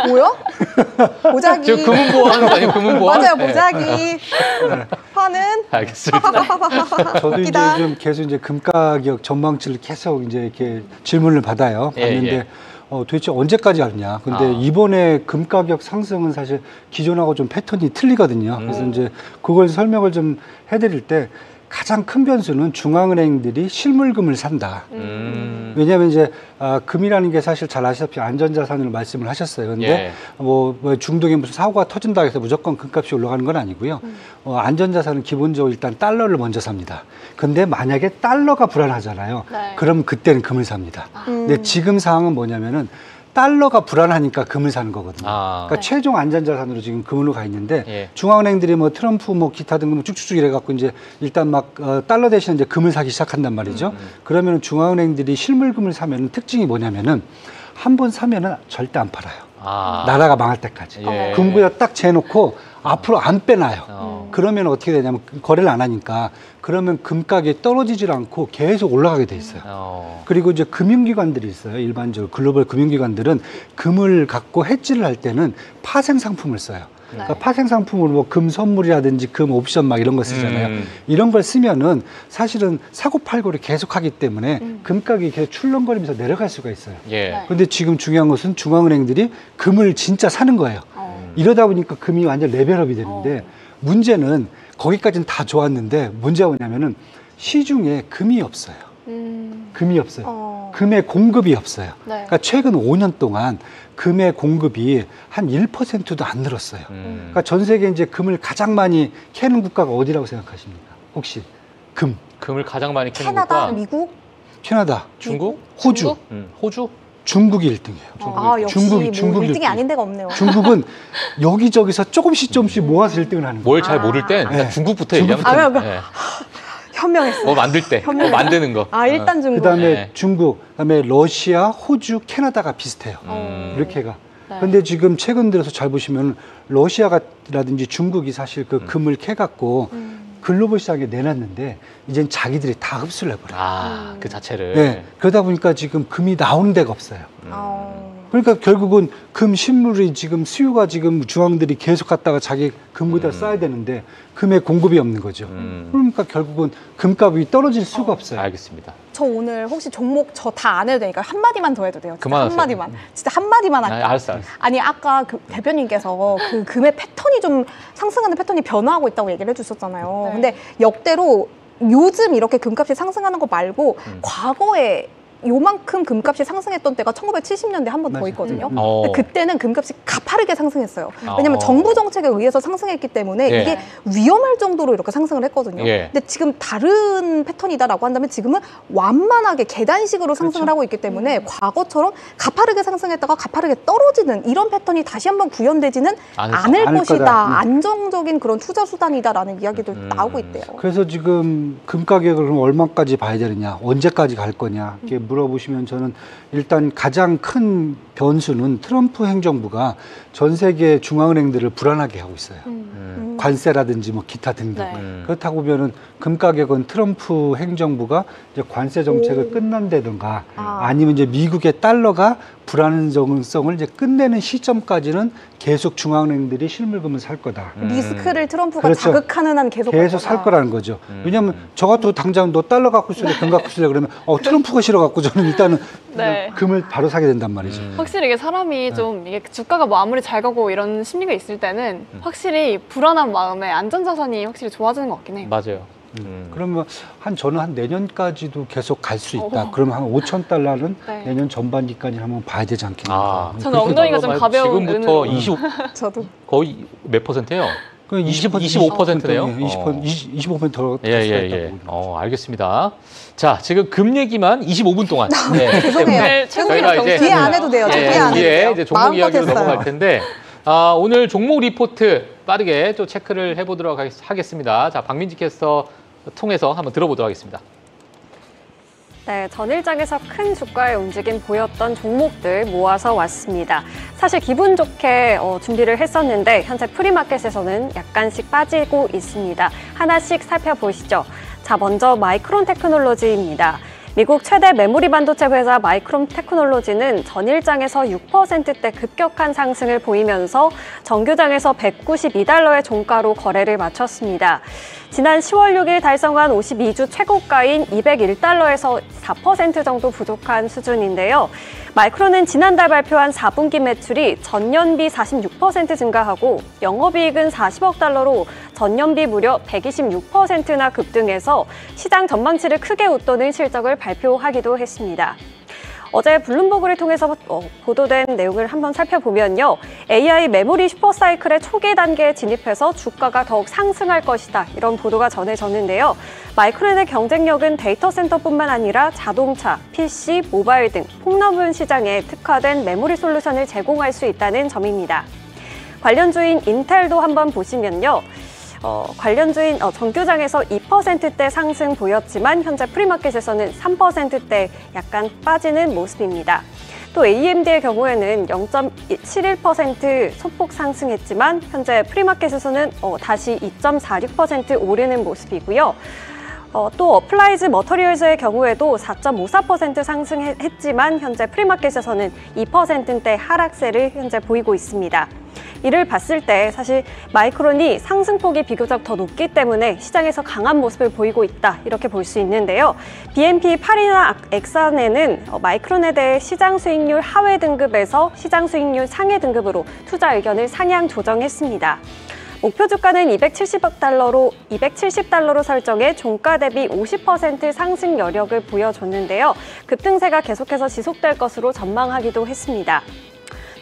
뭐요? 보자기. 지금 금은 보하는 거 아니에요? 금은 보하? 맞아요, 보자기. 화는? 알겠습니다. 저도 이제 좀 계속 이제 금 가격 전망치를 계속 이제 이렇게 질문을 받아요. 받는데 도대체 언제까지 하느냐. 근데 이번에 금 가격 상승은 사실 기존하고 좀 패턴이 틀리거든요. 그래서 이제 그걸 설명을 좀 해드릴 때 가장 큰 변수는 중앙은행들이 실물금을 산다. 왜냐하면 이제 금이라는 게 사실 잘 아시다시피 안전자산을 말씀을 하셨어요. 그런데 뭐 중동에 무슨 사고가 터진다 해서 무조건 금값이 올라가는 건 아니고요. 안전자산은 기본적으로 일단 달러를 먼저 삽니다. 근데 만약에 달러가 불안하잖아요. 네. 그럼 그때는 금을 삽니다. 근데 지금 상황은 뭐냐면은 달러가 불안하니까 금을 사는 거거든요. 아. 그러니까 네. 최종 안전자산으로 지금 금으로 가 있는데 예. 중앙은행들이 뭐 트럼프 뭐 기타 등등 쭉쭉쭉 이래갖고 이제 일단 막 달러 대신에 이제 금을 사기 시작한단 말이죠. 그러면 중앙은행들이 실물금을 사면은 특징이 뭐냐면은 한 번 사면은 절대 안 팔아요. 아. 나라가 망할 때까지. 예. 금고에 딱 재놓고 앞으로 안 빼놔요. 어. 그러면 어떻게 되냐면 거래를 안 하니까 그러면 금 가격이 떨어지질 않고 계속 올라가게 돼 있어요. 그리고 이제 금융기관들이 있어요. 일반적으로 글로벌 금융기관들은 금을 갖고 해지를 할 때는 파생 상품을 써요. 그러니까 파생 상품으로 뭐 금 선물이라든지 금 옵션 막 이런 거 쓰잖아요. 이런 걸 쓰면은 사실은 사고 팔고를 계속하기 때문에 금 가격이 계속 출렁거리면서 내려갈 수가 있어요. 예. 근데 지금 중요한 것은 중앙은행들이 금을 진짜 사는 거예요. 이러다 보니까 금이 완전 레벨업이 되는데 문제는 거기까지는 다 좋았는데 문제가 뭐냐면은 시중에 금이 없어요. 금이 없어요. 금의 공급이 없어요. 네. 그러니까 최근 5년 동안 금의 공급이 한 1%도 안 늘었어요. 그러니까 전 세계 이제 금을 가장 많이 캐는 국가가 어디라고 생각하십니까? 혹시 금? 금을 가장 많이 캐는 캐나다, 국가 미국? 캐나다, 중국? 호주, 호주? 중국이 1등이에요. 아, 역시 중국이 뭐 1등이 1등. 아닌 데가 없네요. 중국은 여기저기서 조금씩 모아서 1등을 하는 거예요. 뭘 잘 모를 땐 일단 네. 중국부터 중국부터. 얘기하면 아, 현명했어요. 뭐 만들 때, 뭐 만드는 거. 아, 일단 중국. 그다음에 네. 중국, 그다음에 러시아, 호주, 캐나다가 비슷해요. 이렇게가. 네. 근데 지금 최근 들어서 잘 보시면 러시아라든지 중국이 사실 그 금을 캐갖고 글로벌 시장에 내놨는데 이젠 자기들이 다 흡수를 해버려요. 아, 그 자체를. 네. 그러다 보니까 지금 금이 나오는 데가 없어요. 아, 그러니까 결국은 금 실물이 지금 수요가 지금 중앙들이 계속 갖다가 자기 금고에다 쌓아야 되는데 금의 공급이 없는 거죠. 그러니까 결국은 금값이 떨어질 수가 없어요. 알겠습니다. 저 오늘 혹시 종목 저 다 안 해도 되니까 한마디만 더 해도 돼요. 진짜 그만하세요. 한마디만. 진짜 한마디만 할게요. 알았어. 아니 아까 그 대표님께서 그 금의 패턴이 좀 상승하는 패턴이 변화하고 있다고 얘기를 해주셨잖아요. 네. 근데 역대로 요즘 이렇게 금값이 상승하는 거 말고 과거에 요만큼 금값이 상승했던 때가 1970년대 한 번 더 맞아요. 있거든요. 어. 근데 그때는 금값이 가파르게 상승했어요. 왜냐면 정부 정책에 의해서 상승했기 때문에 예. 이게 위험할 정도로 이렇게 상승을 했거든요. 예. 근데 지금 다른 패턴이다라고 한다면 지금은 완만하게 계단식으로 상승을 하고 있기 때문에 과거처럼 가파르게 상승했다가 가파르게 떨어지는 이런 패턴이 다시 한번 구현되지는 않을 않을 것이다. 거다. 안정적인 그런 투자 수단이다라는 이야기도 나오고 있대요. 그래서 지금 금 가격을 그럼 얼마까지 봐야 되느냐, 언제까지 갈 거냐 이렇게 물어보시면 저는 일단 가장 큰 변수는 트럼프 행정부가 전 세계 중앙은행들을 불안하게 하고 있어요. 관세라든지 뭐 기타 등등. 네. 그렇다고 보면은 금 가격은 트럼프 행정부가 이제 관세 정책을 끝난다든가 아니면 이제 미국의 달러가 불안정성을 이제 끝내는 시점까지는 계속 중앙은행들이 실물금을 살 거다. 리스크를 트럼프가 그렇죠. 자극하는 한 계속 갈 살 거다. 거라는 거죠. 왜냐하면 저 같아도 당장 너 달러 갖고 있을래, 금 갖고 있을래 그러면 트럼프가 싫어갖고 저는 일단은 네. 금을 바로 사게 된단 말이죠. 확실히 이게 사람이 좀 이게 주가가 뭐 아무리 잘 가고 이런 심리가 있을 때는 확실히 불안한 마음에 안전자산이 확실히 좋아지는 것 같긴 해요. 맞아요. 그러면 저는 한 내년까지도 계속 갈 수 있다. 그러면 한 5천 달러는 네. 내년 전반기까지 한번 봐야 되지 않겠나. 아, 저는 엉덩이가 좀 가벼운 지금부터 은으로. 25, 저도 거의 몇 %예요? 25%네요. 25%네요. 25%더 예. 알겠습니다. 자, 지금 금 얘기만 25분 동안. 네, 죄송해요. 네, 저희가 이제 뒤에 안 해도 돼요. 뒤에 안 해도 뒤에 돼요. 이제 종목 마음껏 이야기로 했어요. 넘어갈 텐데 오늘 종목 리포트 빠르게 또 체크를 해보도록 하겠습니다. 자, 박민지 캐스터 통해서 한번 들어보도록 하겠습니다. 네, 전일장에서 큰 주가의 움직임 보였던 종목들 모아서 왔습니다. 사실 기분 좋게 준비를 했었는데 현재 프리마켓에서는 약간씩 빠지고 있습니다. 하나씩 살펴보시죠. 자, 먼저 마이크론 테크놀로지입니다. 미국 최대 메모리 반도체 회사 마이크론 테크놀로지는 전일장에서 6%대 급격한 상승을 보이면서 정규장에서 192달러의 종가로 거래를 마쳤습니다. 지난 10월 6일 달성한 52주 최고가인 201달러에서 4% 정도 부족한 수준인데요. 마이크론은 지난달 발표한 4분기 매출이 전년비 46% 증가하고 영업이익은 40억 달러로 전년비 무려 126%나 급등해서 시장 전망치를 크게 웃도는 실적을 발표하기도 했습니다. 어제 블룸버그를 통해서 보도된 내용을 한번 살펴보면요. AI 메모리 슈퍼사이클의 초기 단계에 진입해서 주가가 더욱 상승할 것이다. 이런 보도가 전해졌는데요. 마이크론의 경쟁력은 데이터 센터뿐만 아니라 자동차, PC, 모바일 등 폭넓은 시장에 특화된 메모리 솔루션을 제공할 수 있다는 점입니다. 관련주인 인텔도 한번 보시면요. 관련주인 정규장에서 2%대 상승 보였지만 현재 프리마켓에서는 3%대 약간 빠지는 모습입니다. 또 AMD의 경우에는 0.71% 소폭 상승했지만 현재 프리마켓에서는 다시 2.46% 오르는 모습이고요. 또 어플라이즈 머터리얼즈의 경우에도 4.54% 상승했지만 현재 프리마켓에서는 2%대 하락세를 현재 보이고 있습니다. 이를 봤을 때 사실 마이크론이 상승폭이 비교적 더 높기 때문에 시장에서 강한 모습을 보이고 있다 이렇게 볼 수 있는데요. BNP 파리나 엑산에는 마이크론에 대해 시장 수익률 하회 등급에서 시장 수익률 상회 등급으로 투자 의견을 상향 조정했습니다. 목표 주가는 270달러로 설정해 종가 대비 50% 상승 여력을 보여줬는데요. 급등세가 계속해서 지속될 것으로 전망하기도 했습니다.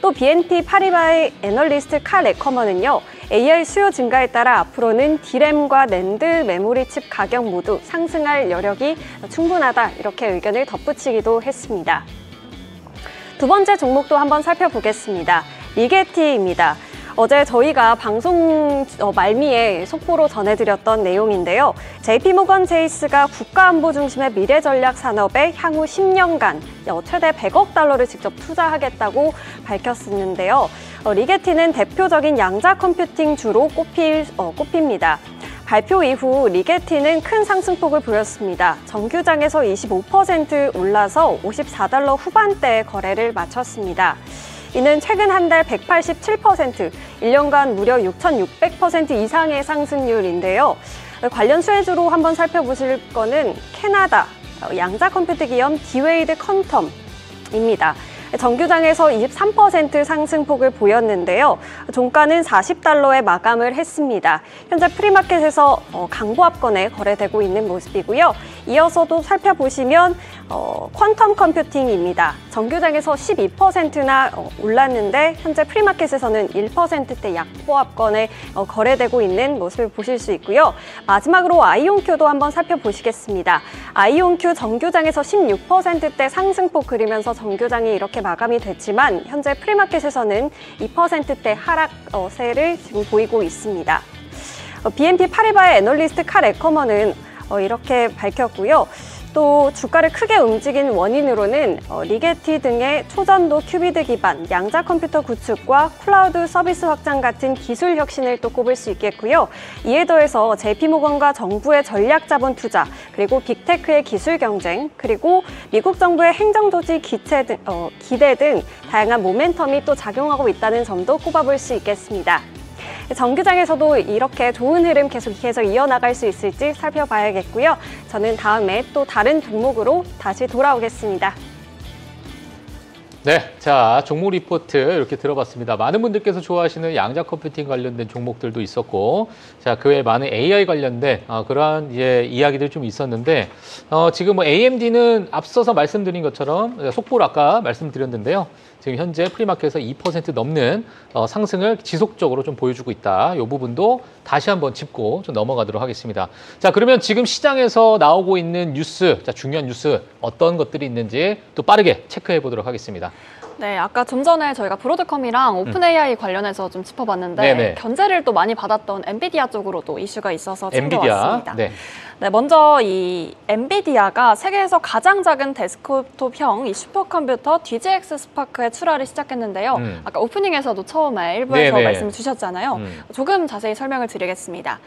또 BNP 파리바의 애널리스트 칼 레커먼은요, AI 수요 증가에 따라 앞으로는 D램과 낸드 메모리 칩 가격 모두 상승할 여력이 충분하다 이렇게 의견을 덧붙이기도 했습니다. 두 번째 종목도 한번 살펴보겠습니다. 리게티입니다. 어제 저희가 방송 말미에 속보로 전해드렸던 내용인데요. JP모건 체이스가 국가안보 중심의 미래전략 산업에 향후 10년간 최대 100억 달러를 직접 투자하겠다고 밝혔었는데요. 리게티는 대표적인 양자 컴퓨팅 주로 꼽힙니다. 발표 이후 리게티는 큰 상승폭을 보였습니다. 정규장에서 25% 올라서 54달러 후반대에 거래를 마쳤습니다. 이는 최근 한 달 187%, 1년간 무려 6,600% 이상의 상승률인데요. 관련 수혜주로 한번 살펴보실 거는 캐나다 양자 컴퓨터 기업 디웨이드 퀀텀입니다. 정규장에서 23% 상승폭을 보였는데요. 종가는 40달러에 마감을 했습니다. 현재 프리마켓에서 강보합권에 거래되고 있는 모습이고요. 이어서도 살펴보시면 퀀텀 컴퓨팅입니다. 정규장에서 12%나 올랐는데 현재 프리마켓에서는 1%대 약보합권에 거래되고 있는 모습을 보실 수 있고요. 마지막으로 아이온큐도 한번 살펴보시겠습니다. 아이온큐 정규장에서 16%대 상승폭 그리면서 정규장이 이렇게 마감이 됐지만 현재 프리마켓에서는 2%대 하락세를 지금 보이고 있습니다. BNP 파리바의 애널리스트 칼 에커먼은 이렇게 밝혔고요. 또 주가를 크게 움직인 원인으로는 리게티 등의 초전도 큐비드 기반 양자 컴퓨터 구축과 클라우드 서비스 확장 같은 기술 혁신을 또 꼽을 수 있겠고요. 이에 더해서 JP모건과 정부의 전략 자본 투자, 그리고 빅테크의 기술 경쟁, 그리고 미국 정부의 행정조직 기대 등 다양한 모멘텀이 또 작용하고 있다는 점도 꼽아볼 수 있겠습니다. 정규장에서도 이렇게 좋은 흐름 계속해서 이어나갈 수 있을지 살펴봐야겠고요. 저는 다음에 또 다른 종목으로 다시 돌아오겠습니다. 네, 자 종목 리포트 이렇게 들어봤습니다. 많은 분들께서 좋아하시는 양자 컴퓨팅 관련된 종목들도 있었고, 자 그 외에 많은 AI 관련된 그러한 이야기들 좀 있었는데, 지금 뭐 AMD는 앞서서 말씀드린 것처럼 속보를 아까 말씀드렸는데요. 지금 현재 프리마켓에서 2% 넘는 상승을 지속적으로 좀 보여주고 있다. 이 부분도 다시 한번 짚고 좀 넘어가도록 하겠습니다. 자, 그러면 지금 시장에서 나오고 있는 뉴스, 자 중요한 뉴스 어떤 것들이 있는지 또 빠르게 체크해 보도록 하겠습니다. 네, 아까 좀 전에 저희가 브로드컴이랑 오픈 AI 관련해서 좀 짚어봤는데 네네. 견제를 또 많이 받았던 엔비디아 쪽으로도 이슈가 있어서 챙겨왔습니다. 네. 네, 먼저 이 엔비디아가 세계에서 가장 작은 데스크톱형 이 슈퍼컴퓨터 DGX 스파크의 출하를 시작했는데요. 아까 오프닝에서도 처음에 일부에서 네네. 말씀을 주셨잖아요. 조금 자세히 설명을 드리겠습니다.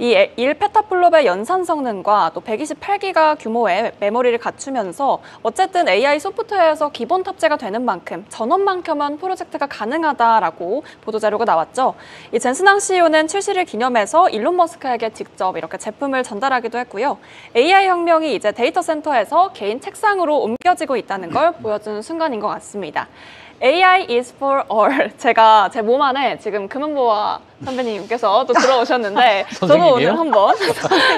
이 1페타플롭의 연산 성능과 또 128기가 규모의 메모리를 갖추면서 어쨌든 AI 소프트웨어에서 기본 탑재가 되는 만큼 전원만큼은 프로젝트가 가능하다라고 보도자료가 나왔죠. 이 젠슨항 CEO는 출시를 기념해서 일론 머스크에게 직접 이렇게 제품을 전달하기도 했고요. AI 혁명이 이제 데이터 센터에서 개인 책상으로 옮겨지고 있다는 걸 보여주는 순간인 것 같습니다. AI is for all. 제가 제 몸 안에 지금 금은보화 선배님께서 또 들어오셨는데 저도 오늘 한번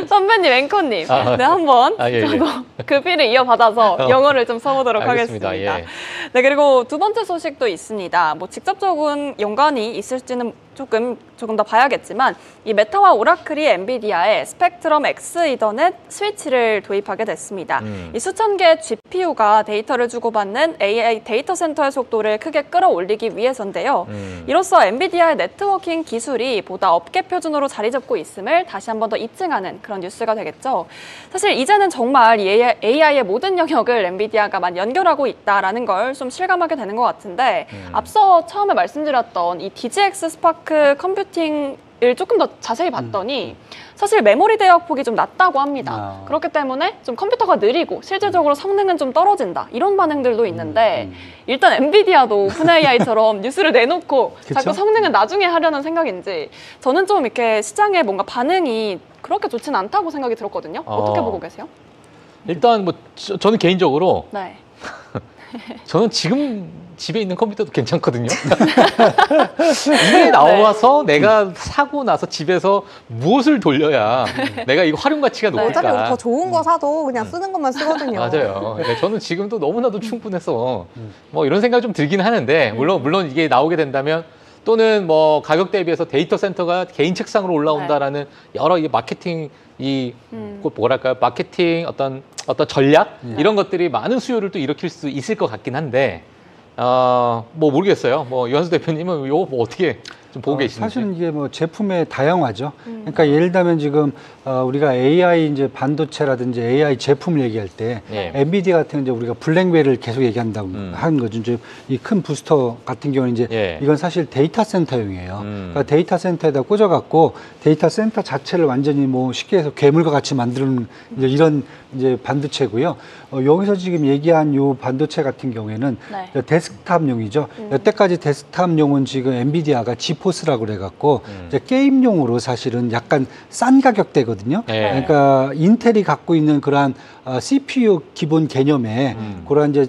선배님 앵커님 네 한번 저도 그 피를 이어받아서 영어를 좀 써보도록 하겠습니다. 예. 네, 그리고 두 번째 소식도 있습니다. 뭐 직접적인 연관이 있을지는 조금 더 봐야겠지만 이 메타와 오라클이 엔비디아에 스펙트럼 X 이더넷 스위치를 도입하게 됐습니다. 이 수천 개의 GPU가 데이터를 주고받는 AI 데이터 센터의 속도를 크게 끌어올리기 위해서인데요. 이로써 엔비디아의 네트워킹 기술이 보다 업계 표준으로 자리 잡고 있음을 다시 한 번 더 입증하는 그런 뉴스가 되겠죠. 사실 이제는 정말 이 AI의 모든 영역을 엔비디아가만 연결하고 있다라는 걸 좀 실감하게 되는 것 같은데 앞서 처음에 말씀드렸던 이 DGX 스파크 컴퓨팅을 조금 더 자세히 봤더니 사실 메모리 대역폭이 좀 낮다고 합니다. 그렇기 때문에 좀 컴퓨터가 느리고 실질적으로 성능은 좀 떨어진다. 이런 반응들도 있는데 일단 엔비디아도 오픈AI처럼 뉴스를 내놓고 자꾸 성능은 나중에 하려는 생각인지 저는 좀 이렇게 시장에 뭔가 반응이 그렇게 좋지는 않다고 생각이 들었거든요. 어떻게 보고 계세요? 일단 뭐 저는 개인적으로 네. 저는 지금 집에 있는 컴퓨터도 괜찮거든요. 이게 나와서 내가 사고 나서 집에서 무엇을 돌려야 내가 이거 활용 가치가 높을까. 어차피 더 좋은 거 사도 그냥 쓰는 것만 쓰거든요. 맞아요. 그러니까 저는 지금도 너무나도 충분해서 뭐 이런 생각이 좀 들긴 하는데 물론 이게 나오게 된다면 또는 뭐 가격 대비해서 데이터 센터가 개인 책상으로 올라온다라는 여러 이 마케팅 뭐랄까요? 마케팅 어떤 전략 이런 것들이 많은 수요를 또 일으킬 수 있을 것 같긴 한데 뭐 모르겠어요. 뭐 유한수 대표님은 이거 뭐 어떻게 좀 보고 계시는지. 사실은 이게 뭐 제품의 다양화죠. 그러니까 예를 들면 지금 우리가 AI 이제 반도체라든지 AI 제품을 얘기할 때 엔비디아 같은 이제 우리가 블랙웰을 계속 얘기한다고 하는 거죠. 이제 이 큰 부스터 같은 경우는 이제 이건 사실 데이터 센터용이에요. 그러니까 데이터 센터에다 꽂아갖고 데이터 센터 자체를 완전히 뭐 쉽게 해서 괴물과 같이 만드는 이제 이런 이제 반도체고요. 여기서 지금 얘기한 요 반도체 같은 경우에는 데스크탑용이죠. 여태까지 데스크탑용은 지금 엔비디아가 지포스라고 그래갖고 이제 게임용으로 사실은 약간 싼 가격대거든요. 그러니까 인텔이 갖고 있는 그러한 CPU 기본 개념에 그런 이제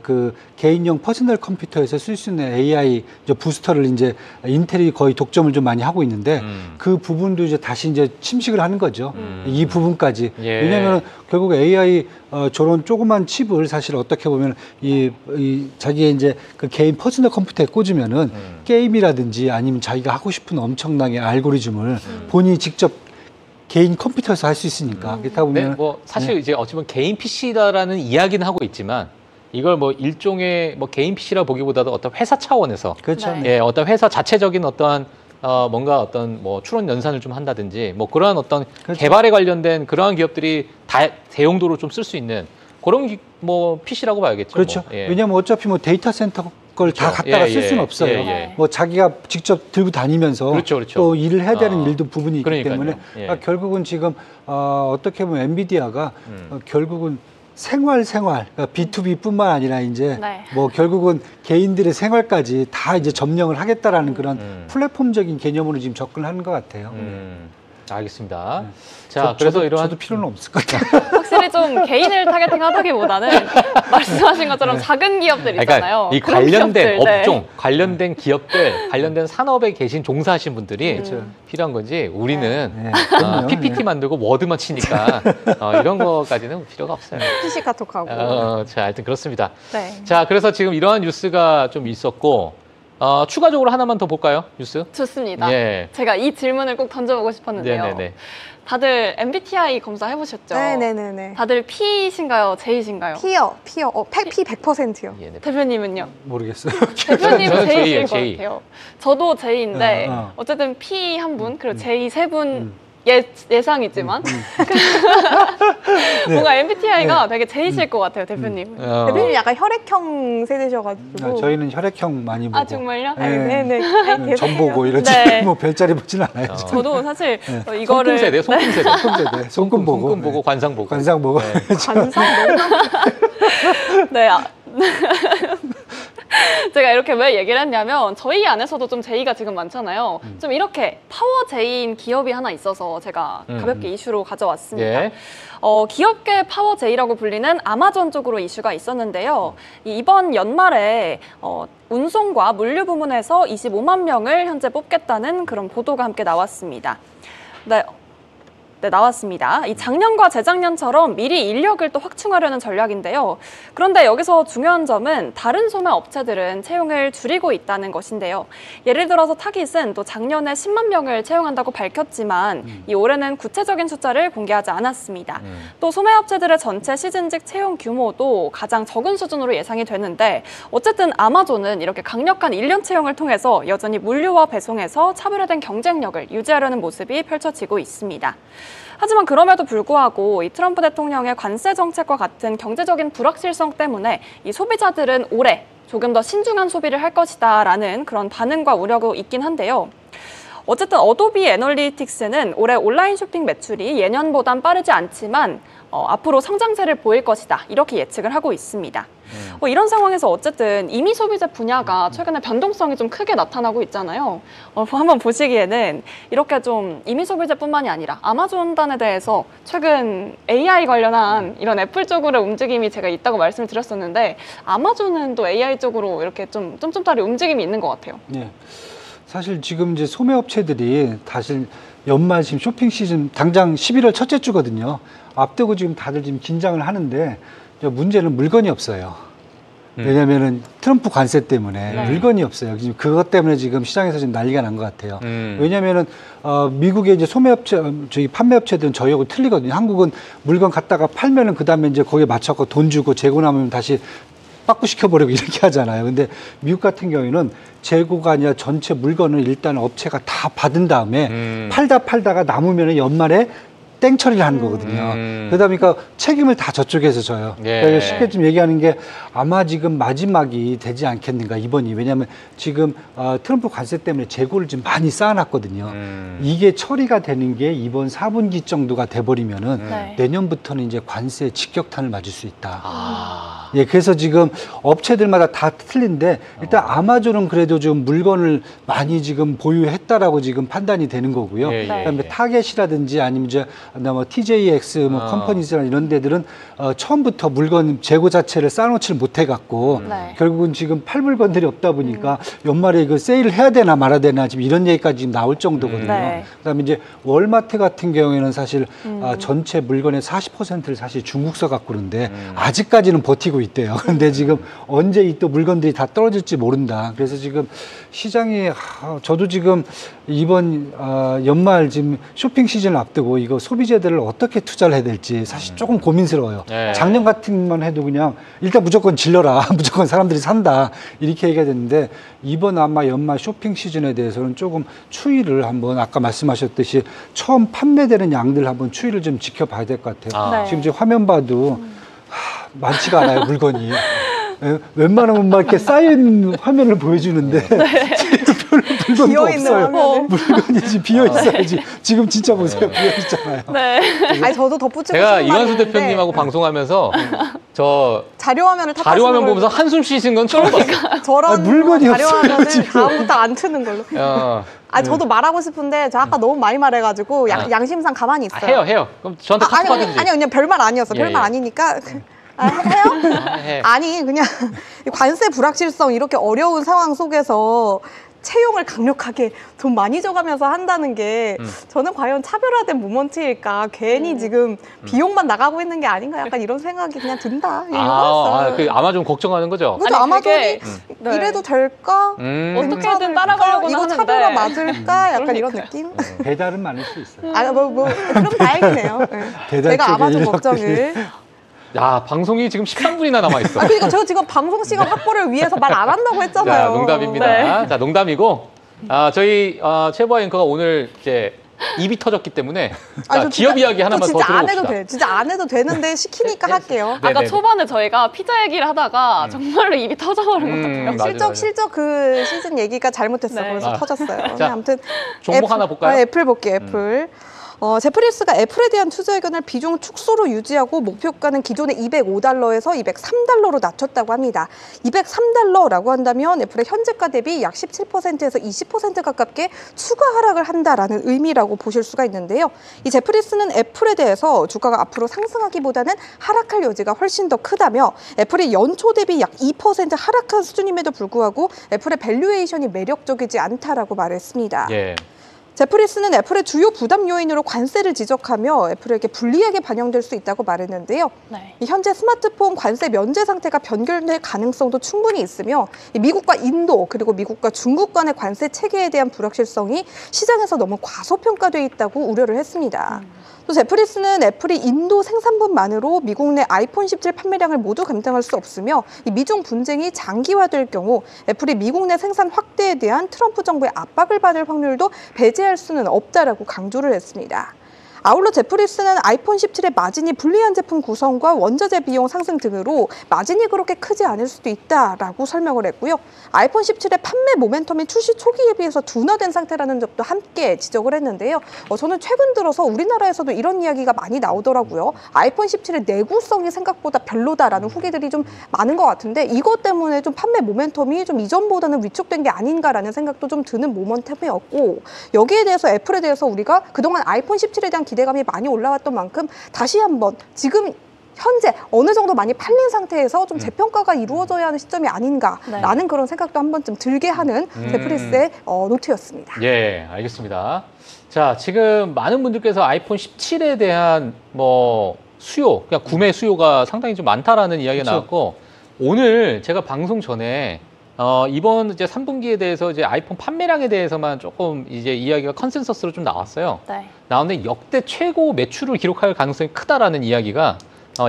그 개인용 퍼스널 컴퓨터에서 쓸 수 있는 AI 이제 부스터를 이제 인텔이 거의 독점을 좀 많이 하고 있는데 그 부분도 이제 다시 이제 침식을 하는 거죠. 이 부분까지. 왜냐하면 결국 AI 저런 조그만 칩을 사실 어떻게 보면 이 자기의 이제 그 개인 퍼스널 컴퓨터에 꽂으면은 게임이라든지 아니면 자기가 하고 싶은 엄청나게 알고리즘을 본인이 직접 개인 컴퓨터에서 할 수 있으니까 그렇다 보면 뭐 사실 이제 어찌 보면 개인 PC다라는 이야기는 하고 있지만 이걸 뭐 일종의 뭐 개인 PC라 보기보다도 어떤 회사 차원에서 그렇죠. 어떤 회사 자체적인 어떠한 뭔가 어떤 뭐 출원 연산을 좀 한다든지 뭐 그러한 어떤 개발에 관련된 그러한 기업들이 대용도로 좀 쓸 수 있는 그런 뭐 PC라고 봐야겠죠. 그렇죠. 뭐. 왜냐하면 어차피 뭐 데이터 센터 걸 다 갖다가 쓸 수는 없어요. 뭐 자기가 직접 들고 다니면서 또 일을 해야 되는 일도 부분이 있기 때문에 그러니까 결국은 지금 어떻게 보면 엔비디아가 결국은 생활 그러니까 B2B뿐만 아니라 이제 뭐 결국은 개인들의 생활까지 다 이제 점령을 하겠다라는 그런 플랫폼적인 개념으로 지금 접근하는 것 같아요. 알겠습니다. 자, 그래서 이러한 저도 필요는 없을 것 같아요. 확실히 좀 개인을 타겟팅하다기보다는 말씀하신 것처럼 작은 기업들 있잖아요. 그러니까 이 관련된 업종, 관련된 기업들, 관련된 산업에 계신 종사하신 분들이 필요한 거지. 우리는 PPT 만들고 워드만 치니까 이런 거까지는 필요가 없어요. PC 카톡하고. 자, 하여튼 그렇습니다. 자, 그래서 지금 이러한 뉴스가 좀 있었고. 추가적으로 하나만 더 볼까요? 뉴스? 좋습니다. 제가 이 질문을 꼭 던져보고 싶었는데요. 다들 MBTI 검사 해보셨죠? 네네네. 다들 P이신가요? J이신가요? P요. P 100%요. 대표님은요? 모르겠어요. 대표님은 J일 것 같아요. 저도 J인데 어쨌든 P 한 분, 그리고 J 세 분 예상이지만 뭔가 MBTI가 되게 J실 것 같아요, 대표님. 대표님 약간 혈액형 세대셔가지고. 저희는 혈액형 많이 보고. 정말요? 네네. 점 보고 이러지 뭐 별자리 보진 않아요. 저도 사실 이거를 손금 세대. 손금 보고 관상 보고. 관상 보고. 관상 보고. 네. 제가 이렇게 왜 얘기를 했냐면 저희 안에서도 좀 J가 지금 많잖아요. 좀 이렇게 파워 J인 기업이 하나 있어서 제가 가볍게 이슈로 가져왔습니다. 기업계 파워 J라고 불리는 아마존 쪽으로 이슈가 있었는데요. 이번 연말에 운송과 물류 부문에서 25만 명을 현재 뽑겠다는 그런 보도가 함께 나왔습니다. 네. 네, 나왔습니다. 이 작년과 재작년처럼 미리 인력을 또 확충하려는 전략인데요. 그런데 여기서 중요한 점은 다른 소매 업체들은 채용을 줄이고 있다는 것인데요. 예를 들어서 타깃은 또 작년에 10만 명을 채용한다고 밝혔지만 이 올해는 구체적인 숫자를 공개하지 않았습니다. 또 소매 업체들의 전체 시즌직 채용 규모도 가장 적은 수준으로 예상이 되는데 어쨌든 아마존은 이렇게 강력한 인력 채용을 통해서 여전히 물류와 배송에서 차별화된 경쟁력을 유지하려는 모습이 펼쳐지고 있습니다. 하지만 그럼에도 불구하고 이 트럼프 대통령의 관세 정책과 같은 경제적인 불확실성 때문에 이 소비자들은 올해 조금 더 신중한 소비를 할 것이다라는 그런 반응과 우려가 있긴 한데요. 어쨌든 어도비 애널리틱스는 올해 온라인 쇼핑 매출이 예년보단 빠르지 않지만 앞으로 성장세를 보일 것이다 이렇게 예측을 하고 있습니다. 이런 상황에서 어쨌든 임의 소비재 분야가 최근에 변동성이 좀 크게 나타나고 있잖아요. 한번 보시기에는 이렇게 좀 임의 소비재뿐만이 아니라 아마존단에 대해서 최근 AI 관련한 이런 애플 쪽으로 움직임이 제가 있다고 말씀을 드렸었는데 아마존은 또 AI 쪽으로 이렇게 좀 쫌쫌따리 움직임이 있는 것 같아요. 네. 사실 지금 이제 소매업체들이 사실 연말 지금 쇼핑 시즌 당장 11월 첫째 주거든요. 앞두고 지금 다들 지금 긴장을 하는데 문제는 물건이 없어요. 왜냐면은 트럼프 관세 때문에 물건이 없어요. 지금 그것 때문에 지금 시장에서 지금 난리가 난 것 같아요. 왜냐면은 미국의 이제 소매업체, 저희 판매업체들은 저희하고 틀리거든요. 한국은 물건 갖다가 팔면은 그 다음에 이제 거기에 맞춰서 돈 주고 재고 남으면 다시 빠꾸시켜버리고 이렇게 하잖아요. 근데 미국 같은 경우에는 재고가 아니라 전체 물건을 일단 업체가 다 받은 다음에 팔다가 남으면 연말에 땡 처리를 하는 거거든요. 그러다 보니까 책임을 다 저쪽에서 져요. 예. 그러니까 쉽게 좀 얘기하는 게 아마 지금 마지막이 되지 않겠는가, 이번이. 왜냐하면 지금 트럼프 관세 때문에 재고를 좀 많이 쌓아놨거든요. 이게 처리가 되는 게 이번 4분기 정도가 돼버리면은 내년부터는 이제 관세에 직격탄을 맞을 수 있다. 예, 그래서 지금 업체들마다 다 틀린데 일단 아마존은 그래도 좀 물건을 많이 지금 보유했다라고 지금 판단이 되는 거고요. 그다음에 타겟이라든지 아니면 이제 뭐 TJX, 뭐 컴퍼니즈나 이런 데들은 처음부터 물건 재고 자체를 쌓아놓지를 못해갖고 결국은 지금 팔 물건들이 없다 보니까 연말에 그 세일을 해야 되나 말아야 되나 지금 이런 얘기까지 지금 나올 정도거든요. 그다음에 이제 월마트 같은 경우에는 사실 전체 물건의 40%를 사실 중국서 갖고 그러는데 아직까지는 버티고 있대요. 근데 지금 언제 이 또 물건들이 다 떨어질지 모른다. 그래서 지금 시장이 저도 지금 이번 연말 지금 쇼핑 시즌을 앞두고 이거 소비재들을 어떻게 투자를 해야 될지 사실 조금 고민스러워요. 작년 같은만 해도 그냥 일단 무조건 질러라, 무조건 사람들이 산다 이렇게 얘기가 됐는데 이번 아마 연말 쇼핑 시즌에 대해서는 조금 추이를 한번 아까 말씀하셨듯이 처음 판매되는 양들 한번 추이를 좀 지켜봐야 될 것 같아요. 지금 이제 화면 봐도 많지가 않아요, 물건이. 웬만하면 막 이렇게 쌓인 화면을 보여주는데 별로 물건도 없어요. 물건이 지금 비어있어야지. 지금 진짜 보세요. 비어있잖아요. 아니 저도 덧붙이고 제가 이완수 대표님하고 방송하면서 저 자료화면을 자료화면 보면서 한숨 쉬신 건 처음 봤어요. 저런 물건이 자료화면은 지금. 다음부터 안 트는 걸로. 저도 말하고 싶은데 저 아까 너무 많이 말해가지고 양심상 가만히 있어요. 해요. 그럼 저한테 카톡하든지. 아니요, 그냥 별말 아니었어. 별말 아니니까. 해요? 아니 그냥 관세 불확실성 이렇게 어려운 상황 속에서 채용을 강력하게 돈 많이 줘가면서 한다는 게 저는 과연 차별화된 모먼트일까? 괜히 지금 비용만 나가고 있는 게 아닌가? 약간 이런 생각이 그냥 든다. 그 아마존 걱정하는 거죠? 그래서 아마존이 이래도 될까? 어떻게든 따라가려고는 이거 하는데. 차별화 맞을까? 약간 이런 느낌? 배달은 많을 수 있어요. 그럼 다행이네요. 제가 아마존 걱정을. 야, 방송이 지금 13분이나 남아있어. 그러니까 저 지금 방송 시간 확보를 위해서 말 안 한다고 했잖아요. 자, 농담입니다. 자, 농담이고, 저희 최보아 앵커가 오늘 이제 입이 터졌기 때문에 기업 이야기 하나만 더 들어봅시다. 안 해도 돼. 진짜 안 해도 되는데 시키니까 할게요. 아까 초반에 저희가 피자 얘기를 하다가 정말로 입이 터져버린 것 같아요. 실적 그 시즌 얘기가 잘못했어. 그래서 터졌어요. 자, 아무튼 종목 하나 볼까요? 애플 볼게요. 애플. 제프리스가 애플에 대한 투자 의견을 비중 축소로 유지하고 목표가는 기존의 $205에서 $203로 낮췄다고 합니다. $203라고 한다면 애플의 현재가 대비 약 17%에서 20% 가깝게 추가 하락을 한다라는 의미라고 보실 수가 있는데요. 이 제프리스는 애플에 대해서 주가가 앞으로 상승하기보다는 하락할 여지가 훨씬 더 크다며 애플이 연초 대비 약 2% 하락한 수준임에도 불구하고 애플의 밸류에이션이 매력적이지 않다라고 말했습니다. 예. 제프리스는 애플의 주요 부담 요인으로 관세를 지적하며 애플에게 불리하게 반영될 수 있다고 말했는데요. 네. 현재 스마트폰 관세 면제 상태가 변경될 가능성도 충분히 있으며 미국과 인도 그리고 미국과 중국 간의 관세 체계에 대한 불확실성이 시장에서 너무 과소평가돼 있다고 우려를 했습니다. 또 제프리스는 애플이 인도 생산분만으로 미국 내 아이폰 17 판매량을 모두 감당할 수 없으며 이 미중 분쟁이 장기화될 경우 애플이 미국 내 생산 확대에 대한 트럼프 정부의 압박을 받을 확률도 배제할 수는 없다라고 강조를 했습니다. 아울러 제프리스는 아이폰 17의 마진이 불리한 제품 구성과 원자재 비용 상승 등으로 마진이 그렇게 크지 않을 수도 있다라고 설명을 했고요. 아이폰 17의 판매 모멘텀이 출시 초기에 비해서 둔화된 상태라는 점도 함께 지적을 했는데요. 저는 최근 들어서 우리나라에서도 이런 이야기가 많이 나오더라고요. 아이폰 17의 내구성이 생각보다 별로다라는 후기들이 좀 많은 것 같은데 이것 때문에 좀 판매 모멘텀이 좀 이전보다는 위축된 게 아닌가라는 생각도 좀 드는 모멘텀이었고 여기에 대해서 애플에 대해서 우리가 그동안 아이폰 17에 대한 기대감이 많이 올라왔던 만큼 다시 한번 지금 현재 어느 정도 많이 팔린 상태에서 좀 재평가가 이루어져야 하는 시점이 아닌가라는 그런 생각도 한 번쯤 들게 하는 제프리스의 노트였습니다. 예, 알겠습니다. 자, 지금 많은 분들께서 아이폰 17에 대한 뭐 수요, 그러니까 구매 수요가 상당히 좀 많다라는 이야기가 그렇죠. 나왔고 오늘 제가 방송 전에 이번 이제 3분기에 대해서 이제 아이폰 판매량에 대해서만 조금 이제 이야기가 컨센서스로 좀 나왔어요. 네. 나오는데 역대 최고 매출을 기록할 가능성이 크다라는 이야기가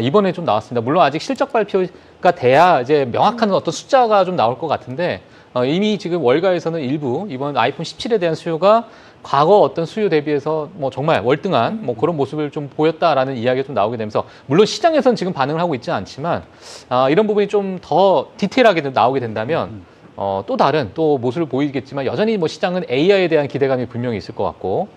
이번에 좀 나왔습니다. 물론 아직 실적 발표가 돼야 이제 명확한 어떤 숫자가 좀 나올 것 같은데 이미 지금 월가에서는 일부 이번 아이폰 17에 대한 수요가 과거 어떤 수요 대비해서 뭐 정말 월등한 뭐 그런 모습을 좀 보였다라는 이야기가 좀 나오게 되면서 물론 시장에서는 지금 반응을 하고 있지는 않지만 이런 부분이 좀 더 디테일하게 나오게 된다면 또 다른 또 모습을 보이겠지만 여전히 뭐 시장은 AI에 대한 기대감이 분명히 있을 것 같고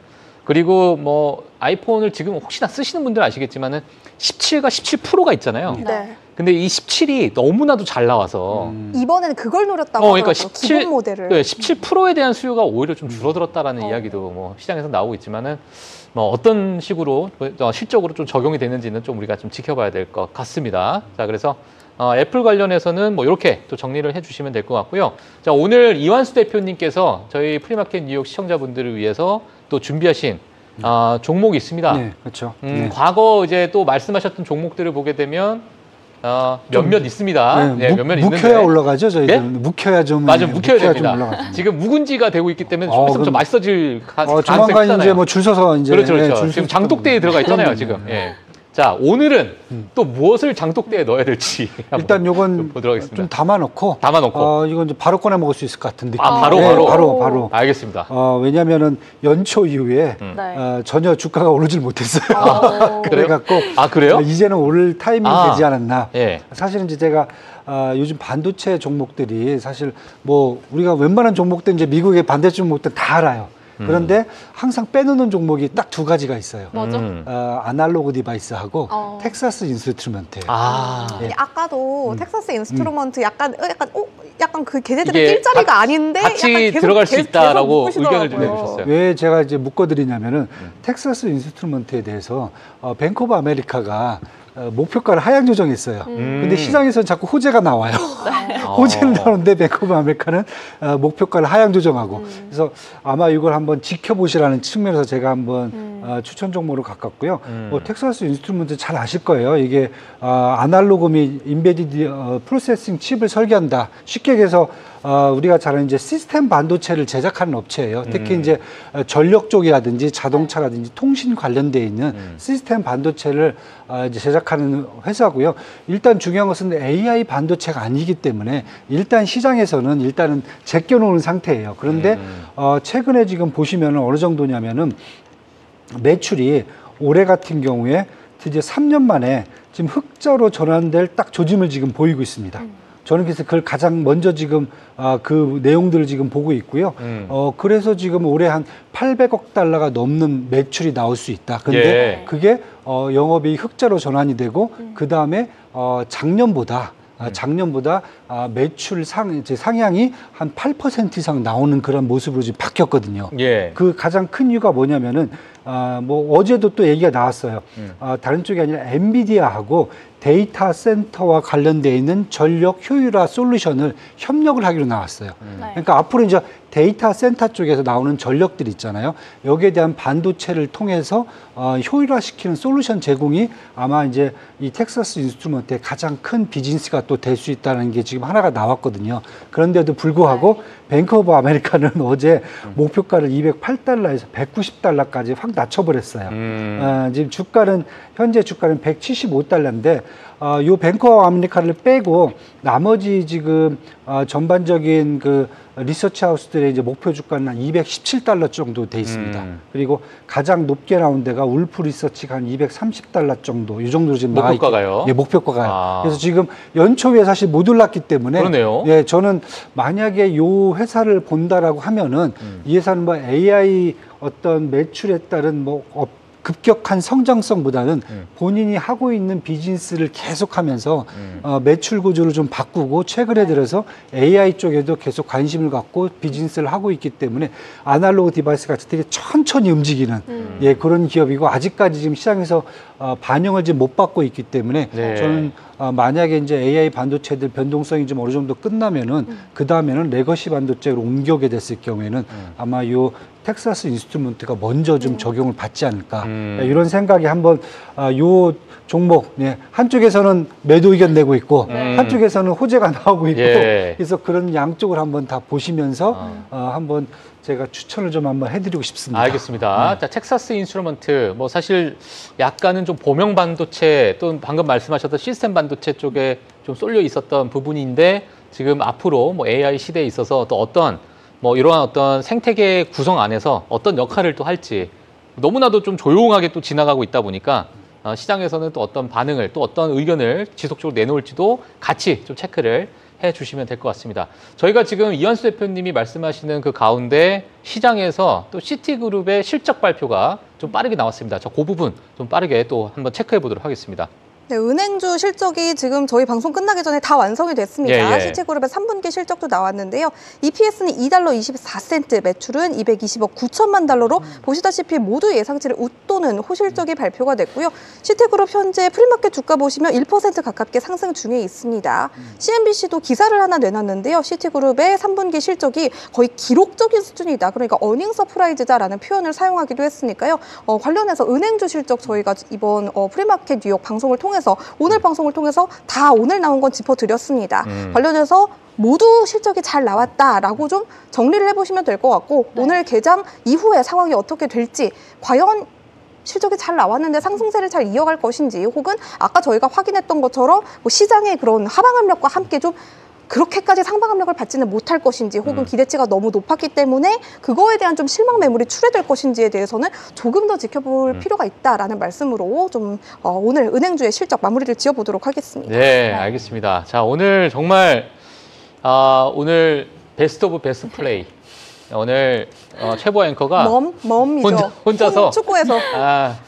그리고 뭐 아이폰을 지금 혹시나 쓰시는 분들 아시겠지만은 17과 17 프로가 있잖아요. 네. 근데 이 17이 너무나도 잘 나와서 이번에는 그걸 노렸다고 그러니까 하더라고요. 기본 모델을. 네, 17 프로에 대한 수요가 오히려 좀 줄어들었다라는 이야기도 뭐 시장에서 나오고 있지만은 뭐 어떤 식으로 실적으로 좀 적용이 되는지는 좀 우리가 좀 지켜봐야 될 것 같습니다. 자, 그래서 애플 관련해서는 뭐 이렇게 또 정리를 해주시면 될 것 같고요. 자, 오늘 이완수 대표님께서 저희 프리마켓 뉴욕 시청자분들을 위해서 또 준비하신 종목이 있습니다. 네, 그렇죠. 네. 과거 이제 또 말씀하셨던 종목들을 보게 되면 몇몇 있습니다. 네, 몇몇 묵혀야 있는데 올라가죠, 저희들. 예? 묵혀야 좀. 맞아, 묵혀야 됩니다. 좀 올라가죠. 지금 묵은지가 되고 있기 때문에 좀 있으면 좀 그럼- 맛있어질 가능성이 조만간 크잖아요. 이제 뭐 줄 서서 이제. 그렇죠, 그렇죠. 네, 줄 지금 서서 장독대에 들어가 있잖아요, 그럼요. 지금. 예. 자, 오늘은 또 무엇을 장독대에 넣어야 될지 일단 요건 보도록 하겠습니다. 좀 담아놓고. 담아놓고. 이건 이제 바로 꺼내 먹을 수 있을 것 같은 느낌. 바로, 네, 바로? 바로. 알겠습니다. 왜냐면은 연초 이후에 네. 전혀 주가가 오르질 못했어요. 그래요? 그래갖고 그래요? 이제는 오를 타이밍이 되지 않았나. 예. 사실은 이제 제가 요즘 반도체 종목들이 사실 뭐 우리가 웬만한 종목들 이제 미국의 반도체 종목들 다 알아요. 그런데 항상 빼놓는 종목이 딱 두 가지가 있어요. 뭐죠? 아날로그 디바이스하고 어. 텍사스 인스트루먼트. 예. 아까도 텍사스 인스트루먼트 약간 그 걔네들은 이게 낄 자리가 아닌데 같이 약간 계속 들어갈 수 계속 있다라고 묻으시더라고요. 의견을 좀 내주셨어요. 왜 제가 이제 묶어드리냐면은 텍사스 인스트루먼트에 대해서 뱅크 오브 아메리카가 목표가를 하향 조정했어요. 근데 시장에서는 자꾸 호재가 나와요. 호재는 나오는데 뱅크 오브 아메리카는 목표가를 하향 조정하고. 그래서 아마 이걸 한번 지켜보시라는 측면에서 제가 한번 추천 종목으로 가깝고요. 텍사스 인스트루먼트 잘 아실 거예요. 이게 아날로그 및 인베디드 프로세싱 칩을 설계한다. 쉽게 얘기해서 우리가 잘 아는 이제 시스템 반도체를 제작하는 업체예요. 특히 이제 전력 쪽이라든지 자동차라든지 통신 관련돼 있는 시스템 반도체를 이제 제작하는 회사고요. 일단 중요한 것은 AI 반도체가 아니기 때문에 일단 시장에서는 일단은 제껴놓은 상태예요. 그런데 최근에 지금 보시면은 어느 정도냐면은 매출이 올해 같은 경우에 드디어 3년 만에 지금 흑자로 전환될 딱 조짐을 지금 보이고 있습니다. 저는 그래서 그걸 가장 먼저 지금 그 내용들을 지금 보고 있고요. 그래서 지금 올해 한 800억 달러가 넘는 매출이 나올 수 있다. 근데 예. 그게 영업이익 흑자로 전환이 되고 그 다음에 작년보다 매출 상향이 한 8% 이상 나오는 그런 모습으로 지금 바뀌었거든요. 예. 그 가장 큰 이유가 뭐냐면은 뭐 어제도 또 얘기가 나왔어요. 다른 쪽이 아니라 엔비디아하고 데이터 센터와 관련되어 있는 전력 효율화 솔루션을 협력을 하기로 나왔어요. 그러니까 앞으로 이제 데이터 센터 쪽에서 나오는 전력들 있잖아요. 여기에 대한 반도체를 통해서 효율화시키는 솔루션 제공이 아마 이제 이 텍사스 인스트루먼트의 가장 큰 비즈니스가 또 될 수 있다는 게 지금 하나가 나왔거든요. 그런데도 불구하고 뱅크 오브 아메리카는 어제 목표가를 208달러에서 190달러까지 확 낮춰버렸어요. 지금 주가는 현재 주가는 175달러인데 요 뱅크 오브 아메리카를 빼고 나머지 지금 전반적인 그 리서치 하우스들의 이제 목표 주가는 한 217달러 정도 돼 있습니다. 그리고 가장 높게 나온 데가 울프 리서치가 한 230달러 정도, 이 정도로 지금 나와 있고, 목표가가요? 예, 목표가가요. 그래서 지금 연초에 사실 못 올랐기 때문에, 그러네요. 예, 저는 만약에 요 회사를 본다라고 하면은 이 회사는 뭐 AI 어떤 매출에 따른 뭐 급격한 성장성보다는 본인이 하고 있는 비즈니스를 계속하면서 매출 구조를 좀 바꾸고 최근에 들어서 AI 쪽에도 계속 관심을 갖고 비즈니스를 하고 있기 때문에 아날로그 디바이스 같이 되게 천천히 움직이는 예, 그런 기업이고 아직까지 지금 시장에서 반영을 지금 못 받고 있기 때문에 네. 저는 만약에 이제 AI 반도체들 변동성이 좀 어느 정도 끝나면은 그 다음에는 레거시 반도체로 옮겨게 됐을 경우에는 아마 요 텍사스 인스트루먼트가 먼저 좀 적용을 받지 않을까 이런 생각이 한번 요 종목 한쪽에서는 매도 의견 내고 있고 한쪽에서는 호재가 나오고 있고 예. 그래서 그런 양쪽을 한번 다 보시면서 한번 제가 추천을 좀 한번 해드리고 싶습니다. 알겠습니다. 자, 텍사스 인스트루먼트 뭐 사실 약간은 좀 보명 반도체 또 방금 말씀하셨던 시스템 반도체 쪽에 좀 쏠려 있었던 부분인데 지금 앞으로 뭐 AI 시대에 있어서 또 어떤 뭐 이러한 어떤 생태계 구성 안에서 어떤 역할을 또 할지 너무나도 좀 조용하게 또 지나가고 있다 보니까 시장에서는 또 어떤 반응을 또 어떤 의견을 지속적으로 내놓을지도 같이 좀 체크를 해주시면 될 것 같습니다. 저희가 지금 이완수 대표님이 말씀하시는 그 가운데 시장에서 또 시티그룹의 실적 발표가 좀 빠르게 나왔습니다. 그 부분 좀 빠르게 또 한번 체크해 보도록 하겠습니다. 네, 은행주 실적이 지금 저희 방송 끝나기 전에 다 완성이 됐습니다. 예, 예. 시티그룹의 3분기 실적도 나왔는데요. EPS는 2달러 24센트, 매출은 220억 9천만 달러로 보시다시피 모두 예상치를 웃도는 호실적이 발표가 됐고요. 시티그룹 현재 프리마켓 주가 보시면 1% 가깝게 상승 중에 있습니다. CNBC도 기사를 하나 내놨는데요. 시티그룹의 3분기 실적이 거의 기록적인 수준이다. 그러니까 어닝 서프라이즈다라는 표현을 사용하기도 했으니까요. 관련해서 은행주 실적 저희가 이번 프리마켓 뉴욕 방송을 통해서 오늘 방송을 통해서 다 오늘 나온 건 짚어드렸습니다. 관련해서 모두 실적이 잘 나왔다라고 좀 정리를 해보시면 될 것 같고 오늘 개장 이후에 상황이 어떻게 될지 과연 실적이 잘 나왔는데 상승세를 잘 이어갈 것인지 혹은 아까 저희가 확인했던 것처럼 뭐 시장의 그런 하방 압력과 함께 좀 그렇게까지 상방 압력을 받지는 못할 것인지 혹은 기대치가 너무 높았기 때문에 그거에 대한 좀 실망 매물이 출회될 것인지에 대해서는 조금 더 지켜볼 필요가 있다라는 말씀으로 좀 오늘 은행주의 실적 마무리를 지어보도록 하겠습니다. 네, 알겠습니다. 자, 오늘 정말 오늘 베스트 오브 베스트 플레이 오늘 최보 앵커가 멈이죠. 혼자서 축구에서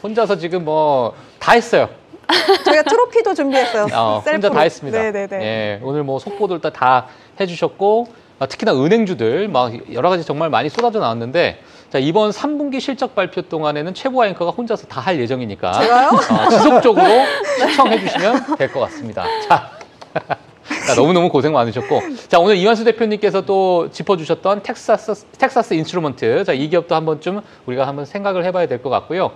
혼자서 지금 뭐 다 했어요. 저희가 트로피도 준비했어요. 혼자 다 했습니다. 네네네. 예, 오늘 뭐 속보들 다 해주셨고 특히나 은행주들 막 여러 가지 정말 많이 쏟아져 나왔는데 자 이번 3분기 실적 발표 동안에는 최보 앵커가 혼자서 다 할 예정이니까 제가요? 지속적으로 시청해 주시면 될 것 같습니다. 자, 너무너무 고생 많으셨고 자 오늘 이완수 대표님께서 또 짚어주셨던 텍사스 인스트루먼트 자 이 기업도 한번 좀 우리가 한번 생각을 해봐야 될 것 같고요.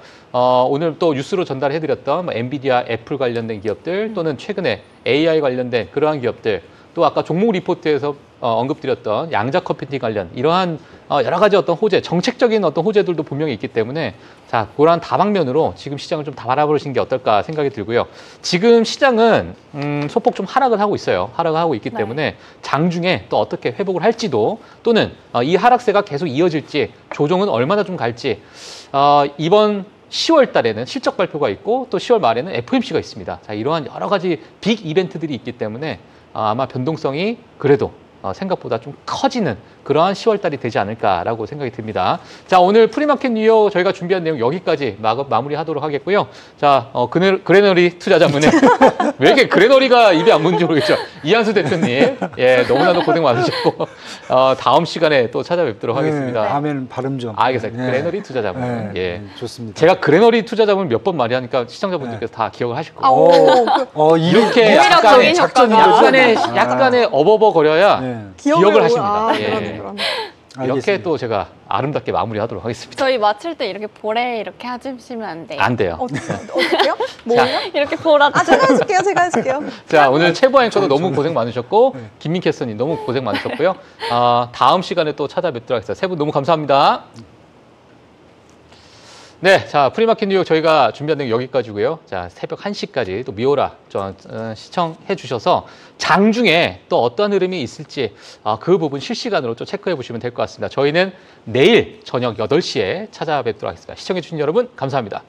오늘 또 뉴스로 전달해드렸던 뭐 엔비디아, 애플 관련된 기업들 또는 최근에 AI 관련된 그러한 기업들 또 아까 종목 리포트에서 언급드렸던 양자 컴퓨팅 관련 이러한 여러 가지 어떤 호재, 정책적인 어떤 호재들도 분명히 있기 때문에 자 그러한 다방면으로 지금 시장을 좀 다 바라보시는 게 어떨까 생각이 들고요. 지금 시장은 소폭 좀 하락을 하고 있어요. 하락을 하고 있기 때문에 장중에 또 어떻게 회복을 할지도 또는 이 하락세가 계속 이어질지 조정은 얼마나 좀 갈지 이번 10월 달에는 실적 발표가 있고 또 10월 말에는 FOMC가 있습니다. 자 이러한 여러 가지 빅 이벤트들이 있기 때문에 아마 변동성이 그래도 생각보다 좀 커지는 그러한 10월달이 되지 않을까라고 생각이 듭니다. 자, 오늘 프리마켓 뉴욕 저희가 준비한 내용 여기까지 마무리하도록 하겠고요. 자, 그레너리 투자자문에 왜 이렇게 그레너리가 입에 안 붙는지 모르겠죠. 이한수 대표님, 예, 너무나도 고생 많으셨고 다음 시간에 또 찾아뵙도록 하겠습니다. 다음에는 발음 좀. 알겠습니다. 그레너리 투자자문. 예, 좋습니다. 제가 그레너리 투자자문 몇 번 말하니까 시청자분들께서 다 기억을 하실 거예요. 이렇게 약간의 어버버거려야 기억을 하십니다. 예. 이렇게 또 제가 아름답게 마무리하도록 하겠습니다. 저희 마칠 때 이렇게 볼에 이렇게 해주시면 안 돼요. 안 돼요. 어떻게요? 뭐요? 이렇게 보라. 제가 해줄게요. 자, 오늘 최보아 앵커도 너무 고생 많으셨고 김민캐 스터님 너무 고생 많으셨고요. 다음 시간에 또 찾아뵙도록 하겠습니다. 세 분 너무 감사합니다. 네, 자, 프리마켓 뉴욕 저희가 준비한 내용 여기까지고요. 자, 새벽 1시까지 또 미오라 시청해 주셔서 장중에 또 어떤 흐름이 있을지 그 부분 실시간으로 또 체크해 보시면 될 것 같습니다. 저희는 내일 저녁 8시에 찾아뵙도록 하겠습니다. 시청해 주신 여러분 감사합니다.